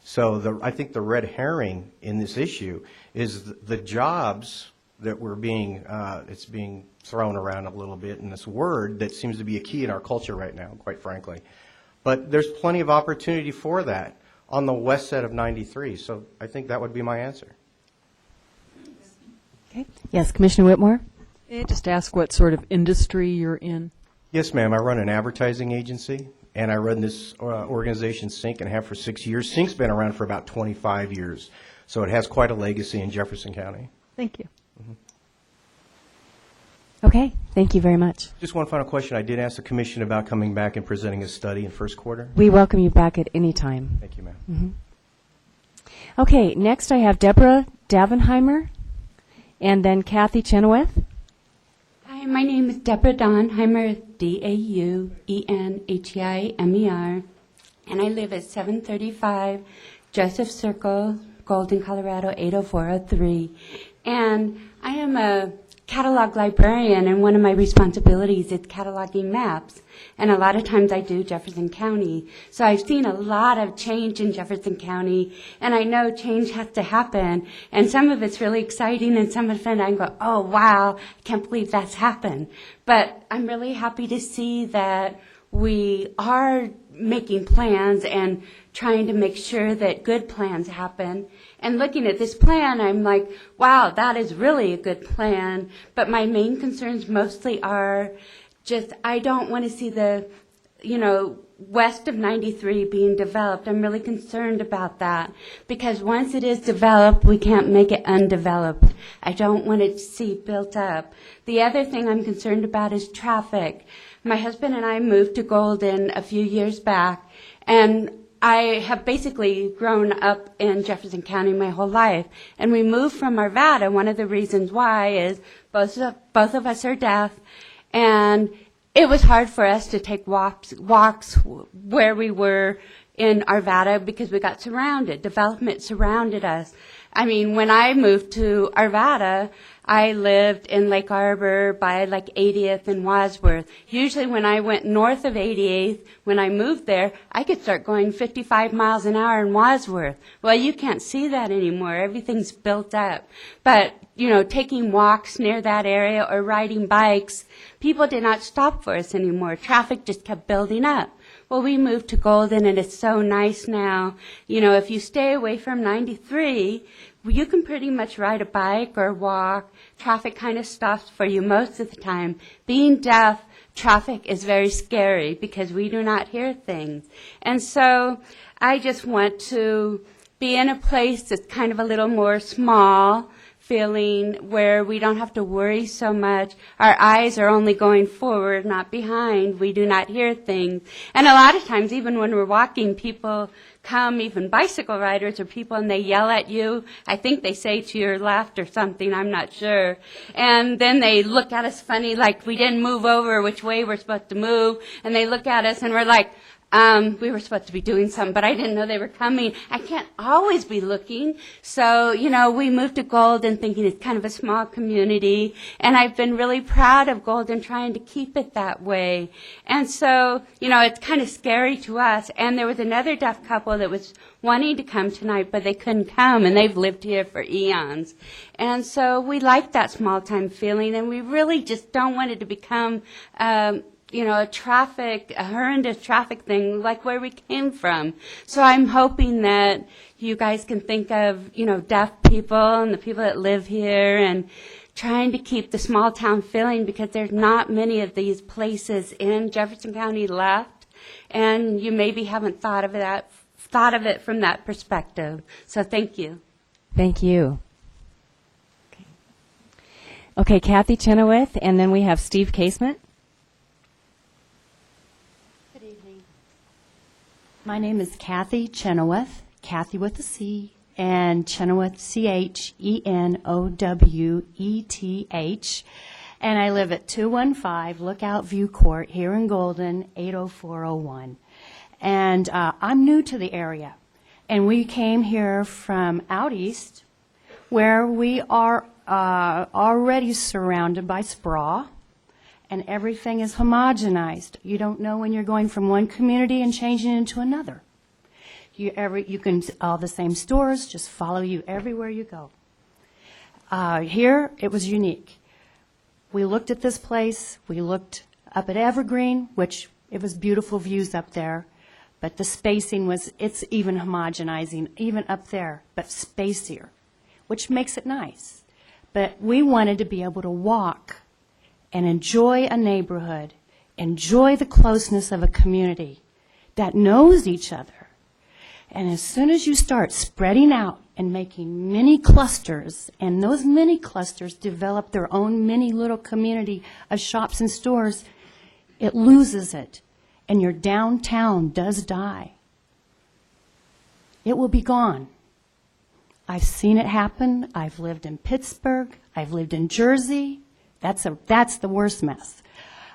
So I think the red herring in this issue is the jobs that it's being thrown around a little bit in this word that seems to be a key in our culture right now, quite frankly. But there's plenty of opportunity for that on the west side of 93. So I think that would be my answer. Okay. Yes, Commissioner Whitmore? May I just ask what sort of industry you're in? Yes, ma'am. I run an advertising agency, and I run this organization, SYNC, and have for 6 years. SYNC's been around for about 25 years, so it has quite a legacy in Jefferson County. Thank you. Okay, thank you very much. Just one final question. I did ask the commission about coming back and presenting a study in first quarter. We welcome you back at any time. Thank you, ma'am. Mm-hmm. Okay, next I have Deborah Davenheimer and then Kathy Chenoweth. Hi, my name is Deborah Davenheimer, Dauenheimer, and I live at 735 Joseph Circle, Golden, Colorado, 80403. And I am a catalog librarian, and one of my responsibilities is cataloging maps. And a lot of times I do Jefferson County. So I've seen a lot of change in Jefferson County, and I know change has to happen. And some of it's really exciting, and some of it I go, oh, wow, I can't believe that's happened. But I'm really happy to see that we are making plans and trying to make sure that good plans happen. And looking at this plan, I'm like, wow, that is really a good plan. But my main concerns mostly are just, I don't want to see the, west of 93 being developed. I'm really concerned about that because once it is developed, we can't make it undeveloped. I don't want it to see built up. The other thing I'm concerned about is traffic. My husband and I moved to Golden a few years back, and I have basically grown up in Jefferson County my whole life. And we moved from Arvada. One of the reasons why is both of us are deaf, and it was hard for us to take walks where we were in Arvada because we got surrounded. Development surrounded us. I mean, when I moved to Arvada, I lived in Lake Arbor by like 80th and Wadsworth. Usually when I went north of 88th, when I moved there, I could start going 55 miles an hour in Wadsworth. Well, you can't see that anymore. Everything's built up. But, you know, taking walks near that area or riding bikes, people did not stop for us anymore. Traffic just kept building up. Well, we moved to Golden, and it's so nice now. You know, if you stay away from 93, you can pretty much ride a bike or walk. Traffic kind of stops for you most of the time. Being deaf, traffic is very scary because we do not hear things. And so I just want to be in a place that's kind of a little more small, feeling where we don't have to worry so much. Our eyes are only going forward, not behind. We do not hear things. And a lot of times, even when we're walking, people come, even bicycle riders or people, and they yell at you. I think they say to your left or something, I'm not sure. And then they look at us funny, like we didn't move over which way we're supposed to move. And they look at us and we're like, we were supposed to be doing something, but I didn't know they were coming. I can't always be looking. So, you know, we moved to Golden thinking it's kind of a small community, and I've been really proud of Golden trying to keep it that way. And so, you know, it's kind of scary to us. And there was another deaf couple that was wanting to come tonight, but they couldn't come, and they've lived here for eons. And so we like that small-time feeling, and we really just don't want it to become you know, a horrendous traffic thing like where we came from. So I'm hoping that you guys can think of, you know, deaf people and the people that live here and trying to keep the small town feeling, because there's not many of these places in Jefferson County left, and you maybe haven't thought of it from that perspective. So thank you. Thank you. Okay, Kathy Chenoweth, and then we have Steve Casement. My name is Kathy Chenoweth, Kathy with a C, and Chenoweth, Chenoweth, and I live at 215 Lookout View Court here in Golden, 80401. And I'm new to the area, and we came here from out east, where we are already surrounded by sprawl, and everything is homogenized. You don't know when you're going from one community and changing into another. You can, all the same stores just follow you everywhere you go. Here, it was unique. We looked at this place, we looked up at Evergreen, which it was beautiful views up there, but the spacing it's even homogenizing, even up there, but spacier, which makes it nice. But we wanted to be able to walk and enjoy a neighborhood, enjoy the closeness of a community that knows each other. And as soon as you start spreading out and making mini clusters, and those mini clusters develop their own mini little community of shops and stores, it loses it, and your downtown does die. It will be gone. I've seen it happen. I've lived in Pittsburgh. I've lived in Jersey. That's the worst mess.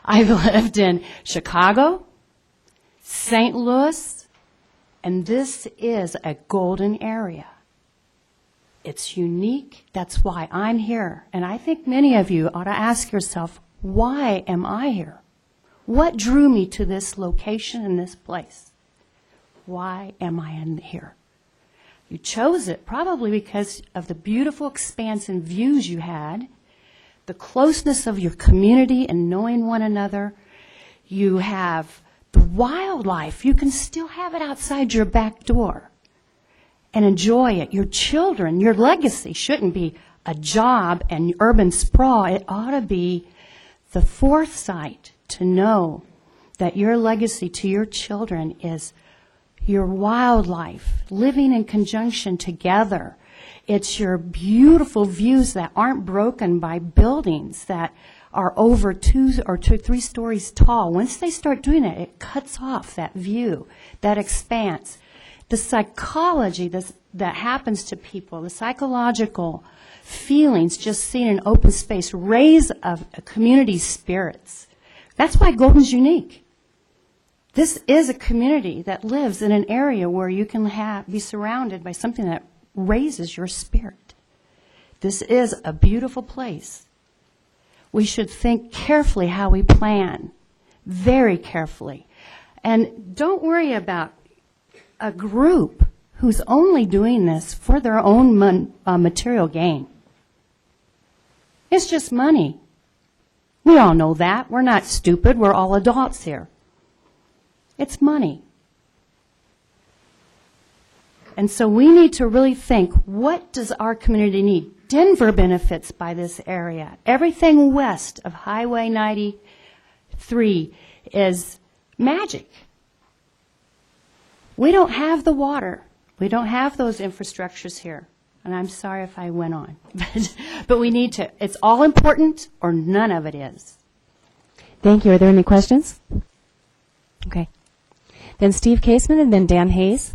I've lived in Chicago, St. Louis, and this is a golden area. It's unique. That's why I'm here. And I think many of you ought to ask yourself, why am I here? What drew me to this location and this place? Why am I in here? You chose it probably because of the beautiful expanse and views you had, the closeness of your community and knowing one another. You have the wildlife. You can still have it outside your back door and enjoy it. Your children, your legacy shouldn't be a job and urban sprawl. It ought to be the foresight to know that your legacy to your children is your wildlife, living in conjunction together. It's your beautiful views that aren't broken by buildings that are over 2 or 3 stories tall. Once they start doing it, it cuts off that view, that expanse. The psychology that happens to people, the psychological feelings just seeing an open space, raise a community spirits. That's why Golden's unique. This is a community that lives in an area where you can be surrounded by something that raises your spirit. This is a beautiful place. We should think carefully how we plan, very carefully. And don't worry about a group who's only doing this for their own material gain. It's just money. We all know that. We're not stupid. We're all adults here. It's money. And so we need to really think, what does our community need? Denver benefits by this area. Everything west of Highway 93 is magic. We don't have the water. We don't have those infrastructures here. And I'm sorry if I went on. But we need to. It's all important or none of it is. Thank you. Are there any questions? Okay. Then Steve Caseman and then Dan Hayes.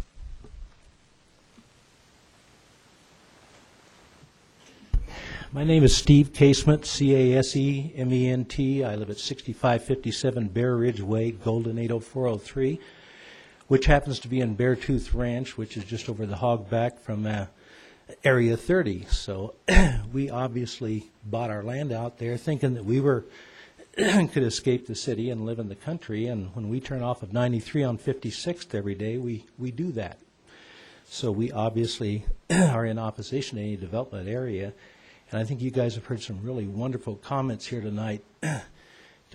My name is Steve Casement, C-A-S-E-M-E-N-T. I live at 6557 Bear Ridge Way, Golden 80403, which happens to be in Beartooth Ranch, which is just over the hogback from Area 30. So we obviously bought our land out there thinking that we were could escape the city and live in the country. And when we turn off of 93 on 56th every day, we do that. So we obviously are in opposition to any development area. And I think you guys have heard some really wonderful comments here tonight to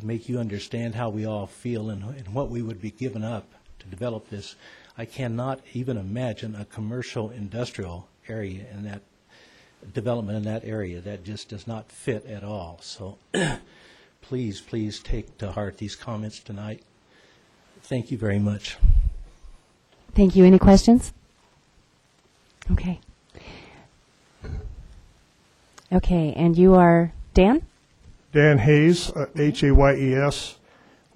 make you understand how we all feel and what we would be giving up to develop this. I cannot even imagine a commercial industrial area in that development in that area. That just does not fit at all. So please take to heart these comments tonight. Thank you very much. Thank you. Any questions? Okay. Okay, and you are Dan? Dan Hayes, Hayes,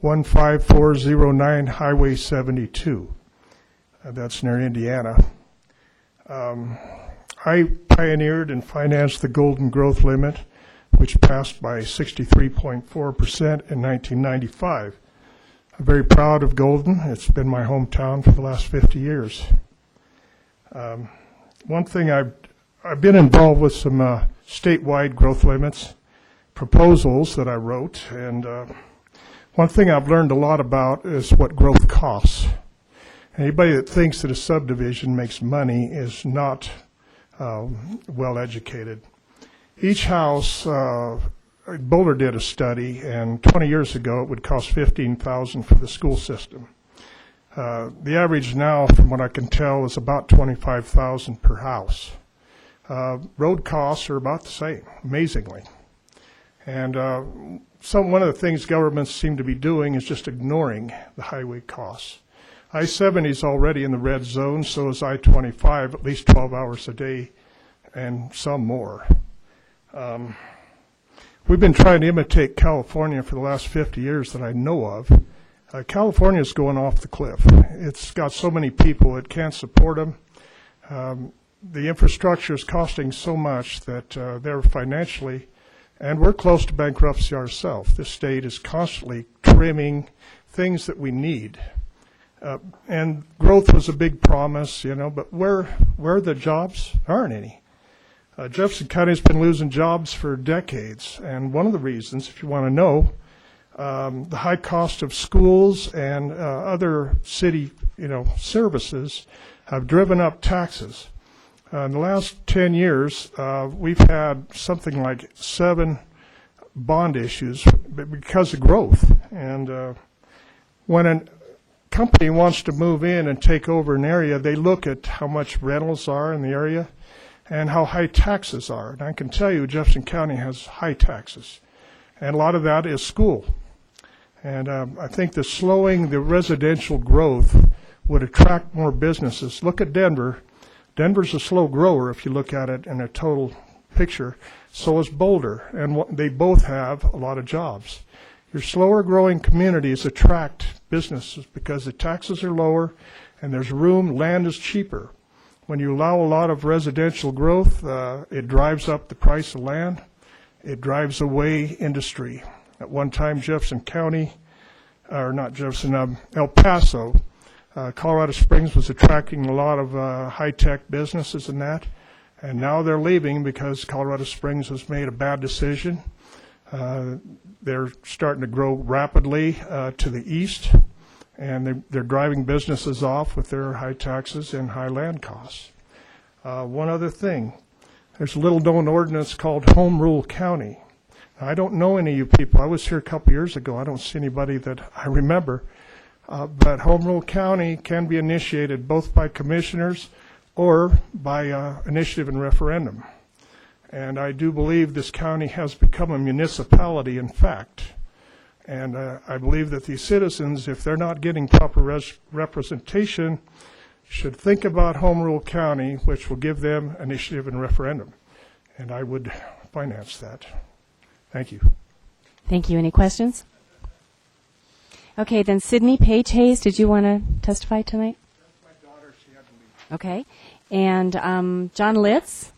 15409 Highway 72. That's near Indiana. I pioneered and financed the Golden Growth Limit, which passed by 63.4% in 1995. I'm very proud of Golden. It's been my hometown for the last 50 years. One thing I've been involved with some statewide growth limits proposals that I wrote, and one thing I've learned a lot about is what growth costs. Anybody that thinks that a subdivision makes money is not well educated. Each house, Boulder did a study, and 20 years ago it would cost $15,000 for the school system. The average now, from what I can tell, is about $25,000 per house. Road costs are about the same, amazingly. And one of the things governments seem to be doing is just ignoring the highway costs. I-70 is already in the red zone, so is I-25, at least 12 hours a day, and some more. We've been trying to imitate California for the last 50 years that I know of. California is going off the cliff. It's got so many people, it can't support them. The infrastructure is costing so much that they're financially, and we're close to bankruptcy ourselves. This state is constantly trimming things that we need. And growth was a big promise, but where are the jobs? There aren't any. Jefferson County has been losing jobs for decades, and one of the reasons, if you want to know, the high cost of schools and other city, services have driven up taxes. In the last 10 years, we've had something like 7 bond issues because of growth. And when a company wants to move in and take over an area, they look at how much rentals are in the area and how high taxes are. And I can tell you Jefferson County has high taxes. And a lot of that is school. And I think the slowing the residential growth would attract more businesses. Look at Denver. Denver's a slow grower if you look at it in a total picture. So is Boulder, and they both have a lot of jobs. Your slower growing communities attract businesses because the taxes are lower and there's room, land is cheaper. When you allow a lot of residential growth, it drives up the price of land. It drives away industry. At one time, Jefferson County, or not Jefferson, El Paso, Colorado Springs was attracting a lot of high-tech businesses and that, and now they're leaving because Colorado Springs has made a bad decision. They're starting to grow rapidly to the east, and they're driving businesses off with their high taxes and high land costs. One other thing, there's a little-known ordinance called Home Rule County. Now, I don't know any of you people. I was here a couple years ago. I don't see anybody that I remember. But Home Rule County can be initiated both by commissioners or by initiative and referendum. And I do believe this county has become a municipality, in fact. And I believe that these citizens, if they're not getting proper representation, should think about Home Rule County, which will give them initiative and referendum. And I would finance that. Thank you. Thank you. Any questions? Okay, then Sydney Page Hayes, did you want to testify tonight? That's my daughter. She had to leave. Okay. And John Litz,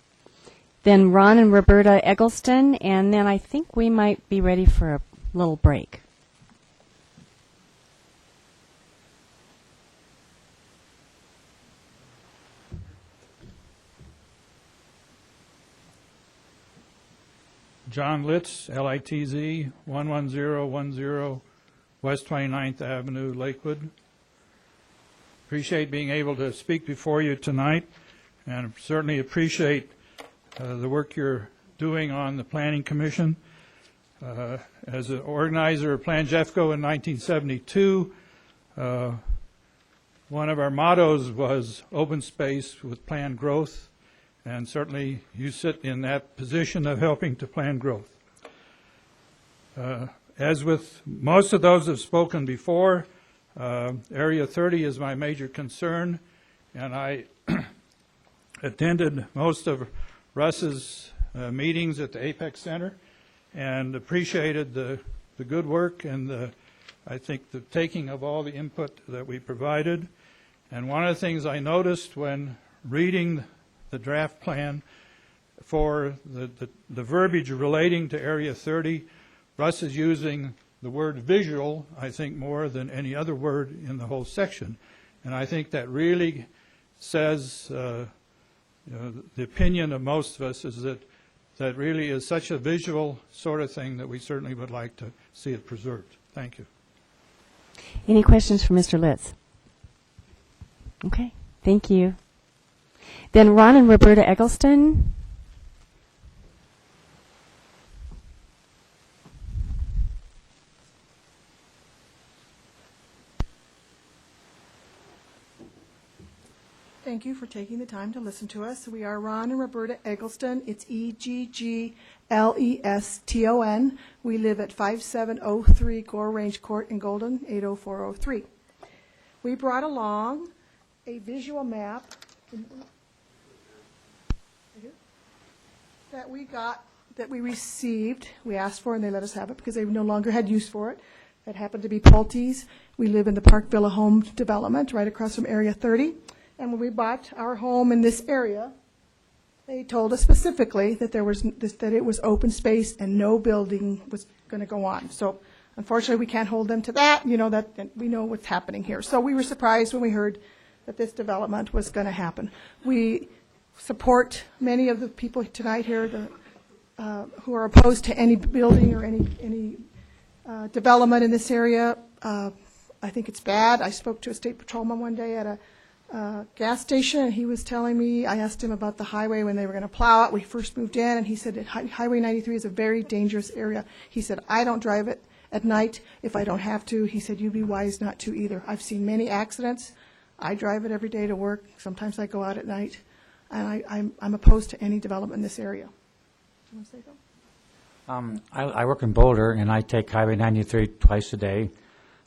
then Ron and Roberta Eggleston, and then I think we might be ready for a little break. John Litz, L-I-T-Z, 11010 West 29th Avenue, Lakewood. Appreciate being able to speak before you tonight, and certainly appreciate the work you're doing on the Planning Commission. As an organizer of Plan Jeffco in 1972, one of our mottos was open space with planned growth, and certainly you sit in that position of helping to plan growth. As with most of those who have spoken before, Area 30 is my major concern, and I attended most of Russ's meetings at the Apex Center and appreciated the good work and I think the taking of all the input that we provided. And one of the things I noticed when reading the draft plan for the verbiage relating to Area 30, Russ is using the word visual, I think, more than any other word in the whole section. And I think that really says, the opinion of most of us is that really is such a visual sort of thing that we certainly would like to see it preserved. Thank you. Any questions for Mr. Litz? Okay, thank you. Then Ron and Roberta Eggleston. Thank you for taking the time to listen to us. We are Ron and Roberta Eggleston. It's E-G-G-L-E-S-T-O-N. We live at 5703 Gore Range Court in Golden, 80403. We brought along a visual map that we received. We asked for and they let us have it because they no longer had use for it. It happened to be Pulte's. We live in the Park Villa Home development right across from Area 30. And when we bought our home in this area, they told us specifically that that it was open space and no building was going to go on. So unfortunately, we can't hold them to that. You know that we know what's happening here. So we were surprised when we heard that this development was going to happen. We support many of the people tonight here who are opposed to any building or any development in this area. I think it's bad. I spoke to a state patrolman one day at a gas station, and he was telling me, I asked him about the highway when they were going to plow it. We first moved in, and he said that Highway 93 is a very dangerous area. He said, I don't drive it at night if I don't have to. He said, you'd be wise not to either. I've seen many accidents. I drive it every day to work. Sometimes I go out at night, and I'm opposed to any development in this area. Do you want to say something? I work in Boulder, and I take Highway 93 twice a day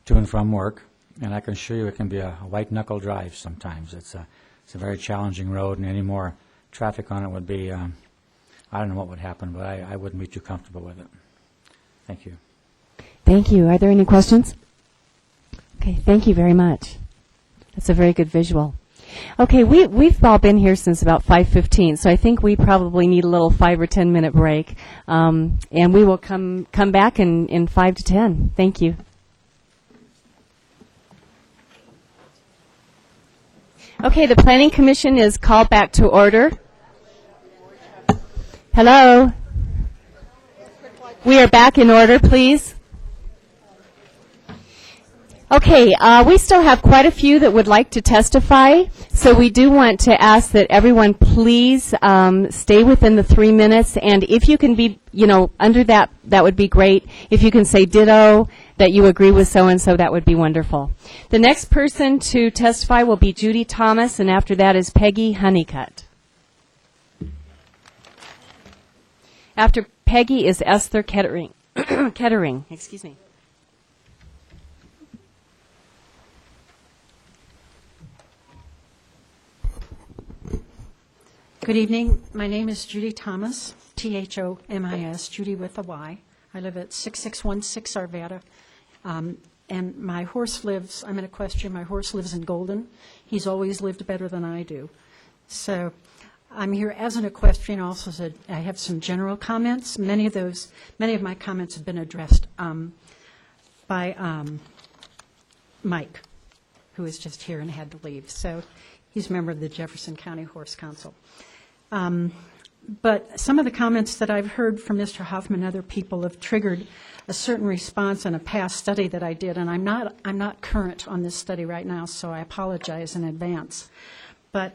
to and from work. And I can assure you it can be a white-knuckle drive sometimes. It's a very challenging road, and any more traffic on it would be, I don't know what would happen, but I wouldn't be too comfortable with it. Thank you. Thank you. Are there any questions? Okay, thank you very much. That's a very good visual. Okay, we've all been here since about 5:15, so I think we probably need a little 5 or 10 minute break, and we will come back in 5 to 10. Thank you. Okay, the Planning Commission is called back to order. Hello? We are back in order, please. Okay, we still have quite a few that would like to testify, so we do want to ask that everyone please stay within the 3 minutes, and if you can be, under that, that would be great. If you can say ditto, that you agree with so-and-so, that would be wonderful. The next person to testify will be Judy Thomas, and after that is Peggy Honeycutt. After Peggy is Esther Kettering. Kettering, excuse me. Good evening. My name is Judy Thomas, Thomis, Judy with a Y. I live at 6616 Arvada. And my horse lives, I'm an equestrian, my horse lives in Golden. He's always lived better than I do. So I'm here as an equestrian also. So I have some general comments. Many of my comments have been addressed by Mike, who is just here and had to leave. So he's a member of the Jefferson County Horse Council. But some of the comments that I've heard from Mr. Hoffman and other people have triggered a certain response in a past study that I did, and I'm not current on this study right now, so I apologize in advance. But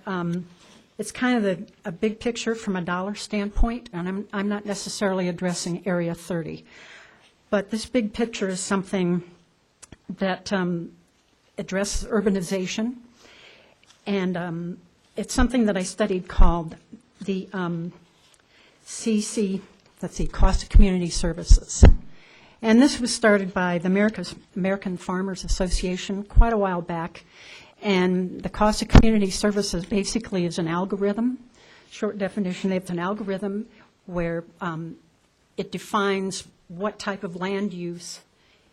it's kind of a big picture from a dollar standpoint, and I'm not necessarily addressing Area 30. But this big picture is something that addresses urbanization, and it's something that I studied called the Cost of Community Services. And this was started by the American Farmers Association quite a while back. And the cost of community services basically is an algorithm. Short definition, it's an algorithm where it defines what type of land use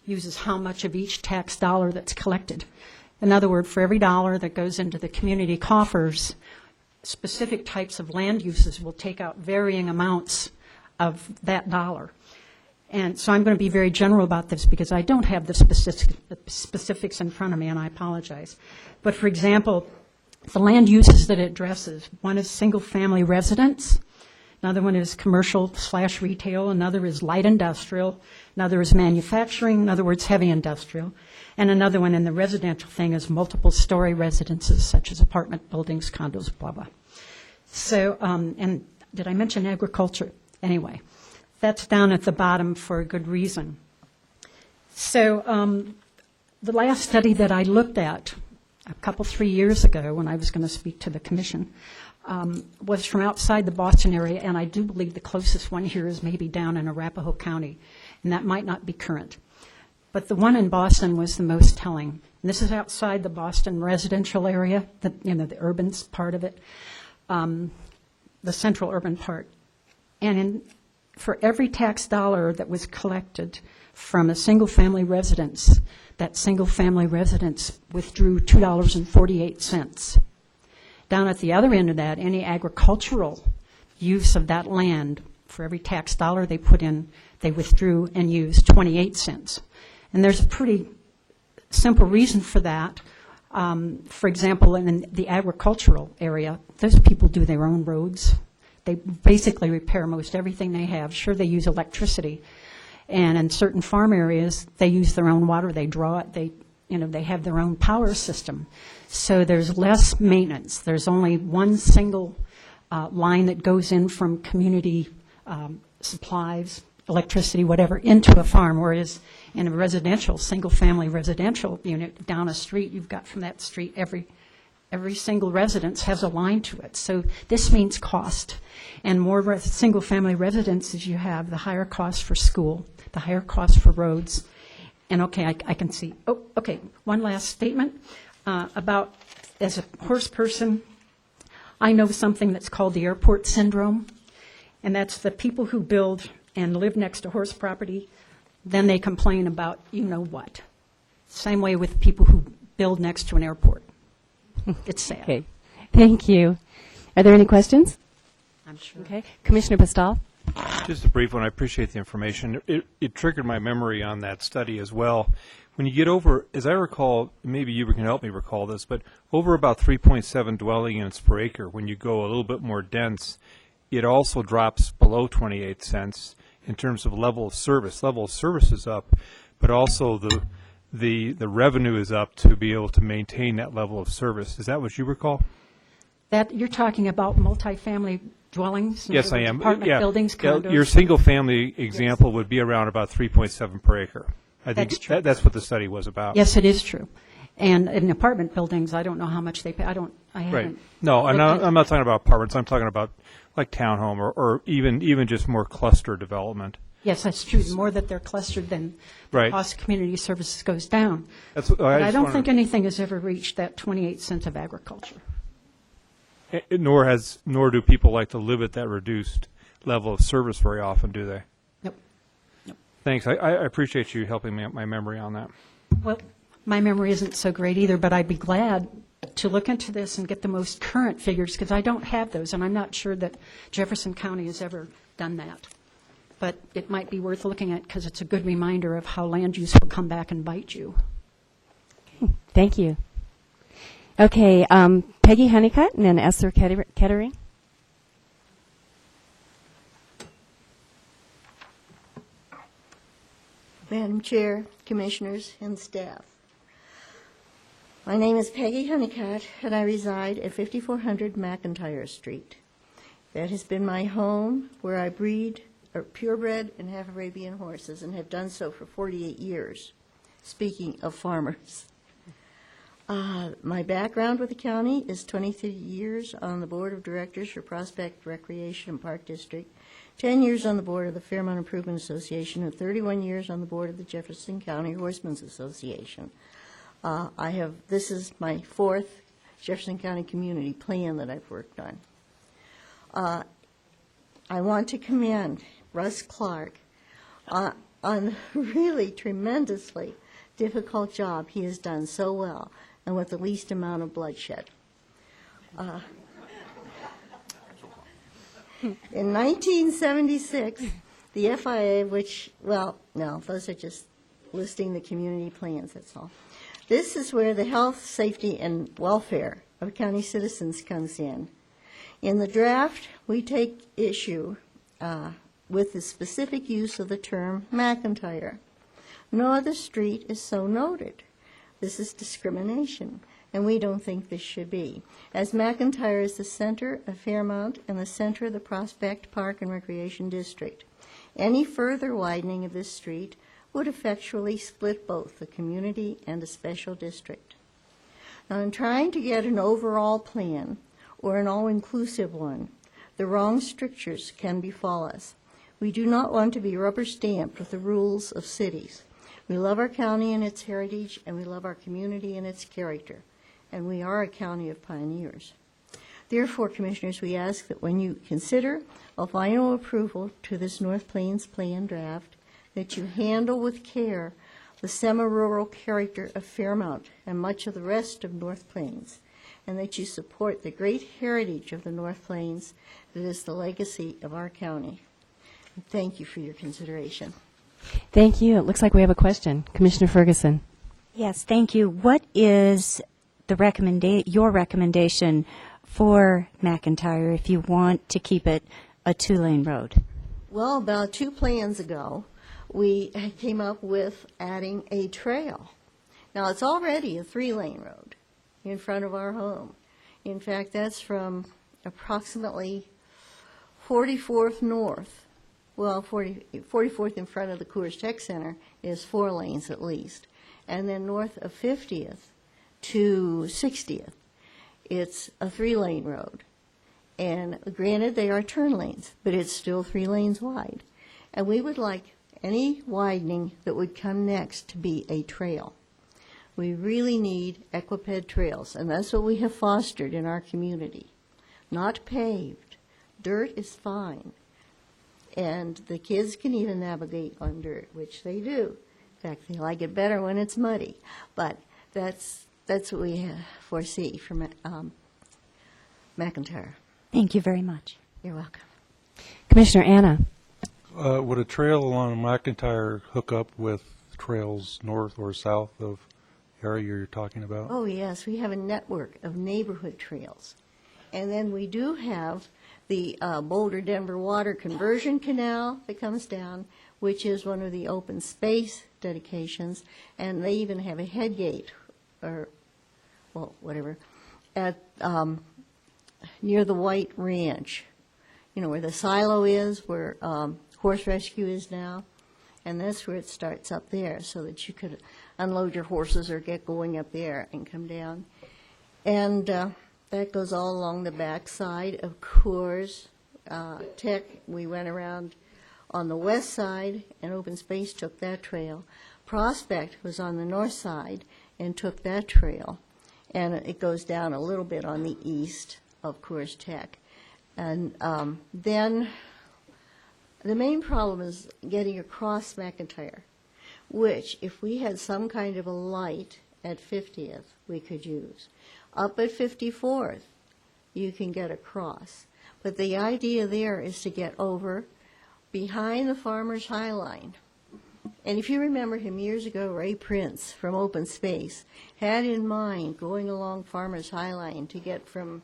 uses how much of each tax dollar that's collected. In other words, for every dollar that goes into the community coffers, specific types of land uses will take out varying amounts of that dollar. And so I'm going to be very general about this because I don't have the specifics in front of me, and I apologize. But for example, the land uses that it addresses, one is single-family residence, another one is commercial/retail, another is light industrial, another is manufacturing, in other words, heavy industrial, and another one in the residential thing is multiple-story residences such as apartment buildings, condos, blah, blah. So, and did I mention agriculture? Anyway, that's down at the bottom for a good reason. So the last study that I looked at a 3 years ago when I was going to speak to the commission was from outside the Boston area, and I do believe the closest one here is maybe down in Arapahoe County, and that might not be current. But the one in Boston was the most telling. And this is outside the Boston residential area, the urban part of it, the central urban part. And for every tax dollar that was collected from a single-family residence, that single-family residence withdrew $2.48. Down at the other end of that, any agricultural use of that land, for every tax dollar they put in, they withdrew and used 28 cents. And there's a pretty simple reason for that. For example, in the agricultural area, those people do their own roads. They basically repair most everything they have. Sure, they use electricity. And in certain farm areas, they use their own water. They draw it. They have their own power system. So there's less maintenance. There's only one single line that goes in from community supplies, electricity, whatever, into a farm, whereas in a residential, single-family residential unit down a street, you've got from that street every single residence has a line to it. So this means cost. And more single-family residences you have, the higher cost for school, the higher cost for roads. And okay, I can see. Oh, okay, one last statement about, as a horse person, I know something that's called the airport syndrome, and that's the people who build and live next to horse property, then they complain about what. Same way with people who build next to an airport. It's sad. Okay, thank you. Are there any questions? I'm sure. Okay, Commissioner Pastal. Just a brief one. I appreciate the information. It triggered my memory on that study as well. when you get over, as I recall, maybe you can help me recall this, but over about 3.7 dwelling units per acre, when you go a little bit more dense, it also drops below 28 cents in terms of level of service. Level of service is up, but also the revenue is up to be able to maintain that level of service. Is that what you recall? That, you're talking about multifamily dwellings? in Yes, other I words, am. Apartment Yeah. buildings, condos? Your single-family example would be around about 3.7 per acre. I think That's true. that's what the study was about. Yes, it is true. And in apartment buildings, I don't know how much they pay. I Right. haven't. No, I'm looked not, into- I'm not talking about apartments. I'm talking about like townhome or even just more cluster development. Yes, that's true. The more that they're clustered, then the Right. cost of community services goes down. That's what- But I just don't wondered- think anything has ever reached that 28 cents of agriculture. Nor do people like to live at that reduced level of service very often, do they? Nope. Thanks. I appreciate you helping me out my memory on that. Well, my memory isn't so great either, but I'd be glad to look into this and get the most current figures, because I don't have those, and I'm not sure that Jefferson County has ever done that. But it might be worth looking at, because it's a good reminder of how land use will come back and bite you. Thank you. Okay, Peggy Honeycutt and then Esther Kettering. Madam Chair, Commissioners, and staff. My name is Peggy Honeycutt, and I reside at 5400 McIntyre Street. That has been my home, where I breed purebred and half Arabian horses, and have done so for 48 years. Speaking of farmers. My background with the county is 23 years on the Board of Directors for Prospect Recreation and Park District, 10 years on the board of the Fairmont Improvement Association, and 31 years on the board of the Jefferson County Horsemen's Association. This is my fourth Jefferson County Community Plan that I've worked on. I want to commend Russ Clark on the really tremendously difficult job he has done so well and with the least amount of bloodshed. In 1976, the FIA, those are just listing the community plans, that's all. This is where the health, safety, and welfare of county citizens comes in. In the draft, we take issue with the specific use of the term McIntyre. No other street is so noted. This is discrimination, and we don't think this should be, as McIntyre is the center of Fairmont and the center of the Prospect Park and Recreation District. Any further widening of this street would effectually split both the community and a special district. Now, in trying to get an overall plan, or an all-inclusive one, the wrong strictures can befall us. We do not want to be rubber-stamped with the rules of cities. We love our county and its heritage, and we love our community and its character, and we are a county of pioneers. Therefore, Commissioners, we ask that when you consider a final approval to this North Plains Plan draft, that you handle with care the semi-rural character of Fairmont and much of the rest of North Plains, and that you support the great heritage of the North Plains that is the legacy of our county. And thank you for your consideration. Thank you. It looks like we have a question. Commissioner Ferguson. Yes, thank you. What is the your recommendation for McIntyre if you want to keep it a two-lane road? Well, about 2 plans ago, we came up with adding a trail. Now, it's already a 3-lane road in front of our home. In fact, that's from approximately 44th North. Well, 44th in front of the Coors Tech Center is 4 lanes at least. And then north of 50th to 60th, it's a 3-lane road. And granted, they are turn lanes, but it's still 3 lanes wide. And we would like any widening that would come next to be a trail. We really need equiped trails, and that's what we have fostered in our community. Not paved. Dirt is fine. And the kids can even navigate on dirt, which they do. In fact, they like it better when it's muddy. But that's what we foresee from McIntyre. Thank you very much. You're welcome. Commissioner Anna. Would a trail along McIntyre hook up with trails north or south of the area you're talking about? Oh, yes, we have a network of neighborhood trails. And then we do have the Boulder-Denver Water Conversion Canal that comes down, which is one of the open space dedications, and they even have a head gate, or, well, whatever, at near the White Ranch, you know, where the silo is, where horse rescue is now, and that's where it starts up there, so that you could unload your horses or get going up there and come down. And that goes all along the backside of Coors Tech. We went around on the west side, and Open Space took that trail. Prospect was on the north side and took that trail, and it goes down a little bit on the east of Coors Tech. And then the main problem is getting across McIntyre, which, if we had some kind of a light at 50th, we could use. Up at 54th, you can get across. But the idea there is to get over behind the Farmer's High Line. And if you remember him years ago, Ray Prince from Open Space had in mind going along Farmer's High Line to get from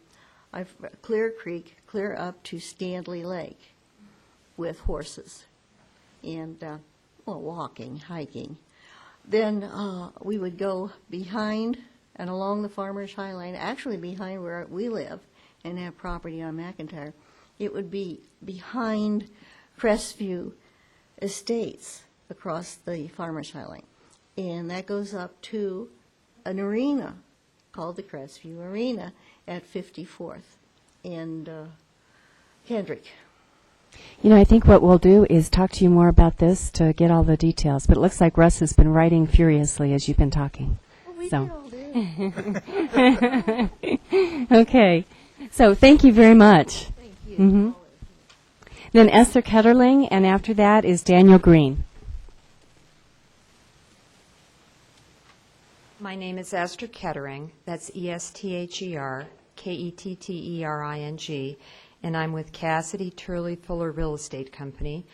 Clear Creek clear up to Standley Lake with horses and, well, walking, hiking. Then we would go behind and along the Farmer's High Line, actually behind where we live and have property on McIntyre. It would be behind Crestview Estates across the Farmer's High Line. And that goes up to an arena called the Crestview Arena at 54th and Kendrick. You know, I think what we'll do is talk to you more about this to get all the details. But it looks like Russ has been writing furiously as you've been talking. Well, we so. did all day. Okay. So thank you very much. Thank you. Mm-hmm. Then Esther Ketterling, and after that is Daniel Green. My name is Esther Kettering. That's ESTHER, KETTERING, and I'm with Cassidy Turley Fuller Real Estate Company.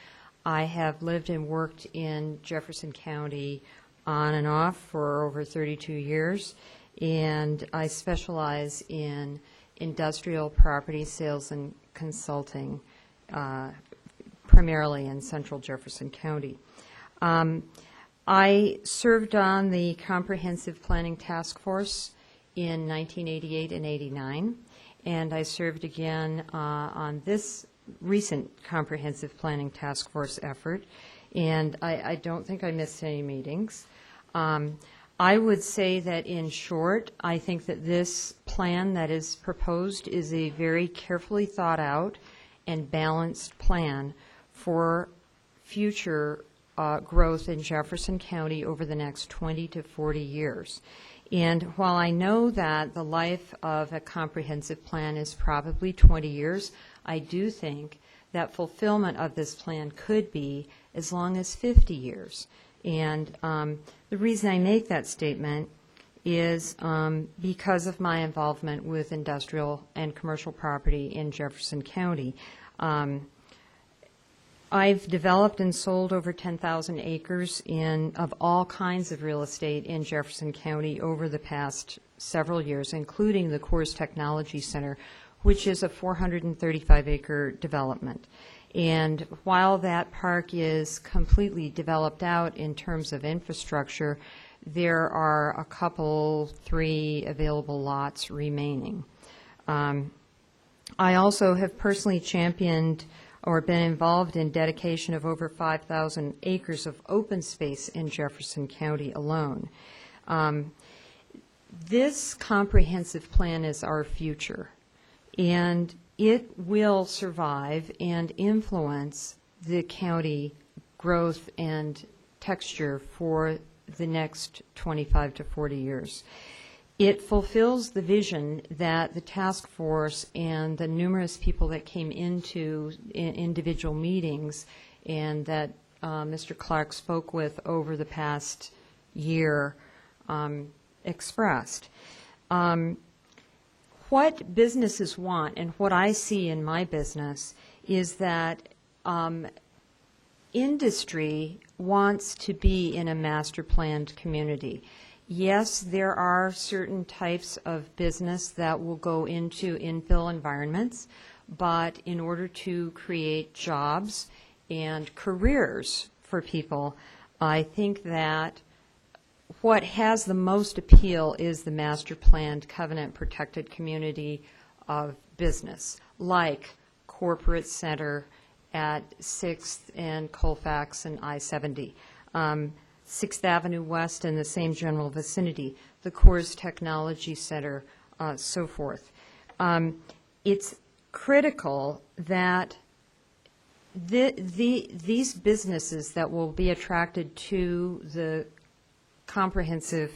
I have lived and worked in Jefferson County on and off for over 32 years, and I specialize in industrial property sales and consulting, primarily in central Jefferson County. I served on the Comprehensive Planning Task Force in 1988 and 89, and I served again on this recent Comprehensive Planning Task Force effort, and I don't think I missed any meetings. I would say that, in short, I think that this plan that is proposed is a very carefully thought out and balanced plan for future growth in Jefferson County over the next 20 to 40 years. And while I know that the life of a comprehensive plan is probably 20 years, I do think that fulfillment of this plan could be as long as 50 years. And the reason I make that statement is because of my involvement with industrial and commercial property in Jefferson County. I've developed and sold over 10,000 acres of all kinds of real estate in Jefferson County over the past several years, including the Coors Technology Center, which is a 435-acre development. And while that park is completely developed out in terms of infrastructure, there are a couple, 3 available lots remaining. I also have personally championed or been involved in dedication of over 5,000 acres of open space in Jefferson County alone. This comprehensive plan is our future, and it will survive and influence the county growth and texture for the next 25 to 40 years. It fulfills the vision that the task force and the numerous people that came into individual meetings and that Mr. Clark spoke with over the past year expressed. What businesses want, and what I see in my business, is that industry wants to be in a master planned community. Yes, there are certain types of business that will go into infill environments, but in order to create jobs and careers for people, I think that what has the most appeal is the master planned covenant protected community of business, like Corporate Center at 6th and Colfax and I-70, 6th Avenue West in the same general vicinity, the Coors Technology Center, so forth. It's critical that these businesses that will be attracted to the comprehensive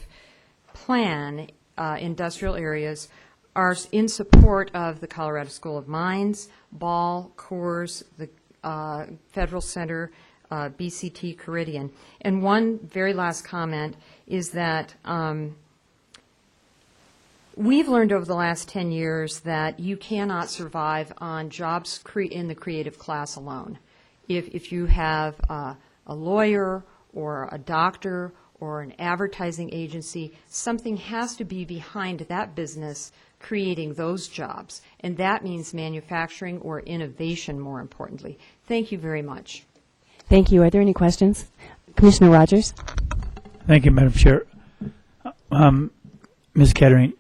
plan, industrial areas, are in support of the Colorado School of Mines, Ball, Coors, the Federal Center, BCT, Caridian. And one very last comment is that we've learned over the last 10 years that you cannot survive on jobs in the creative class alone. If you have a lawyer or a doctor or an advertising agency, something has to be behind that business creating those jobs. And that means manufacturing or innovation, more importantly. Thank you very much. Thank you. Are there any questions? Commissioner Rogers? Thank you, Madam Chair. Ms. Kettering,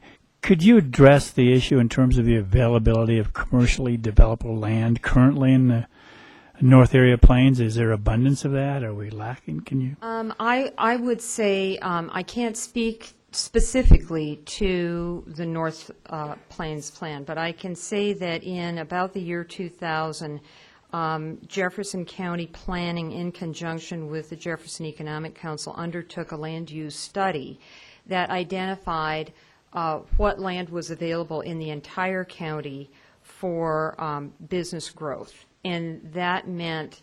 could you address the issue in terms of the availability of commercially developable land currently in the North Area Plains? Is there abundance of that? Are we lacking? Can you? I would say I can't speak specifically to the North Plains plan, but I can say that in about the year 2000, Jefferson County Planning, in conjunction with the Jefferson Economic Council, undertook a land use study that identified what land was available in the entire county for business growth. And that meant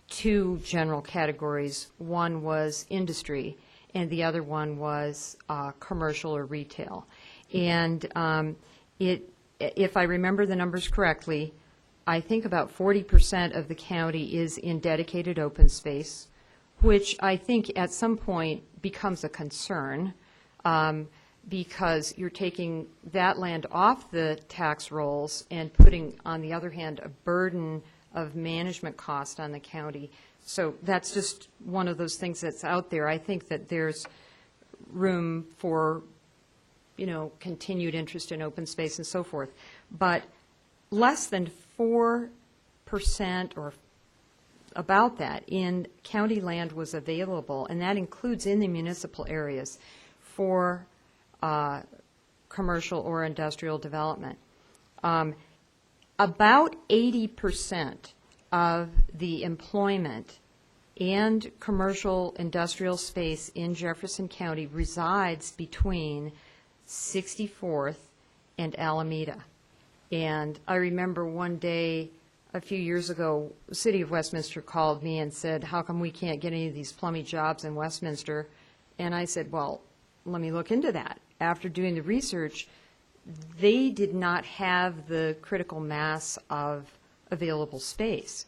two general categories. One was industry, and the other one was commercial or retail. And if I remember the numbers correctly, I think about 40% of the county is in dedicated open space, which I think at some point becomes a concern because you're taking that land off the tax rolls and putting, on the other hand, a burden of management cost on the county. So that's just one of those things that's out there. I think that there's room for, continued interest in open space and so forth. But less than 4% or about that in county land was available, and that includes in the municipal areas for commercial or industrial development. About 80% of the employment and commercial industrial space in Jefferson County resides between 64th and Alameda. And I remember one day a few years ago, the city of Westminster called me and said, how come we can't get any of these plumbing jobs in Westminster? And I said, well, let me look into that. After doing the research, they did not have the critical mass of available space.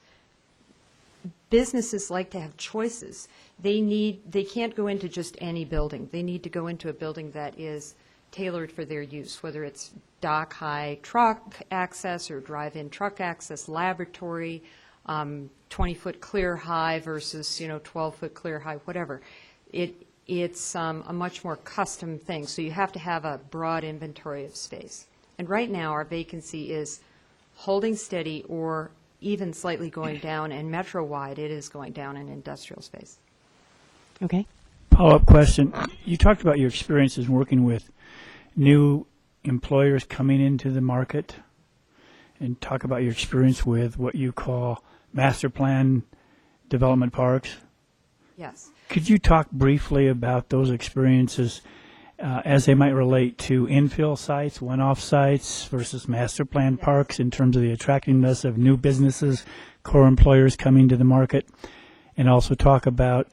Businesses like to have choices. They can't go into just any building. They need to go into a building that is tailored for their use, whether it's dock-high truck access or drive-in truck access, laboratory, 20-foot clear high versus 12-foot clear high, whatever. It's a much more custom thing, so you have to have a broad inventory of space. And right now our vacancy is holding steady or even slightly going down, and metro-wide it is going down in industrial space. Okay. Follow-up question. You talked about your experiences working with new employers coming into the market, and talk about your experience with what you call master plan development parks. Yes. Could you talk briefly about those experiences as they might relate to infill sites, one-off sites versus master plan parks in terms of the attractiveness of new businesses, core employers coming to the market, and also talk about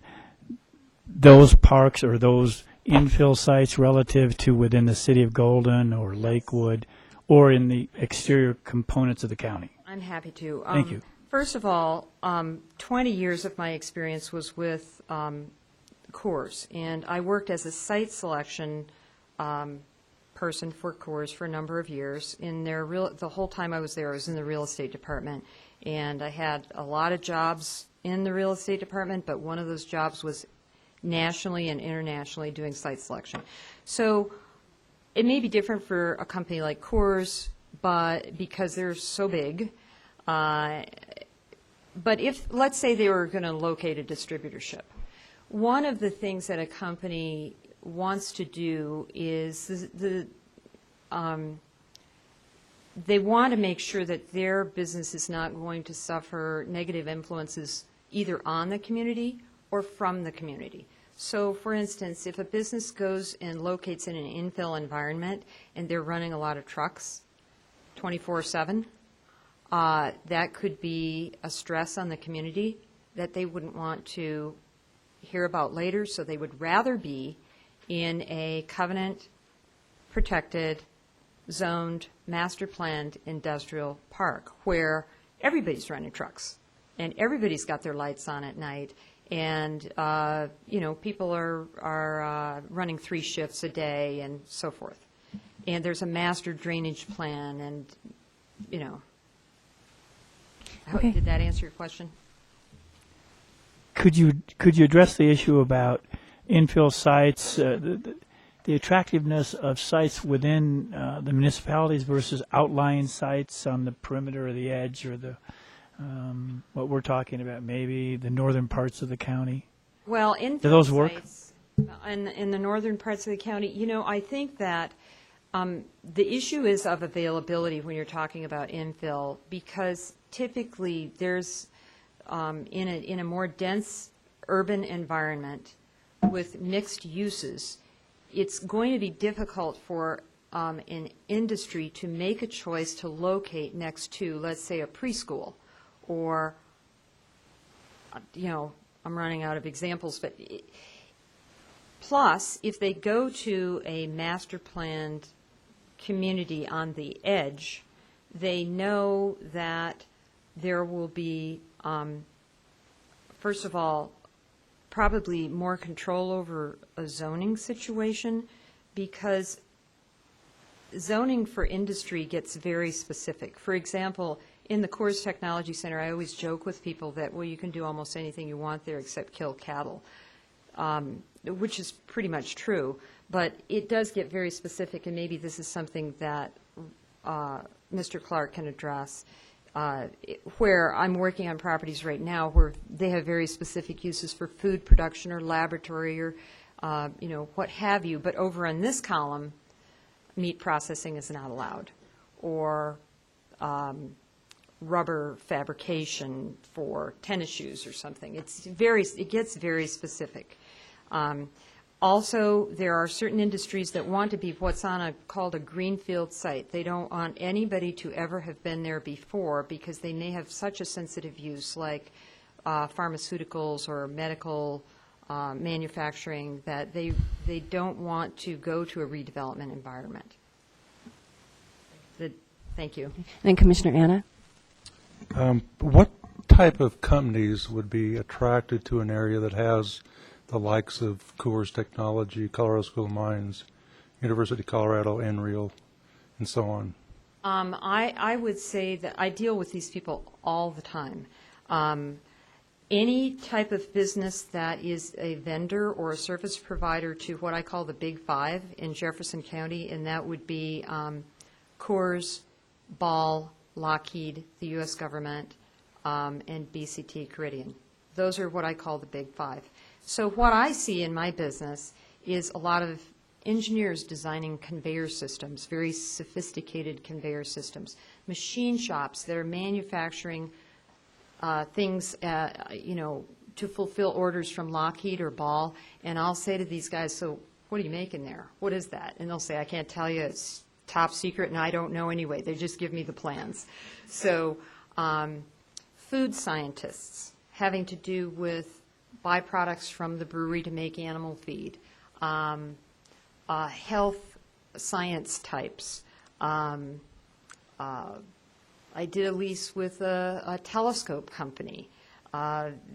those parks or those infill sites relative to within the city of Golden or Lakewood or in the exterior components of the county? I'm happy to. Thank you. First of all, 20 years of my experience was with Coors, and I worked as a site selection person for Coors for a number of years. The whole time I was there, I was in the real estate department, and I had a lot of jobs in the real estate department, but one of those jobs was nationally and internationally doing site selection. So it may be different for a company like Coors, but because they're so big. But if, let's say they were going to locate a distributorship, one of the things that a company wants to do is they want to make sure that their business is not going to suffer negative influences either on the community or from the community. So, for instance, if a business goes and locates in an infill environment and they're running a lot of trucks 24/7, that could be a stress on the community that they wouldn't want to hear about later, so they would rather be in a covenant-protected, zoned, master-planned industrial park where everybody's running trucks and everybody's got their lights on at night, and people are running 3 shifts a day and so forth. And there's a master drainage plan, and Okay. Did that answer your question? Could you address the issue about infill sites, the attractiveness of sites within the municipalities versus outlying sites on the perimeter or the edge, or the what we're talking about, maybe the northern parts of the county? Well, infill do those work? sites in the northern parts of the county, I think that the issue is of availability when you're talking about infill, because typically there's in a more dense urban environment with mixed uses, it's going to be difficult for an industry to make a choice to locate next to, let's say, a preschool, or I'm running out of examples, but plus if they go to a master planned community on the edge, they know that there will be, first of all, probably more control over a zoning situation, because zoning for industry gets very specific. For example, in the Coors Technology Center, I always joke with people that, well, you can do almost anything you want there except kill cattle, which is pretty much true. But it does get very specific, and maybe this is something that Mr. Clark can address, where I'm working on properties right now where they have very specific uses for food production or laboratory or, what have you. But over on this column, meat processing is not allowed, or rubber fabrication for tennis shoes or something. It gets very specific. Also, there are certain industries that want to be what's called a greenfield site. They don't want anybody to ever have been there before, because they may have such a sensitive use, like pharmaceuticals or medical manufacturing, that they don't want to go to a redevelopment environment. Thank you. And Commissioner Anna? What type of companies would be attracted to an area that has the likes of Coors Technology, Colorado School of Mines, University of Colorado, NREL, and so on? I would say that I deal with these people all the time. Any type of business that is a vendor or a service provider to what I call the Big Five in Jefferson County, and that would be Coors, Ball, Lockheed, the U.S. government, and BCT Ceridian. Those are what I call the Big Five. So what I see in my business is a lot of engineers designing conveyor systems, very sophisticated conveyor systems, machine shops that are manufacturing things, to fulfill orders from Lockheed or Ball. And I'll say to these guys, so what are you making there? What is that? And they'll say, I can't tell you, it's top secret, and I don't know anyway. They just give me the plans. So food scientists having to do with byproducts from the brewery to make animal feed, health science types, I did a lease with a telescope company.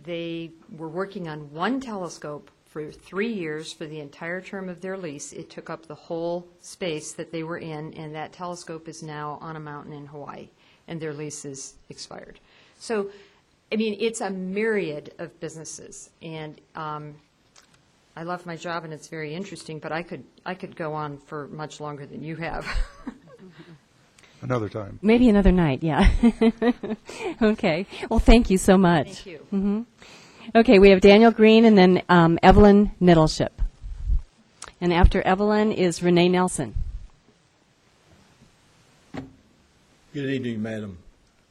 They were working on one telescope for 3 years for the entire term of their lease. It took up the whole space that they were in, and that telescope is now on a mountain in Hawaii, and their lease is expired. So, I mean, it's a myriad of businesses, and I love my job, and it's very interesting, but I could go on for much longer than you have. Another time. Maybe another night, yeah. Okay. Well, thank you so much. Thank you. Mm-hmm. Okay, we have Daniel Green and then Evelyn Nettleship. And after Evelyn is Renee Nelson. Good evening, Madam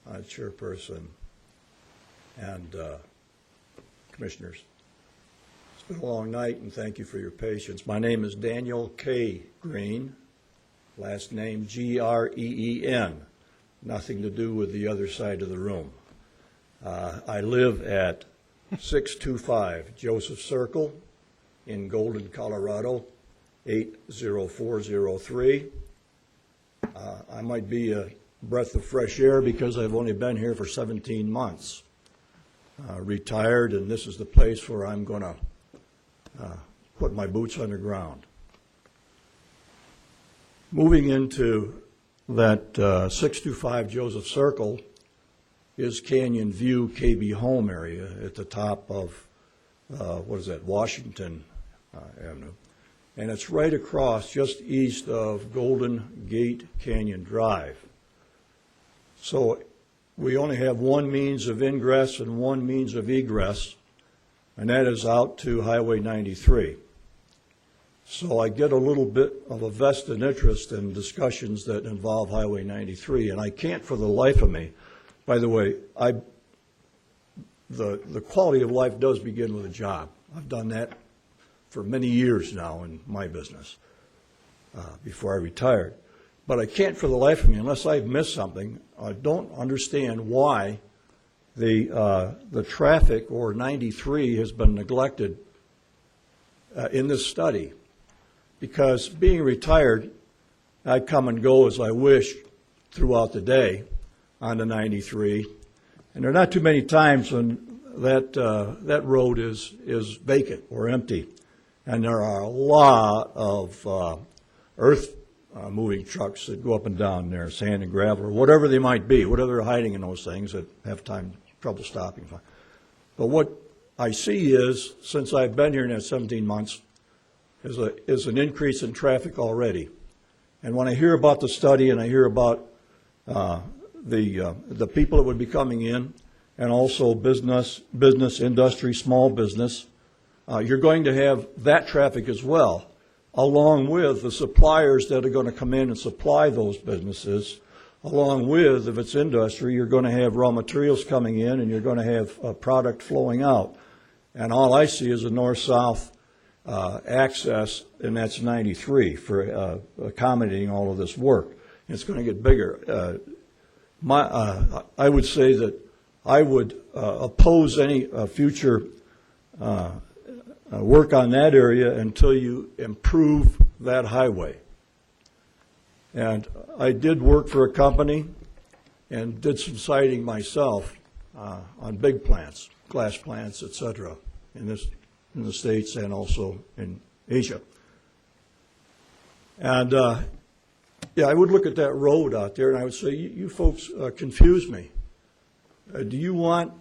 Chairperson and Commissioners. It's been a long night, and thank you for your patience. My name is Daniel K. Green, last name Green, nothing to do with the other side of the room. I live at 625 Joseph Circle in Golden, Colorado, 80403. I might be a breath of fresh air because I've only been here for 17 months. Retired, and this is the place where I'm going to put my boots on the ground. Moving into that 625 Joseph Circle is Canyon View KB Home area at the top of, Washington Avenue. And it's right across, just east of Golden Gate Canyon Drive. So we only have one means of ingress and one means of egress, and that is out to Highway 93. So I get a little bit of a vested interest in discussions that involve Highway 93, and I can't for the life of me. By the way, the quality of life does begin with a job. I've done that for many years now in my business before I retired. But I can't for the life of me, unless I've missed something, I don't understand why the traffic or 93 has been neglected in this study. Because being retired, I come and go as I wish throughout the day on the 93, and there are not too many times when that road is vacant or empty, and there are a lot of earth moving trucks that go up and down there, sand and gravel, or whatever they might be, whatever they're hiding in those things that have trouble stopping. But what I see is, since I've been here now 17 months, is an increase in traffic already. And when I hear about the study and I hear about the people that would be coming in, and also business, industry, small business, you're going to have that traffic as well, along with the suppliers that are going to come in and supply those businesses, along with, if it's industry, you're going to have raw materials coming in and you're going to have a product flowing out. And all I see is a north-south access, and that's 93 for accommodating all of this work. It's going to get bigger. I would say that I would oppose any future work on that area until you improve that highway. And I did work for a company and did some siting myself on big plants, glass plants, et cetera, in the States and also in Asia. And yeah, I would look at that road out there and I would say, you folks confuse me. Do you want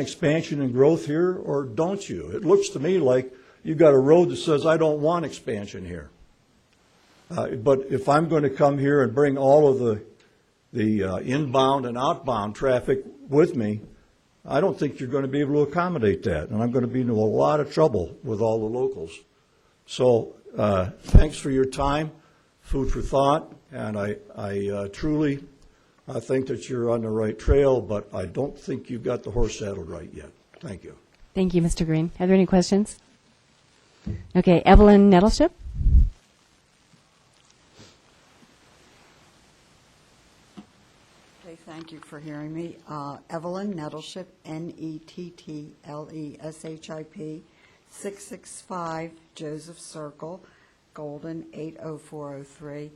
expansion and growth here, or don't you? It looks to me like you've got a road that says, I don't want expansion here. But if I'm going to come here and bring all of the inbound and outbound traffic with me, I don't think you're going to be able to accommodate that, and I'm going to be in a lot of trouble with all the locals. So thanks for your time, food for thought, and I truly think that you're on the right trail, but I don't think you've got the horse saddled right yet. Thank you. Thank you, Mr. Green. Are there any questions? Okay, Evelyn Nettleship. Okay, thank you for hearing me. Evelyn Nettleship, Nettleship, 665 Joseph Circle, Golden, 80403.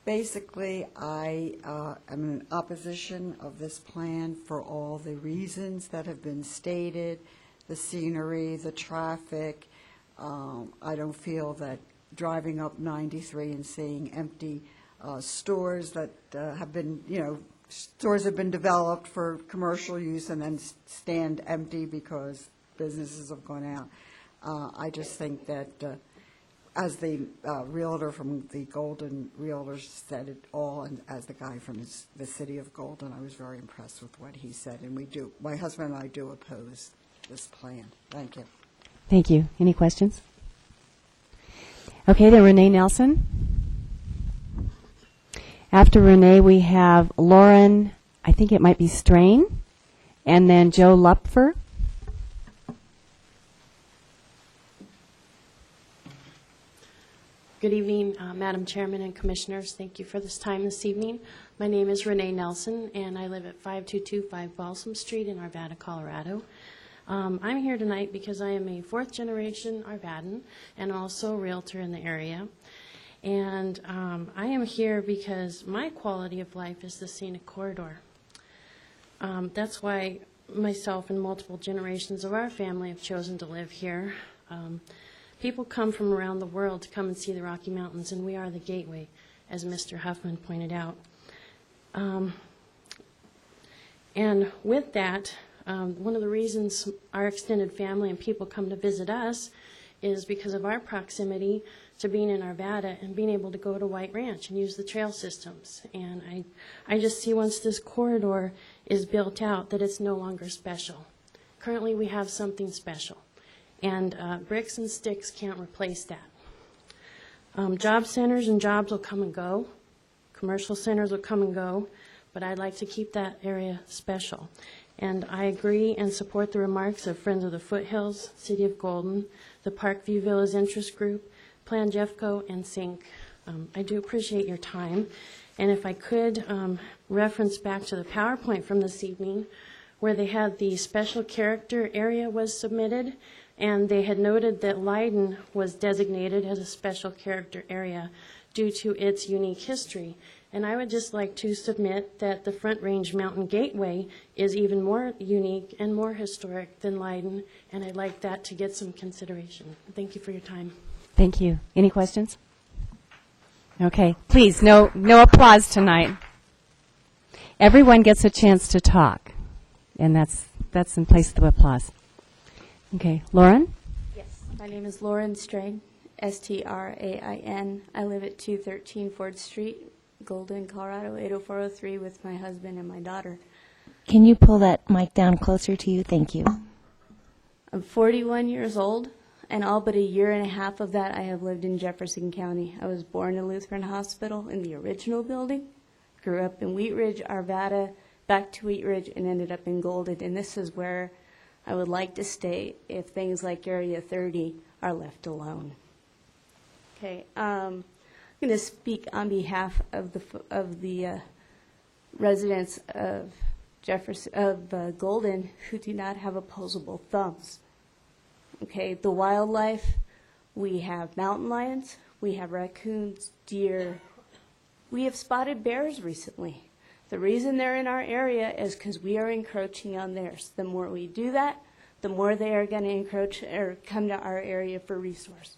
Basically, I am in opposition of this plan for all the reasons that have been stated, the scenery, the traffic. I don't feel that driving up 93 and seeing empty stores that have been, stores have been developed for commercial use and then stand empty because businesses have gone out. I just think that as the realtor from the Golden Realtors said it all, and as the guy from the city of Golden, I was very impressed with what he said. And my husband and I do oppose this plan. Thank you. Thank you. Any questions? Okay, then Renee Nelson. After Renee, we have Lauren, I think it might be Strain, and then Joe Lupfer. Good evening, Madam Chairman and Commissioners. Thank you for this time this evening. My name is Renee Nelson, and I live at 5225 Balsam Street in Arvada, Colorado. I'm here tonight because I am a fourth-generation Arvadan and also a realtor in the area. And I am here because my quality of life is the scenic corridor. That's why myself and multiple generations of our family have chosen to live here. People come from around the world to come and see the Rocky Mountains, and we are the gateway, as Mr. Huffman pointed out. And with that, one of the reasons our extended family and people come to visit us is because of our proximity to being in Arvada and being able to go to White Ranch and use the trail systems. And I just see once this corridor is built out that it's no longer special. Currently we have something special. And bricks and sticks can't replace that. Job centers and jobs will come and go. Commercial centers will come and go. But I'd like to keep that area special. And I agree and support the remarks of Friends of the Foothills, City of Golden, the Parkview Villas Interest Group, Plan Jeffco, and SYNC. I do appreciate your time. And if I could reference back to the PowerPoint from this evening, where they had the special character area was submitted, and they had noted that Leiden was designated as a special character area due to its unique history. And I would just like to submit that the Front Range Mountain Gateway is even more unique and more historic than Leiden, and I'd like that to get some consideration. Thank you for your time. Thank you. Any questions? Okay, please, no applause tonight. Everyone gets a chance to talk, and that's in place of the applause. Okay, Lauren? Yes, my name is Lauren Strain, S-T-R-A-I-N. I live at 213 Ford Street, Golden, Colorado, 80403 with my husband and my daughter. Can you pull that mic down closer to you? Thank you. I'm 41 years old, and all but a year and a half of that I have lived in Jefferson County. I was born in Lutheran Hospital in the original building, grew up in Wheat Ridge, Arvada, back to Wheat Ridge, and ended up in Golden. And this is where I would like to stay if things like Area 30 are left alone. Okay, I'm going to speak on behalf of the residents of Golden who do not have opposable thumbs. Okay, the wildlife, we have mountain lions, we have raccoons, deer, we have spotted bears recently. The reason they're in our area is because we are encroaching on theirs. The more we do that, the more they are going to encroach or come to our area for resource.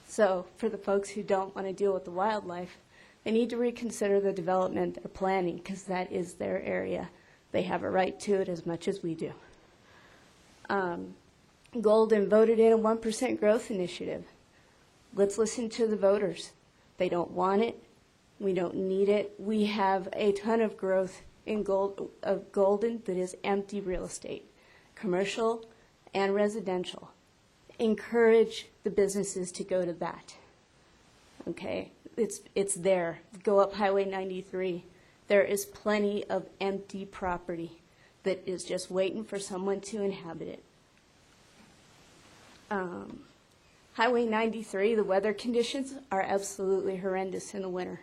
So for the folks who don't want to deal with the wildlife, they need to reconsider the development they're planning because that is their area. They have a right to it as much as we do. Golden voted in a 1% growth initiative. Let's listen to the voters. They don't want it. We don't need it. We have a ton of growth in Golden that is empty real estate, commercial and residential. Encourage the businesses to go to that. Okay, it's there. Go up Highway 93. There is plenty of empty property that is just waiting for someone to inhabit it. Highway 93, the weather conditions are absolutely horrendous in the winter.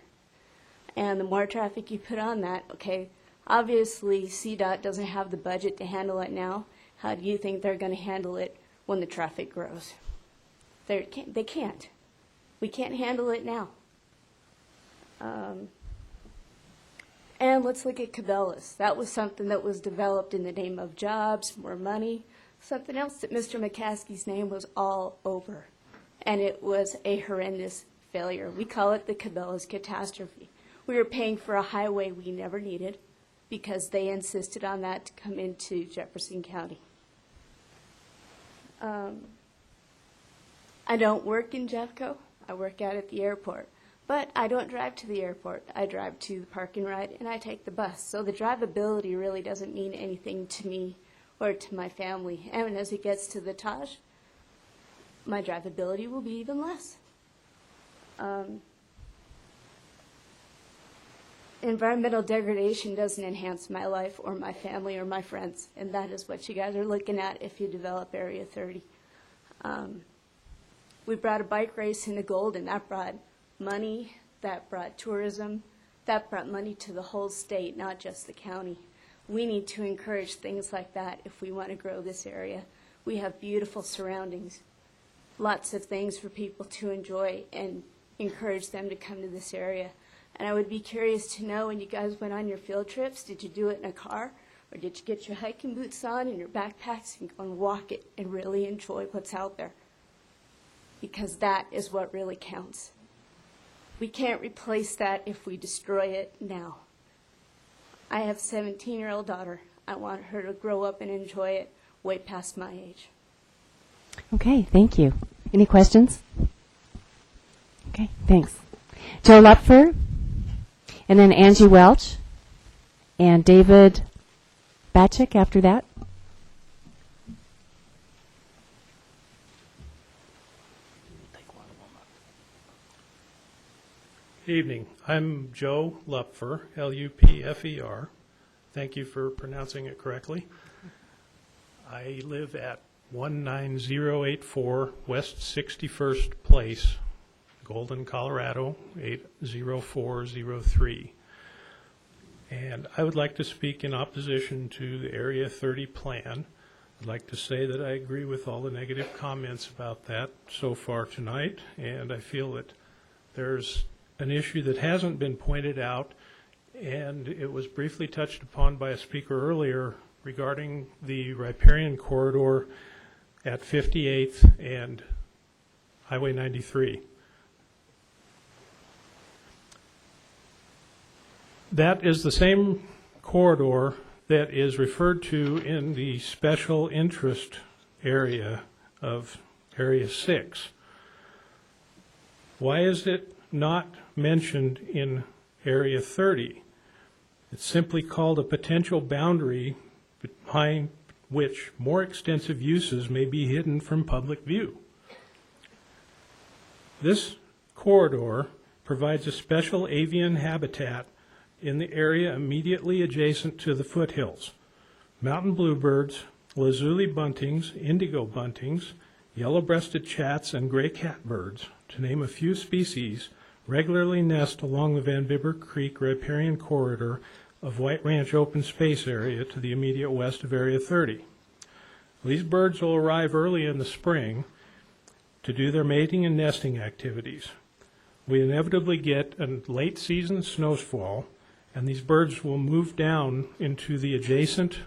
And the more traffic you put on that, okay, obviously CDOT doesn't have the budget to handle it now. How do you think they're going to handle it when the traffic grows? They can't. We can't handle it now. And let's look at Cabela's. That was something that was developed in the name of jobs, more money, something else that Mr. McCaskey's name was all over. And it was a horrendous failure. We call it the Cabela's catastrophe. We were paying for a highway we never needed because they insisted on that to come into Jefferson County. I don't work in Jeffco. I work out at the airport. But I don't drive to the airport. I drive to the park and ride, and I take the bus. So the drivability really doesn't mean anything to me or to my family. And as it gets to the Taj, my drivability will be even less. Environmental degradation doesn't enhance my life or my family or my friends, and that is what you guys are looking at if you develop Area 30. We brought a bike race into Golden. That brought money, that brought tourism, that brought money to the whole state, not just the county. We need to encourage things like that if we want to grow this area. We have beautiful surroundings, lots of things for people to enjoy, and encourage them to come to this area. And I would be curious to know, when you guys went on your field trips, did you do it in a car, or did you get your hiking boots on and your backpacks and go and walk it and really enjoy what's out there? Because that is what really counts. We can't replace that if we destroy it now. I have a 17-year-old daughter. I want her to grow up and enjoy it way past my age. Okay, thank you. Any questions? Okay, thanks. Joe Lupfer, and then Angie Welch, and David Batchick after that. Evening. I'm Joe Lupfer, Lupfer. Thank you for pronouncing it correctly. I live at 19084 West 61st Place, Golden, Colorado, 80403. And I would like to speak in opposition to the Area 30 plan. I'd like to say that I agree with all the negative comments about that so far tonight, and I feel that there's an issue that hasn't been pointed out, and it was briefly touched upon by a speaker earlier regarding the riparian corridor at 58th and Highway 93. That is the same corridor that is referred to in the special interest area of Area 6. Why is it not mentioned in Area 30? It's simply called a potential boundary behind which more extensive uses may be hidden from public view. This corridor provides a special avian habitat in the area immediately adjacent to the foothills. Mountain bluebirds, lazuli buntings, indigo buntings, yellow-breasted chats, and gray catbirds, to name a few species, regularly nest along the Van Bibber Creek riparian corridor of White Ranch open space area to the immediate west of Area 30. These birds will arrive early in the spring to do their mating and nesting activities. We inevitably get a late season snowfall, and these birds will move down into the adjacent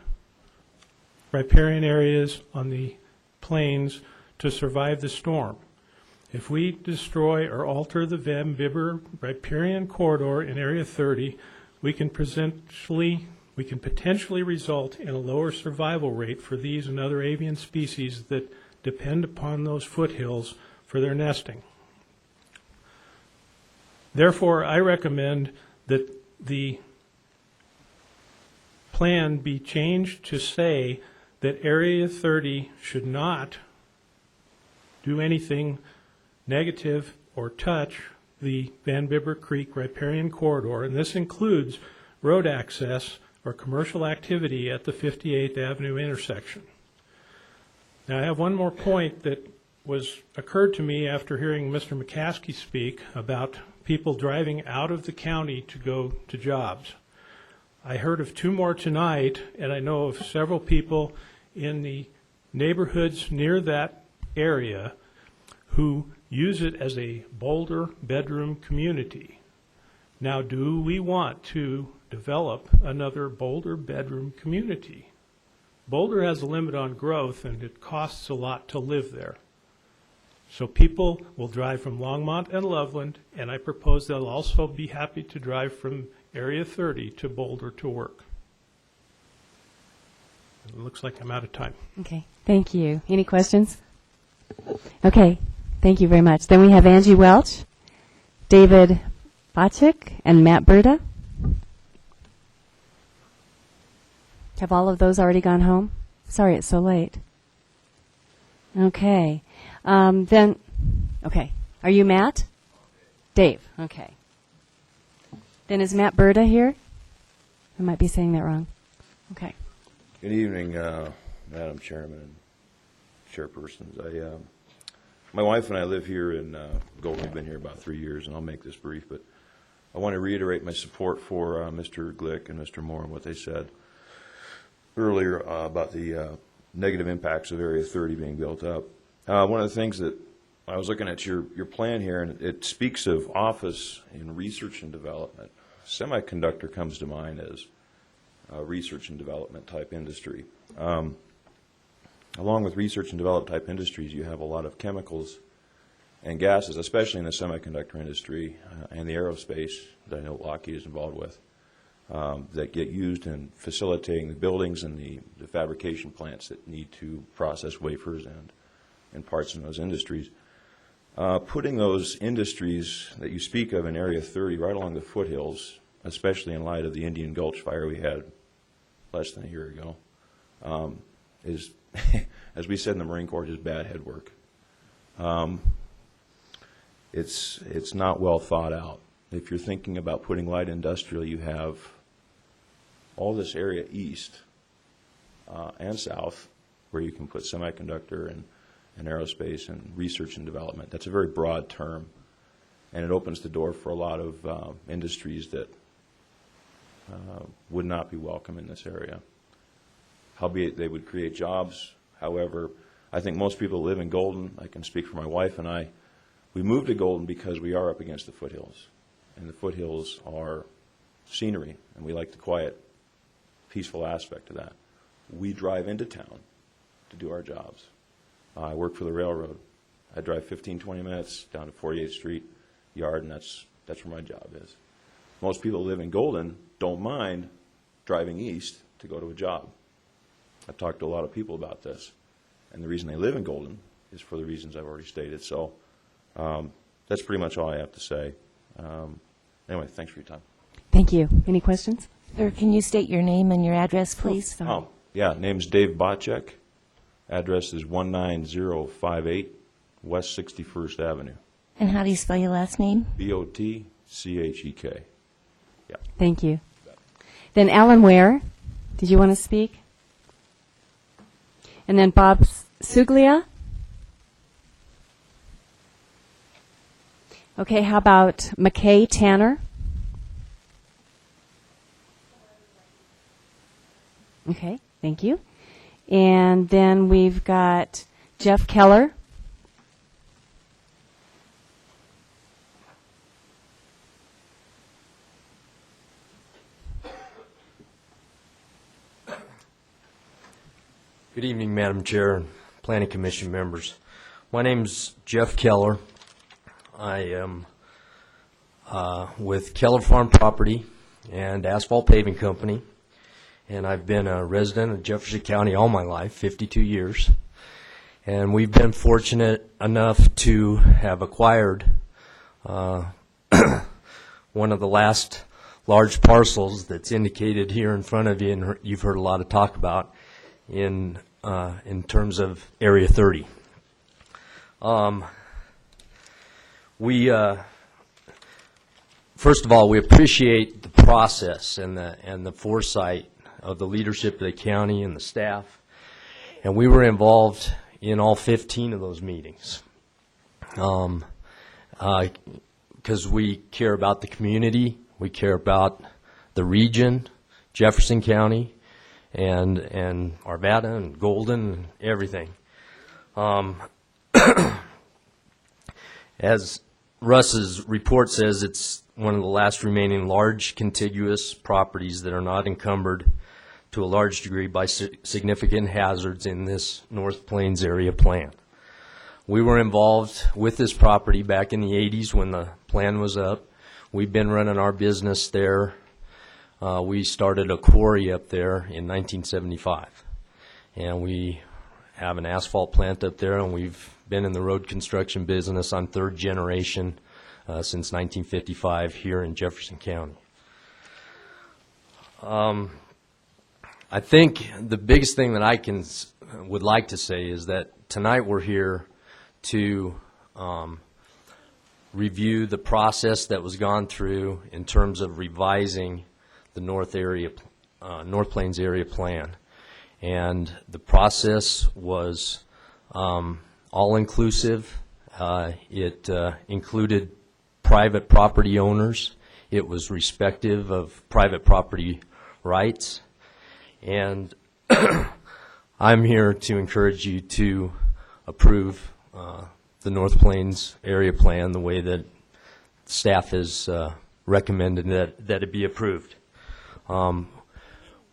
riparian areas on the plains to survive the storm. If we destroy or alter the Van Bibber riparian corridor in Area 30, we can potentially result in a lower survival rate for these and other avian species that depend upon those foothills for their nesting. Therefore, I recommend that the plan be changed to say that Area 30 should not do anything negative or touch the Van Bibber Creek riparian corridor, and this includes road access or commercial activity at the 58th Avenue intersection. Now, I have one more point that occurred to me after hearing Mr. McCaskey speak about people driving out of the county to go to jobs. I heard of two more tonight, and I know of several people in the neighborhoods near that area who use it as a Boulder bedroom community. Now, do we want to develop another Boulder bedroom community? Boulder has a limit on growth, and it costs a lot to live there. So people will drive from Longmont and Loveland, and I propose they'll also be happy to drive from Area 30 to Boulder to work. It looks like I'm out of time. Okay, thank you. Any questions? Okay, thank you very much. Then we have Angie Welch, David Bachik, and Matt Berta. Have all of those already gone home? Sorry it's so late. Okay. Okay. Are you Matt? Dave. Okay. Then is Matt Berta here? I might be saying that wrong. Okay. Good evening, Madam Chairman and chairpersons. My wife and I live here in Golden. We've been here about 3 years, and I'll make this brief, but I want to reiterate my support for Mr. Glick and Mr. Moore and what they said earlier about the negative impacts of Area 30 being built up. One of the things that I was looking at your plan here, and it speaks of office in research and development. Semiconductor comes to mind as a research and development type industry. Along with research and development type industries, you have a lot of chemicals and gases, especially in the semiconductor industry and the aerospace that I know Lockheed is involved with, that get used in facilitating the buildings and the fabrication plants that need to process wafers and parts in those industries. Putting those industries that you speak of in Area 30 right along the foothills, especially in light of the Indian Gulch fire we had less than a year ago, is, as we said in the Marine Corps, just bad head work. It's not well thought out. If you're thinking about putting light industrial, you have all this area east and south where you can put semiconductor and aerospace and research and development. That's a very broad term, and it opens the door for a lot of industries that would not be welcome in this area. Howbeit, they would create jobs. However, I think most people live in Golden. I can speak for my wife and I. We moved to Golden because we are up against the foothills, and the foothills are scenery, and we like the quiet, peaceful aspect of that. We drive into town to do our jobs. I work for the railroad. I drive 15, 20 minutes down to 48th Street Yard, and that's where my job is. Most people who live in Golden don't mind driving east to go to a job. I've talked to a lot of people about this, and the reason they live in Golden is for the reasons I've already stated. So that's pretty much all I have to say. Anyway, thanks for your time. Thank you. Any questions? Sir, can you state your name and your address, please? Oh, yeah. Name's Dave Bachek. Address is 19058 West 61st Avenue. And how do you spell your last name? Botchek. Yeah. Thank you. Then Alan Ware, did you want to speak? And then Bob Suglia. Okay, how about McKay Tanner? Okay, thank you. And then we've got Jeff Keller. Good evening, Madam Chair and Planning Commission members. My name's Jeff Keller. I am with Keller Farm Property and Asphalt Paving Company, and I've been a resident of Jefferson County all my life, 52 years. And we've been fortunate enough to have acquired one of the last large parcels that's indicated here in front of you, and you've heard a lot of talk about in terms of Area 30. First of all, we appreciate the process and the foresight of the leadership of the county and the staff, and we were involved in all 15 of those meetings because we care about the community, we care about the region, Jefferson County, and Arvada and Golden and everything. As Russ's report says it's one of the last remaining large contiguous properties that are not encumbered to a large degree by significant hazards in this North Plains area plan. We were involved with this property back in the 80s when the plan was up. We've been running our business there. We started a quarry up there in 1975. And we have an asphalt plant up there, and we've been in the road construction business on third generation since 1955 here in Jefferson County. I think the biggest thing that I would like to say is that tonight we're here to review the process that was gone through in terms of revising the North Plains area plan. And the process was all-inclusive. It included private property owners. It was respective of private property rights. And I'm here to encourage you to approve the North Plains area plan the way that staff has recommended that it be approved.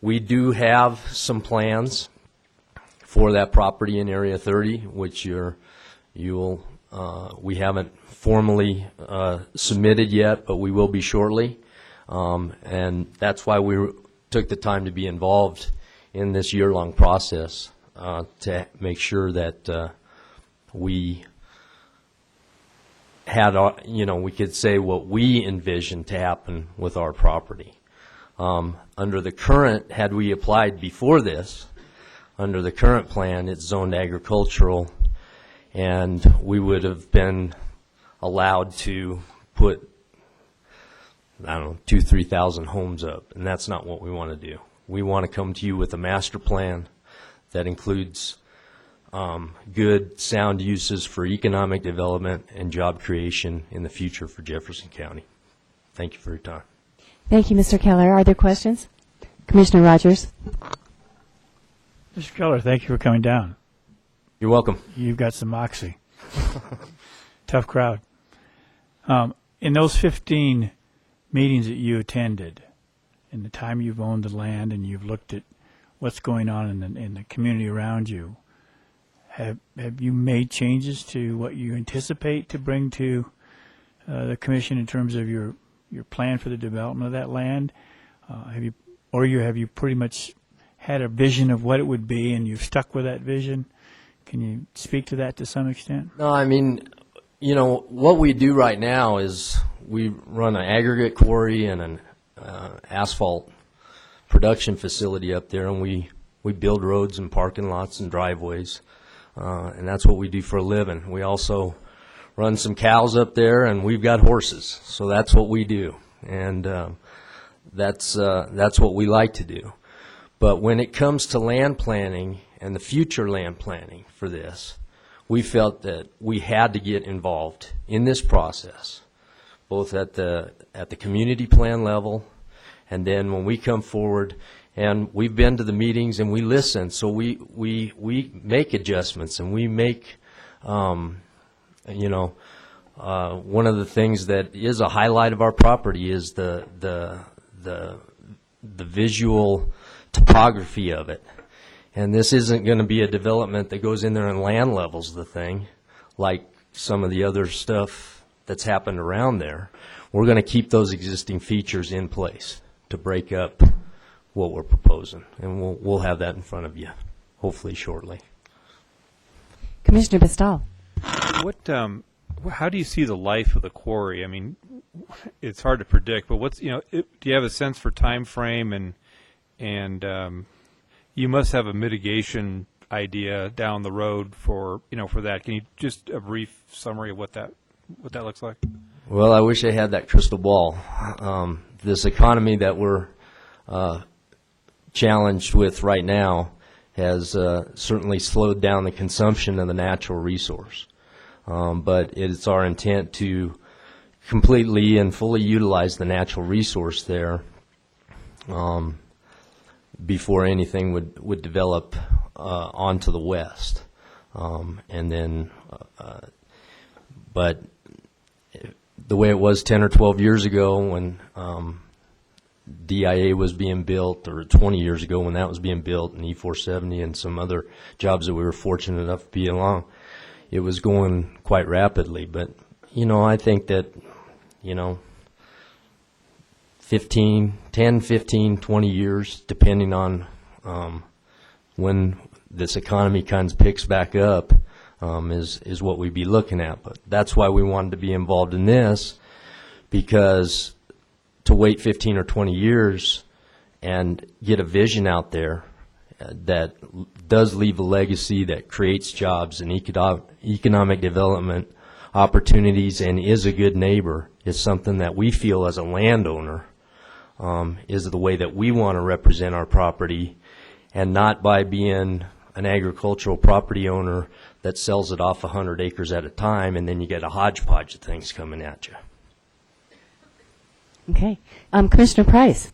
We do have some plans for that property in Area 30, which we haven't formally submitted yet, but we will be shortly. And that's why we took the time to be involved in this year-long process to make sure that we had, we could say what we envisioned to happen with our property. Under the current, had we applied before this, under the current plan, it's zoned agricultural, and we would have been allowed to put, 2,000 to 3,000 homes up, and that's not what we want to do. We want to come to you with a master plan that includes good, sound uses for economic development and job creation in the future for Jefferson County. Thank you for your time. Thank you, Mr. Keller. Are there questions? Commissioner Rogers. Mr. Keller, thank you for coming down. You're welcome. You've got some moxie. Tough crowd. In those 15 meetings that you attended, in the time you've owned the land and you've looked at what's going on in the community around you, have you made changes to what you anticipate to bring to the commission in terms of your plan for the development of that land? Have you pretty much had a vision of what it would be and you've stuck with that vision? Can you speak to that to some extent? No, I mean, what we do right now is we run an aggregate quarry and an asphalt production facility up there, and we build roads and parking lots and driveways, and that's what we do for a living. We also run some cows up there, and we've got horses, so that's what we do, and that's what we like to do. But when it comes to land planning and the future land planning for this, we felt that we had to get involved in this process, both at the community plan level, and then when we come forward, and we've been to the meetings and we listen, so we make adjustments, and we make, one of the things that is a highlight of our property is the visual topography of it. And this isn't going to be a development that goes in there and land levels the thing like some of the other stuff that's happened around there. We're going to keep those existing features in place to break up what we're proposing, and we'll have that in front of you hopefully shortly. Commissioner Bistal. How do you see the life of the quarry? I mean, it's hard to predict, but do you have a sense for time frame, and you must have a mitigation idea down the road for that. Can you just a brief summary of what that looks like? Well, I wish I had that crystal ball. This economy that we're challenged with right now has certainly slowed down the consumption of the natural resource. But it's our intent to completely and fully utilize the natural resource there before anything would develop onto the west. And then, but the way it was 10 or 12 years ago when DIA was being built, or 20 years ago when that was being built, and E470 and some other jobs that we were fortunate enough to be along, it was going quite rapidly. But, I think that, 10, 15, 20 years, depending on when this economy kind of picks back up, is what we'd be looking at. But that's why we wanted to be involved in this, because to wait 15 or 20 years and get a vision out there that does leave a legacy, that creates jobs and economic development opportunities and is a good neighbor, is something that we feel as a landowner is the way that we want to represent our property, and not by being an agricultural property owner that sells it off 100 acres at a time, and then you get a hodgepodge of things coming at you. Okay. Commissioner Price.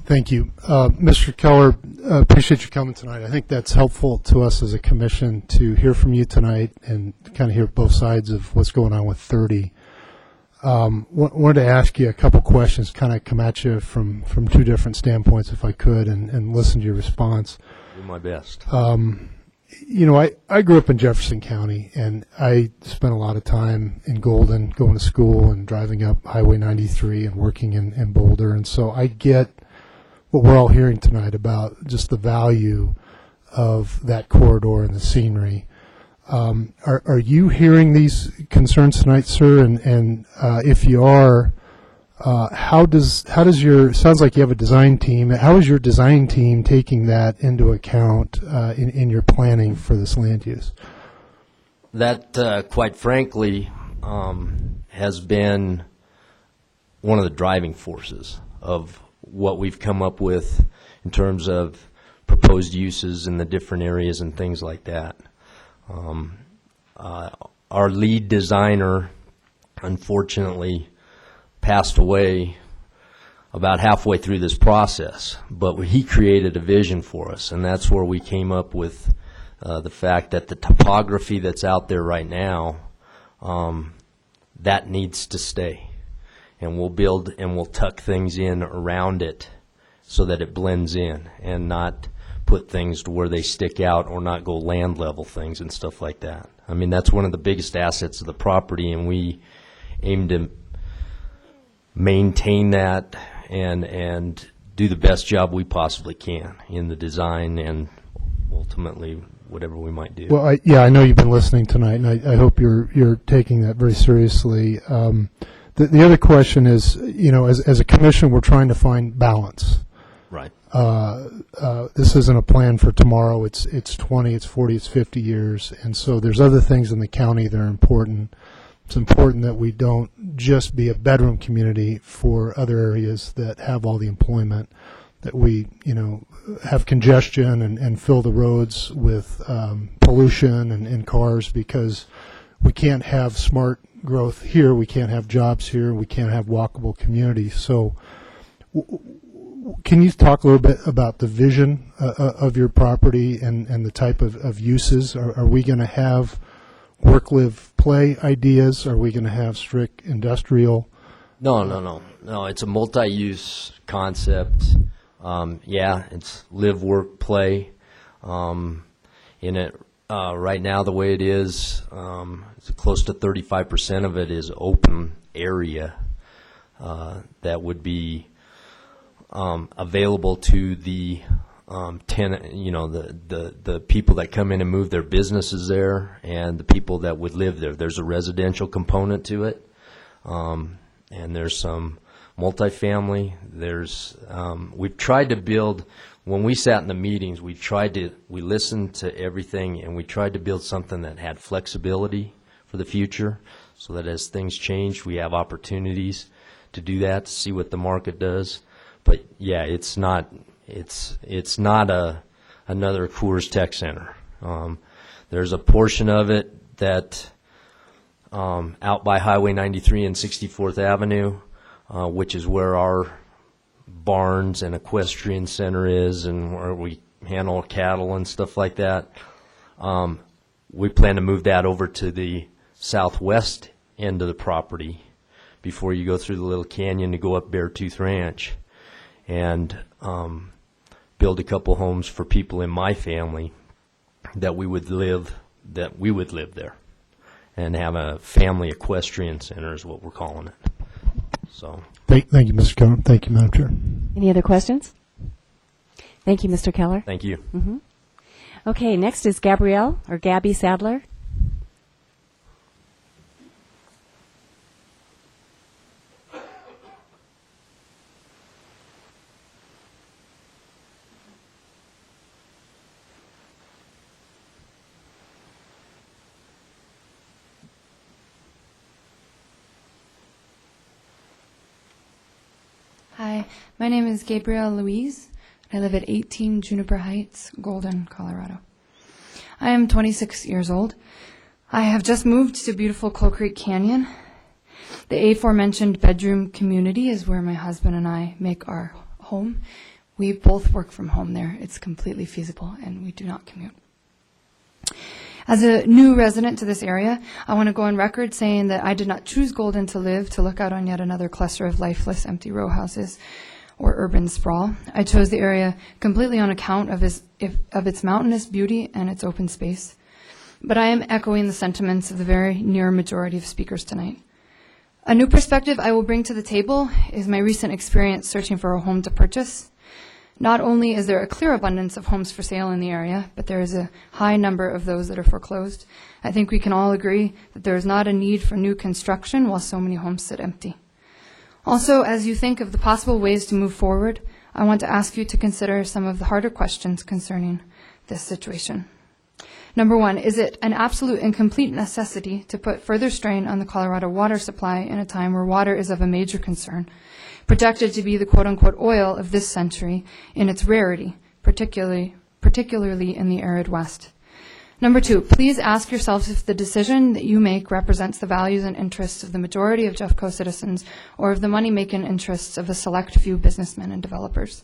Thank you. Mr. Keller, appreciate you coming tonight. I think that's helpful to us as a commission to hear from you tonight and kind of hear both sides of what's going on with 30. Wanted to ask you a couple questions, kind of come at you from two different standpoints, if I could, and listen to your response. Do my best. I grew up in Jefferson County, and I spent a lot of time in Golden, going to school and driving up Highway 93 and working in Boulder. And so I get what we're all hearing tonight about just the value of that corridor and the scenery. Are you hearing these concerns tonight, sir? And if you are, how does your, sounds like you have a design team, how is your design team taking that into account in your planning for this land use? That, quite frankly, has been one of the driving forces of what we've come up with in terms of proposed uses in the different areas and things like that. Our lead designer, unfortunately, passed away about halfway through this process, but he created a vision for us, and that's where we came up with the fact that the topography that's out there right now, that needs to stay. And we'll build and we'll tuck things in around it so that it blends in, and not put things to where they stick out, or not go land level things and stuff like that. I mean, that's one of the biggest assets of the property, and we aim to maintain that and do the best job we possibly can in the design and ultimately whatever we might do. Well, I know you've been listening tonight, and I hope you're taking that very seriously. The other question is, as a commission, we're trying to find balance. Right. This isn't a plan for tomorrow. It's 20, it's 40, it's 50 years. And so there's other things in the county that are important. It's important that we don't just be a bedroom community for other areas that have all the employment, that we, have congestion and fill the roads with pollution and cars, because we can't have smart growth here, we can't have jobs here, we can't have walkable communities. So can you talk a little bit about the vision of your property and the type of uses? Are we going to have work, live, play ideas? Are we going to have strict industrial? No. It's a multi-use concept. It's live, work, play. In it right now, the way it is, it's close to 35% of it is open area that would be available to the tenant, the people that come in and move their businesses there, and the people that would live there. There's a residential component to it, and there's some multifamily. We've tried to build. When we sat in the meetings, we listened to everything, and we tried to build something that had flexibility for the future, so that as things change, we have opportunities to do that, to see what the market does. But yeah, it's not another Coors Tech Center. There's a portion of it that out by Highway 93 and 64th Avenue, which is where our barns and equestrian center is, and where we handle cattle and stuff like that. We plan to move that over to the southwest end of the property before you go through the little canyon to go up Beartooth Ranch, and build a couple homes for people in my family that we would live there, and have a family equestrian center is what we're calling it. So Thank you, Mr. Keller. Thank you, Madam Chair. Any other questions? Thank you, Mr. Keller. thank you. Okay, next is Gabrielle, or Gabby Sadler. Hi, my name is Gabrielle Louise. I live at 18 Juniper Heights, Golden, Colorado. I am 26 years old. I have just moved to beautiful Coal Creek Canyon. The aforementioned bedroom community is where my husband and I make our home. We both work from home there. It's completely feasible, and we do not commute. As a new resident to this area, I want to go on record saying that I did not choose Golden to live to look out on yet another cluster of lifeless, empty row houses or urban sprawl. I chose the area completely on account of its mountainous beauty and its open space. But I am echoing the sentiments of the very near majority of speakers tonight. A new perspective I will bring to the table is my recent experience searching for a home to purchase. Not only is there a clear abundance of homes for sale in the area, but there is a high number of those that are foreclosed. I think we can all agree that there is not a need for new construction while so many homes sit empty. Also, as you think of the possible ways to move forward, I want to ask you to consider some of the harder questions concerning this situation. Number one, is it an absolute and complete necessity to put further strain on the Colorado water supply in a time where water is of a major concern, projected to be the quote-unquote oil of this century in its rarity, particularly in the arid West? Number two, please ask yourselves if the decision that you make represents the values and interests of the majority of Jeffco citizens or of the money-making interests of a select few businessmen and developers.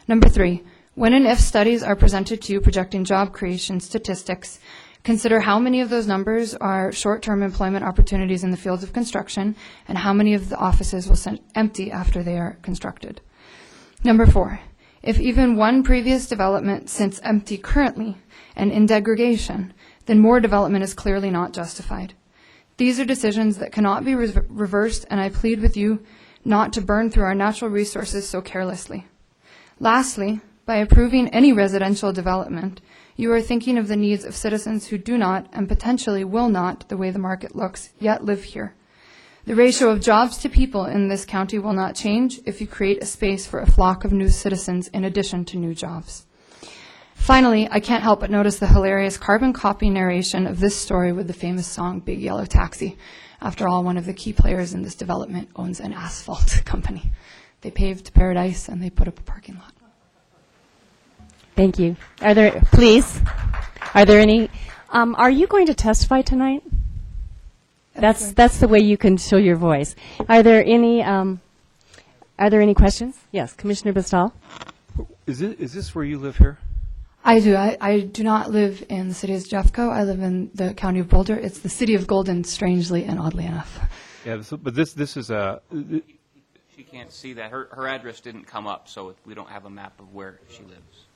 Number three, when and if studies are presented to you projecting job creation statistics, consider how many of those numbers are short-term employment opportunities in the fields of construction and how many of the offices will sit empty after they are constructed. Number four, if even one previous development sits empty currently and in degradation, then more development is clearly not justified. These are decisions that cannot be reversed, and I plead with you not to burn through our natural resources so carelessly. Lastly, by approving any residential development, you are thinking of the needs of citizens who do not, and potentially will not, the way the market looks, yet live here. The ratio of jobs to people in this county will not change if you create a space for a flock of new citizens in addition to new jobs. Finally, I can't help but notice the hilarious carbon copy narration of this story with the famous song Big Yellow Taxi. After all, one of the key players in this development owns an asphalt company. They paved paradise and they put up a parking lot. Thank you. Are there any, are you going to testify tonight? That's the way you can show your voice. Are there any questions? Yes, Commissioner Bastal. Is this where you live here? I do. I do not live in the city of Jeffco. I live in the county of Boulder. It's the city of Golden, strangely and oddly enough. Yeah, but this is a. She can't see that. Her address didn't come up, so we don't have a map of where she lives.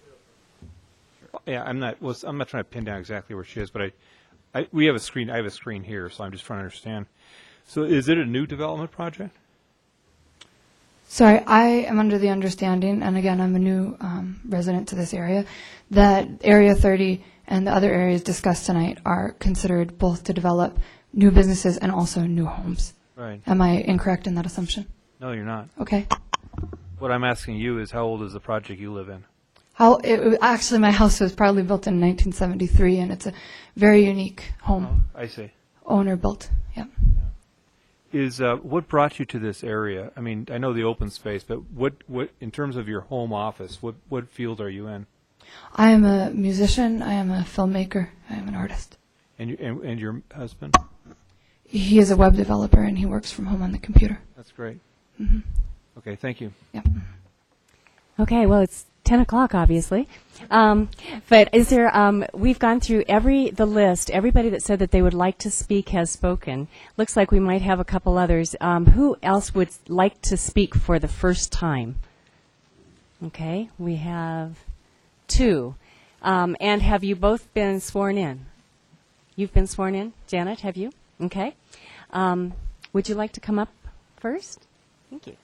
Yeah, I'm not trying to pin down exactly where she is, but we have a screen. I have a screen here, so I'm just trying to understand. So, is it a new development project? Sorry, I am under the understanding, and again, I'm a new resident to this area, that Area 30 and the other areas discussed tonight are considered both to develop new businesses and also new homes. Right. Am I incorrect in that assumption? No, you're not. Okay. What I'm asking you is, how old is the project you live in? Actually, my house was probably built in 1973, and it's a very unique home. Oh, I see. Owner built, yeah. Is what brought you to this area? I mean, I know the open space, but what in terms of your home office, what field are you in? I am a musician. I am a filmmaker. I am an artist. And your husband? He is a web developer, and he works from home on the computer. That's great. Mm-hmm. Okay, thank you. Yep. Okay, well, it's 10 o'clock, obviously. But is there, we've gone through the list. Everybody that said that they would like to speak has spoken. Looks like we might have a couple others. Who else would like to speak for the first time? Okay, we have 2. And have you both been sworn in? You've been sworn in? Janet, have you? Okay. Would you like to come up first? Thank you.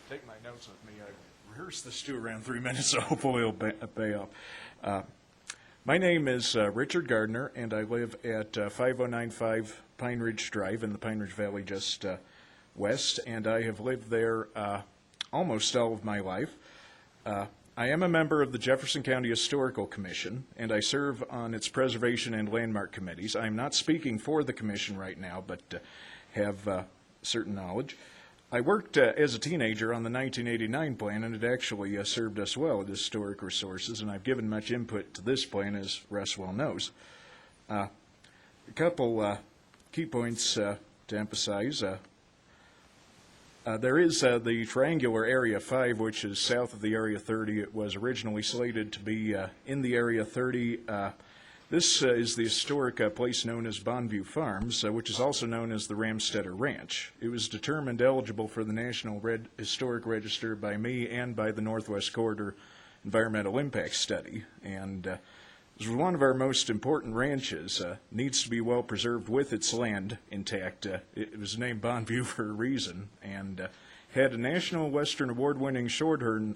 Take my notes with me. I rehearsed this too around 3 minutes, so hopefully it'll pay off. My name is Richard Gardner, and I live at 5095 Pine Ridge Drive in the Pine Ridge Valley just west, and I have lived there almost all of my life. I am a member of the Jefferson County Historical Commission, and I serve on its preservation and landmark committees. I am not speaking for the commission right now, but have certain knowledge. I worked as a teenager on the 1989 plan, and it actually served us well at Historic Resources, and I've given much input to this plan, as Russ well knows. A couple key points to emphasize. There is the triangular Area 5, which is south of the Area 30. It was originally slated to be in the Area 30. This is the historic place known as Bonneview Farms, which is also known as the Ramstetter Ranch. It was determined eligible for the National Historic Register by me and by the Northwest Corridor Environmental Impact Study. And this was one of our most important ranches. Needs to be well preserved with its land intact. It was named Bonneview for a reason, and had a National Western Award-winning shorthorn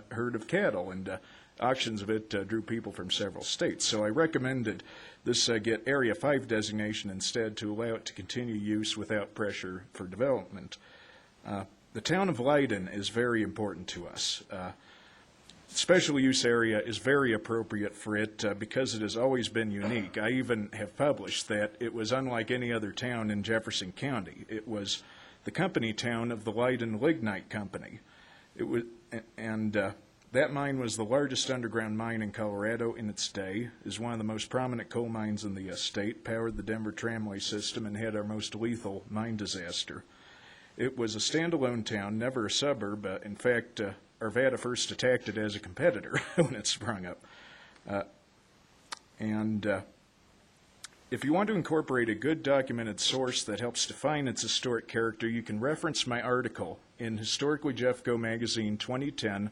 herd of cattle, and auctions of it drew people from several states. So I recommended this get Area 5 designation instead to allow it to continue use without pressure for development. The town of Leiden is very important to us. Special use area is very appropriate for it because it has always been unique. I even have published that it was unlike any other town in Jefferson County. It was the company town of the Leiden Lignite Company. It was, and that mine was the largest underground mine in Colorado in its day, is one of the most prominent coal mines in the state, powered the Denver tramway system, and had our most lethal mine disaster. It was a standalone town, never a suburb. In fact, Arvada first attacked it as a competitor when it sprung up. If you want to incorporate a good documented source that helps define its historic character, you can reference my article in Historically Jeffco magazine 2010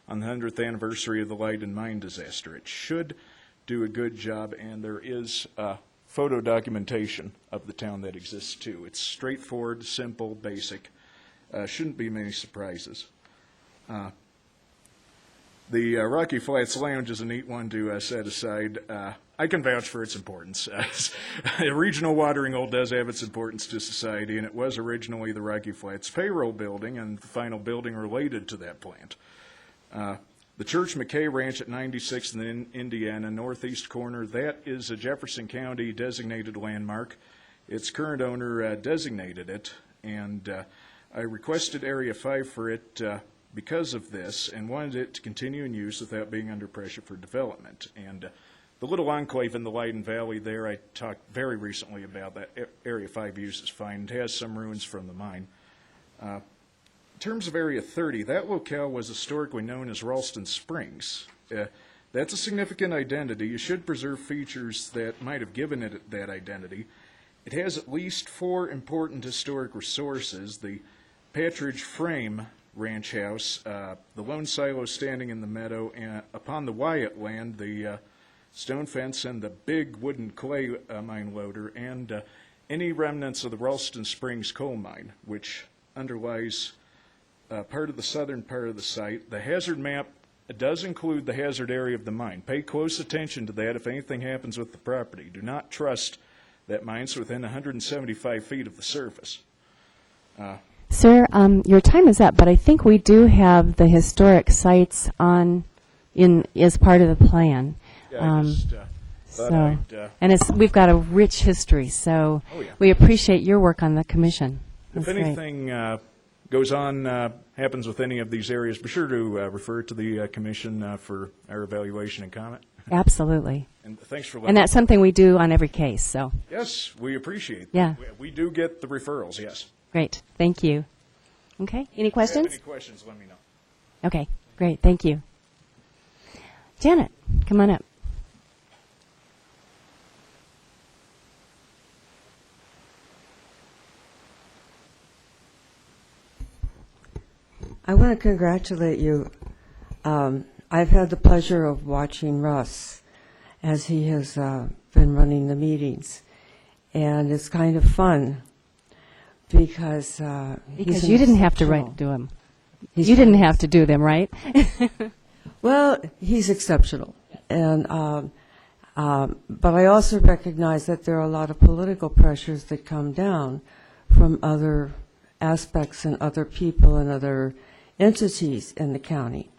on the 100th anniversary of the Leiden mine disaster. It should do a good job, and there is photo documentation of the town that exists too. It's straightforward, simple, basic. Shouldn't be many surprises. The Rocky Flats Lounge is a neat one to set aside. I can vouch for its importance. Regional watering hole does have its importance to society, and it was originally the Rocky Flats payroll building and the final building related to that plant. The Church McKay Ranch at 96th and Indiana, northeast corner, that is a Jefferson County designated landmark. Its current owner designated it, and I requested Area 5 for it because of this, and wanted it to continue in use without being under pressure for development. And the little enclave in the Leiden Valley there, I talked very recently about that. Area 5 use is fine. It has some ruins from the mine. In terms of Area 30, that locale was historically known as Ralston Springs. That's a significant identity. You should preserve features that might have given it that identity. It has at least 4 important historic resources: the Patridge Frame ranch house, the lone silo standing in the meadow, and upon the Wyatt land, the stone fence and the big wooden clay mine loader, and any remnants of the Ralston Springs coal mine, which underlies part of the southern part of the site. The hazard map does include the hazard area of the mine. Pay close attention to that if anything happens with the property. Do not trust that mine's within 175 feet of the surface. Sir, your time is up, but I think we do have the historic sites on as part of the plan. Yeah, we've got a rich history, so we appreciate your work on the commission. If anything goes on, happens with any of these areas, be sure to refer to the commission for our evaluation and comment. Absolutely. And thanks for and that's something we do on every case. So yes, we appreciate that. Yeah. We do get the referrals, yes. Great. Thank you. Okay. Any If you have questions? any questions, let me know. Okay. Great. Thank you. Janet, come on up. I want to congratulate you. I've had the pleasure of watching Russ as he has been running the meetings, and it's kind of fun because Because you didn't have to do them. You didn't have to do them, right? Well, he's exceptional, and but I also recognize that there are a lot of political pressures that come down from other aspects and other people and other entities in the county.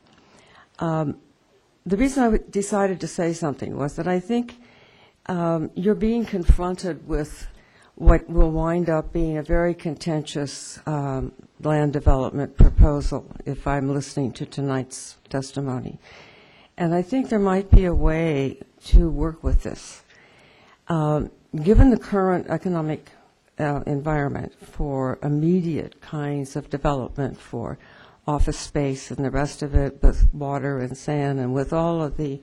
The reason I decided to say something was that I think you're being confronted with what will wind up being a very contentious land development proposal, if I'm listening to tonight's testimony. And I think there might be a way to work with this. Given the current economic environment for immediate kinds of development for office space and the rest of it with water and sand and with all of the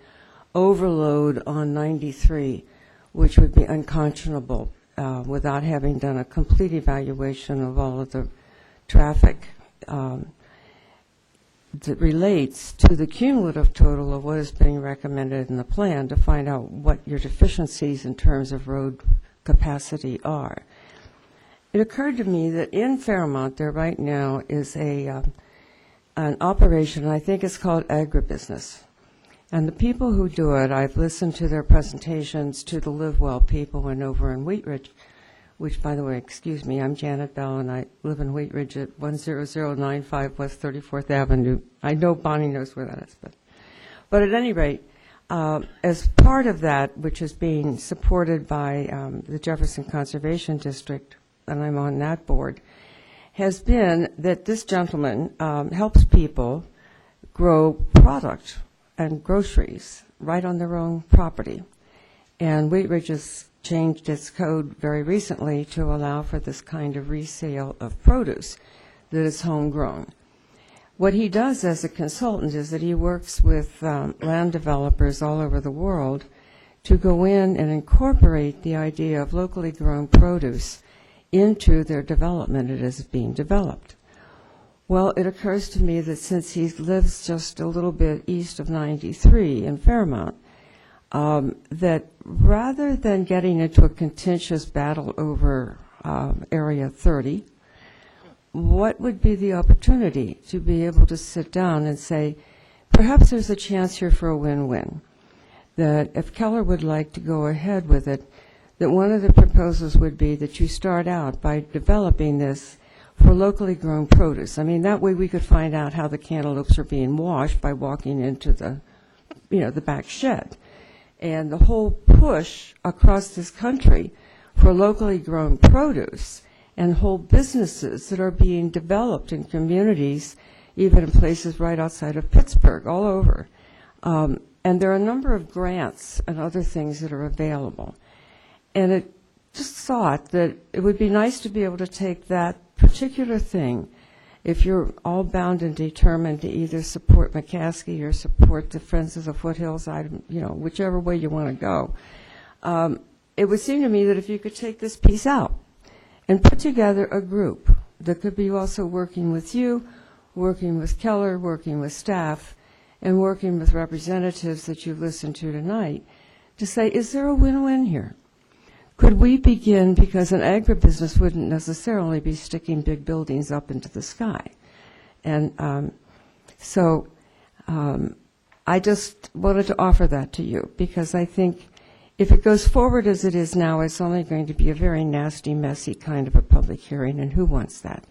overload on 93, which would be unconscionable without having done a complete evaluation of all of the traffic that relates to the cumulative total of what is being recommended in the plan to find out what your deficiencies in terms of road capacity are. It occurred to me that in Fairmont there right now is an operation, I think it's called agribusiness. And the people who do it, I've listened to their presentations to the Live Well people and over in Wheat Ridge, which, by the way, excuse me, I'm Janet Bell, and I live in Wheat Ridge at 10095 West 34th Avenue. I know Bonnie knows where that is. But at any rate, as part of that, which is being supported by the Jefferson Conservation District, and I'm on that board, has been that this gentleman helps people grow product and groceries right on their own property. And Wheat Ridge has changed its code very recently to allow for this kind of resale of produce that is homegrown. What he does as a consultant is that he works with land developers all over the world to go in and incorporate the idea of locally grown produce into their development as it's being developed. Well, it occurs to me that since he lives just a little bit east of 93 in Fairmont, that rather than getting into a contentious battle over Area 30, what would be the opportunity to be able to sit down and say, perhaps there's a chance here for a win-win, that if Keller would like to go ahead with it, that one of the proposals would be that you start out by developing this for locally grown produce. I mean, that way we could find out how the cantaloupes are being washed by walking into the back shed. And the whole push across this country for locally grown produce and whole businesses that are being developed in communities, even in places right outside of Pittsburgh, all over. And there are a number of grants and other things that are available. And it just thought that it would be nice to be able to take that particular thing, if you're all bound and determined to either support McCaskey or support the Friends of the Foothills, whichever way you want to go. It would seem to me that if you could take this piece out and put together a group that could be also working with you, working with Keller, working with staff, and working with representatives that you've listened to tonight, to say, is there a win-win here? Could we begin, because an agribusiness wouldn't necessarily be sticking big buildings up into the sky. And so I just wanted to offer that to you, because I think if it goes forward as it is now, it's only going to be a very nasty, messy kind of a public hearing, and who wants that?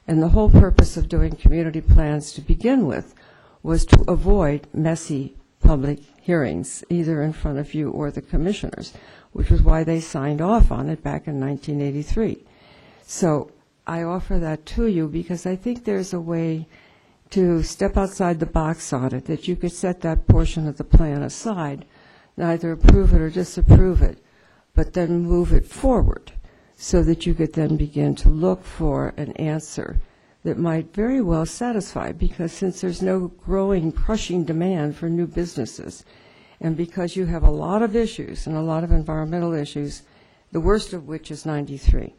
And the whole purpose of doing community plans to begin with was to avoid messy public hearings, either in front of you or the commissioners, which was why they signed off on it back in 1983. So I offer that to you because I think there's a way to step outside the box on it, that you could set that portion of the plan aside, neither approve it or disapprove it, but then move it forward so that you could then begin to look for an answer that might very well satisfy, because since there's no growing, crushing demand for new businesses, and because you have a lot of issues and a lot of environmental issues, the worst of which is 93.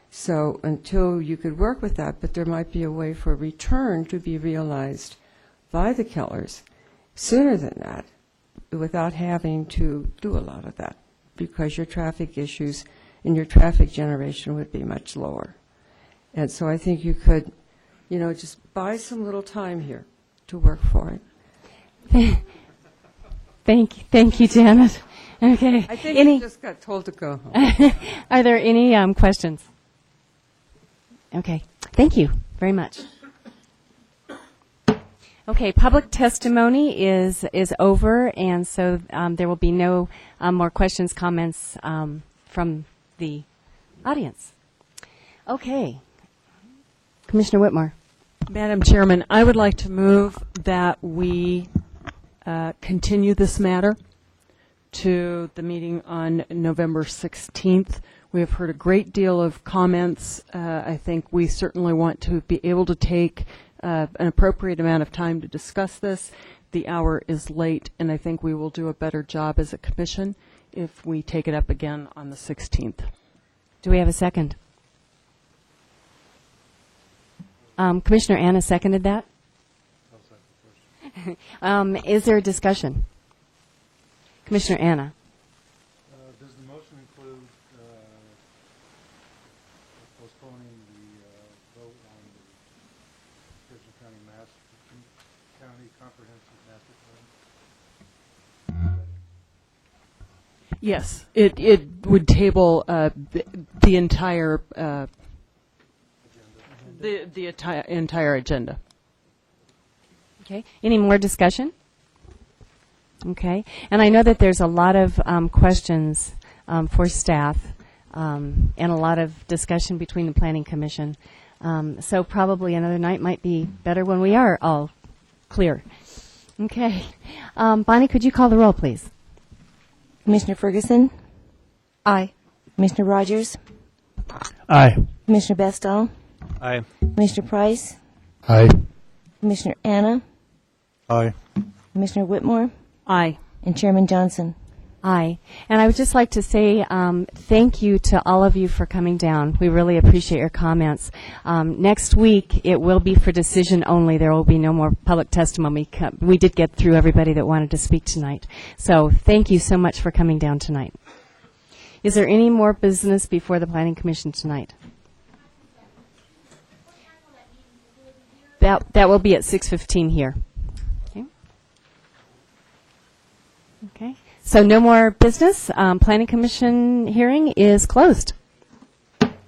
So until you could work with that, but there might be a way for a return to be realized by the Kellers sooner than that, without having to do a lot of that, because your traffic issues and your traffic generation would be much lower. And so I think you could, just buy some little time here to work for it. Thank you, Janet. Okay. I think you just got told to go home. Are there any questions? Okay. Thank you very much. Okay, public testimony is over, and so there will be no more questions, comments from the audience. Okay. Commissioner Whitmore. Madam Chairman, I would like to move that we continue this matter to the meeting on November 16th. We have heard a great deal of comments. I think we certainly want to be able to take an appropriate amount of time to discuss this. The hour is late, and I think we will do a better job as a commission if we take it up again on the 16th. Do we have a second? Commissioner Anna seconded that. Is there a discussion? Commissioner Anna. Does the motion include postponing the vote on the Kitchen County Comprehensive Master Plan? Yes, it would table the entire entire agenda. Okay. Any more discussion? Okay. And I know that there's a lot of questions for staff and a lot of discussion between the Planning Commission. So probably another night might be better when we are all clear. Okay. Bonnie, could you call the roll, please? Commissioner Ferguson? Aye. Commissioner Rogers? Aye. Commissioner Bestall? Aye. Commissioner Price? Aye. Commissioner Anna? Aye. Commissioner Whitmore? Aye. And Chairman Johnson? Aye. And I would just like to say thank you to all of you for coming down. We really appreciate your comments. Next week, it will be for decision only. There will be no more public testimony. We did get through everybody that wanted to speak tonight. So thank you so much for coming down tonight. Is there any more business before the Planning Commission tonight? That will be at 6:15 here. Okay. Okay. So no more business. Planning Commission hearing is closed.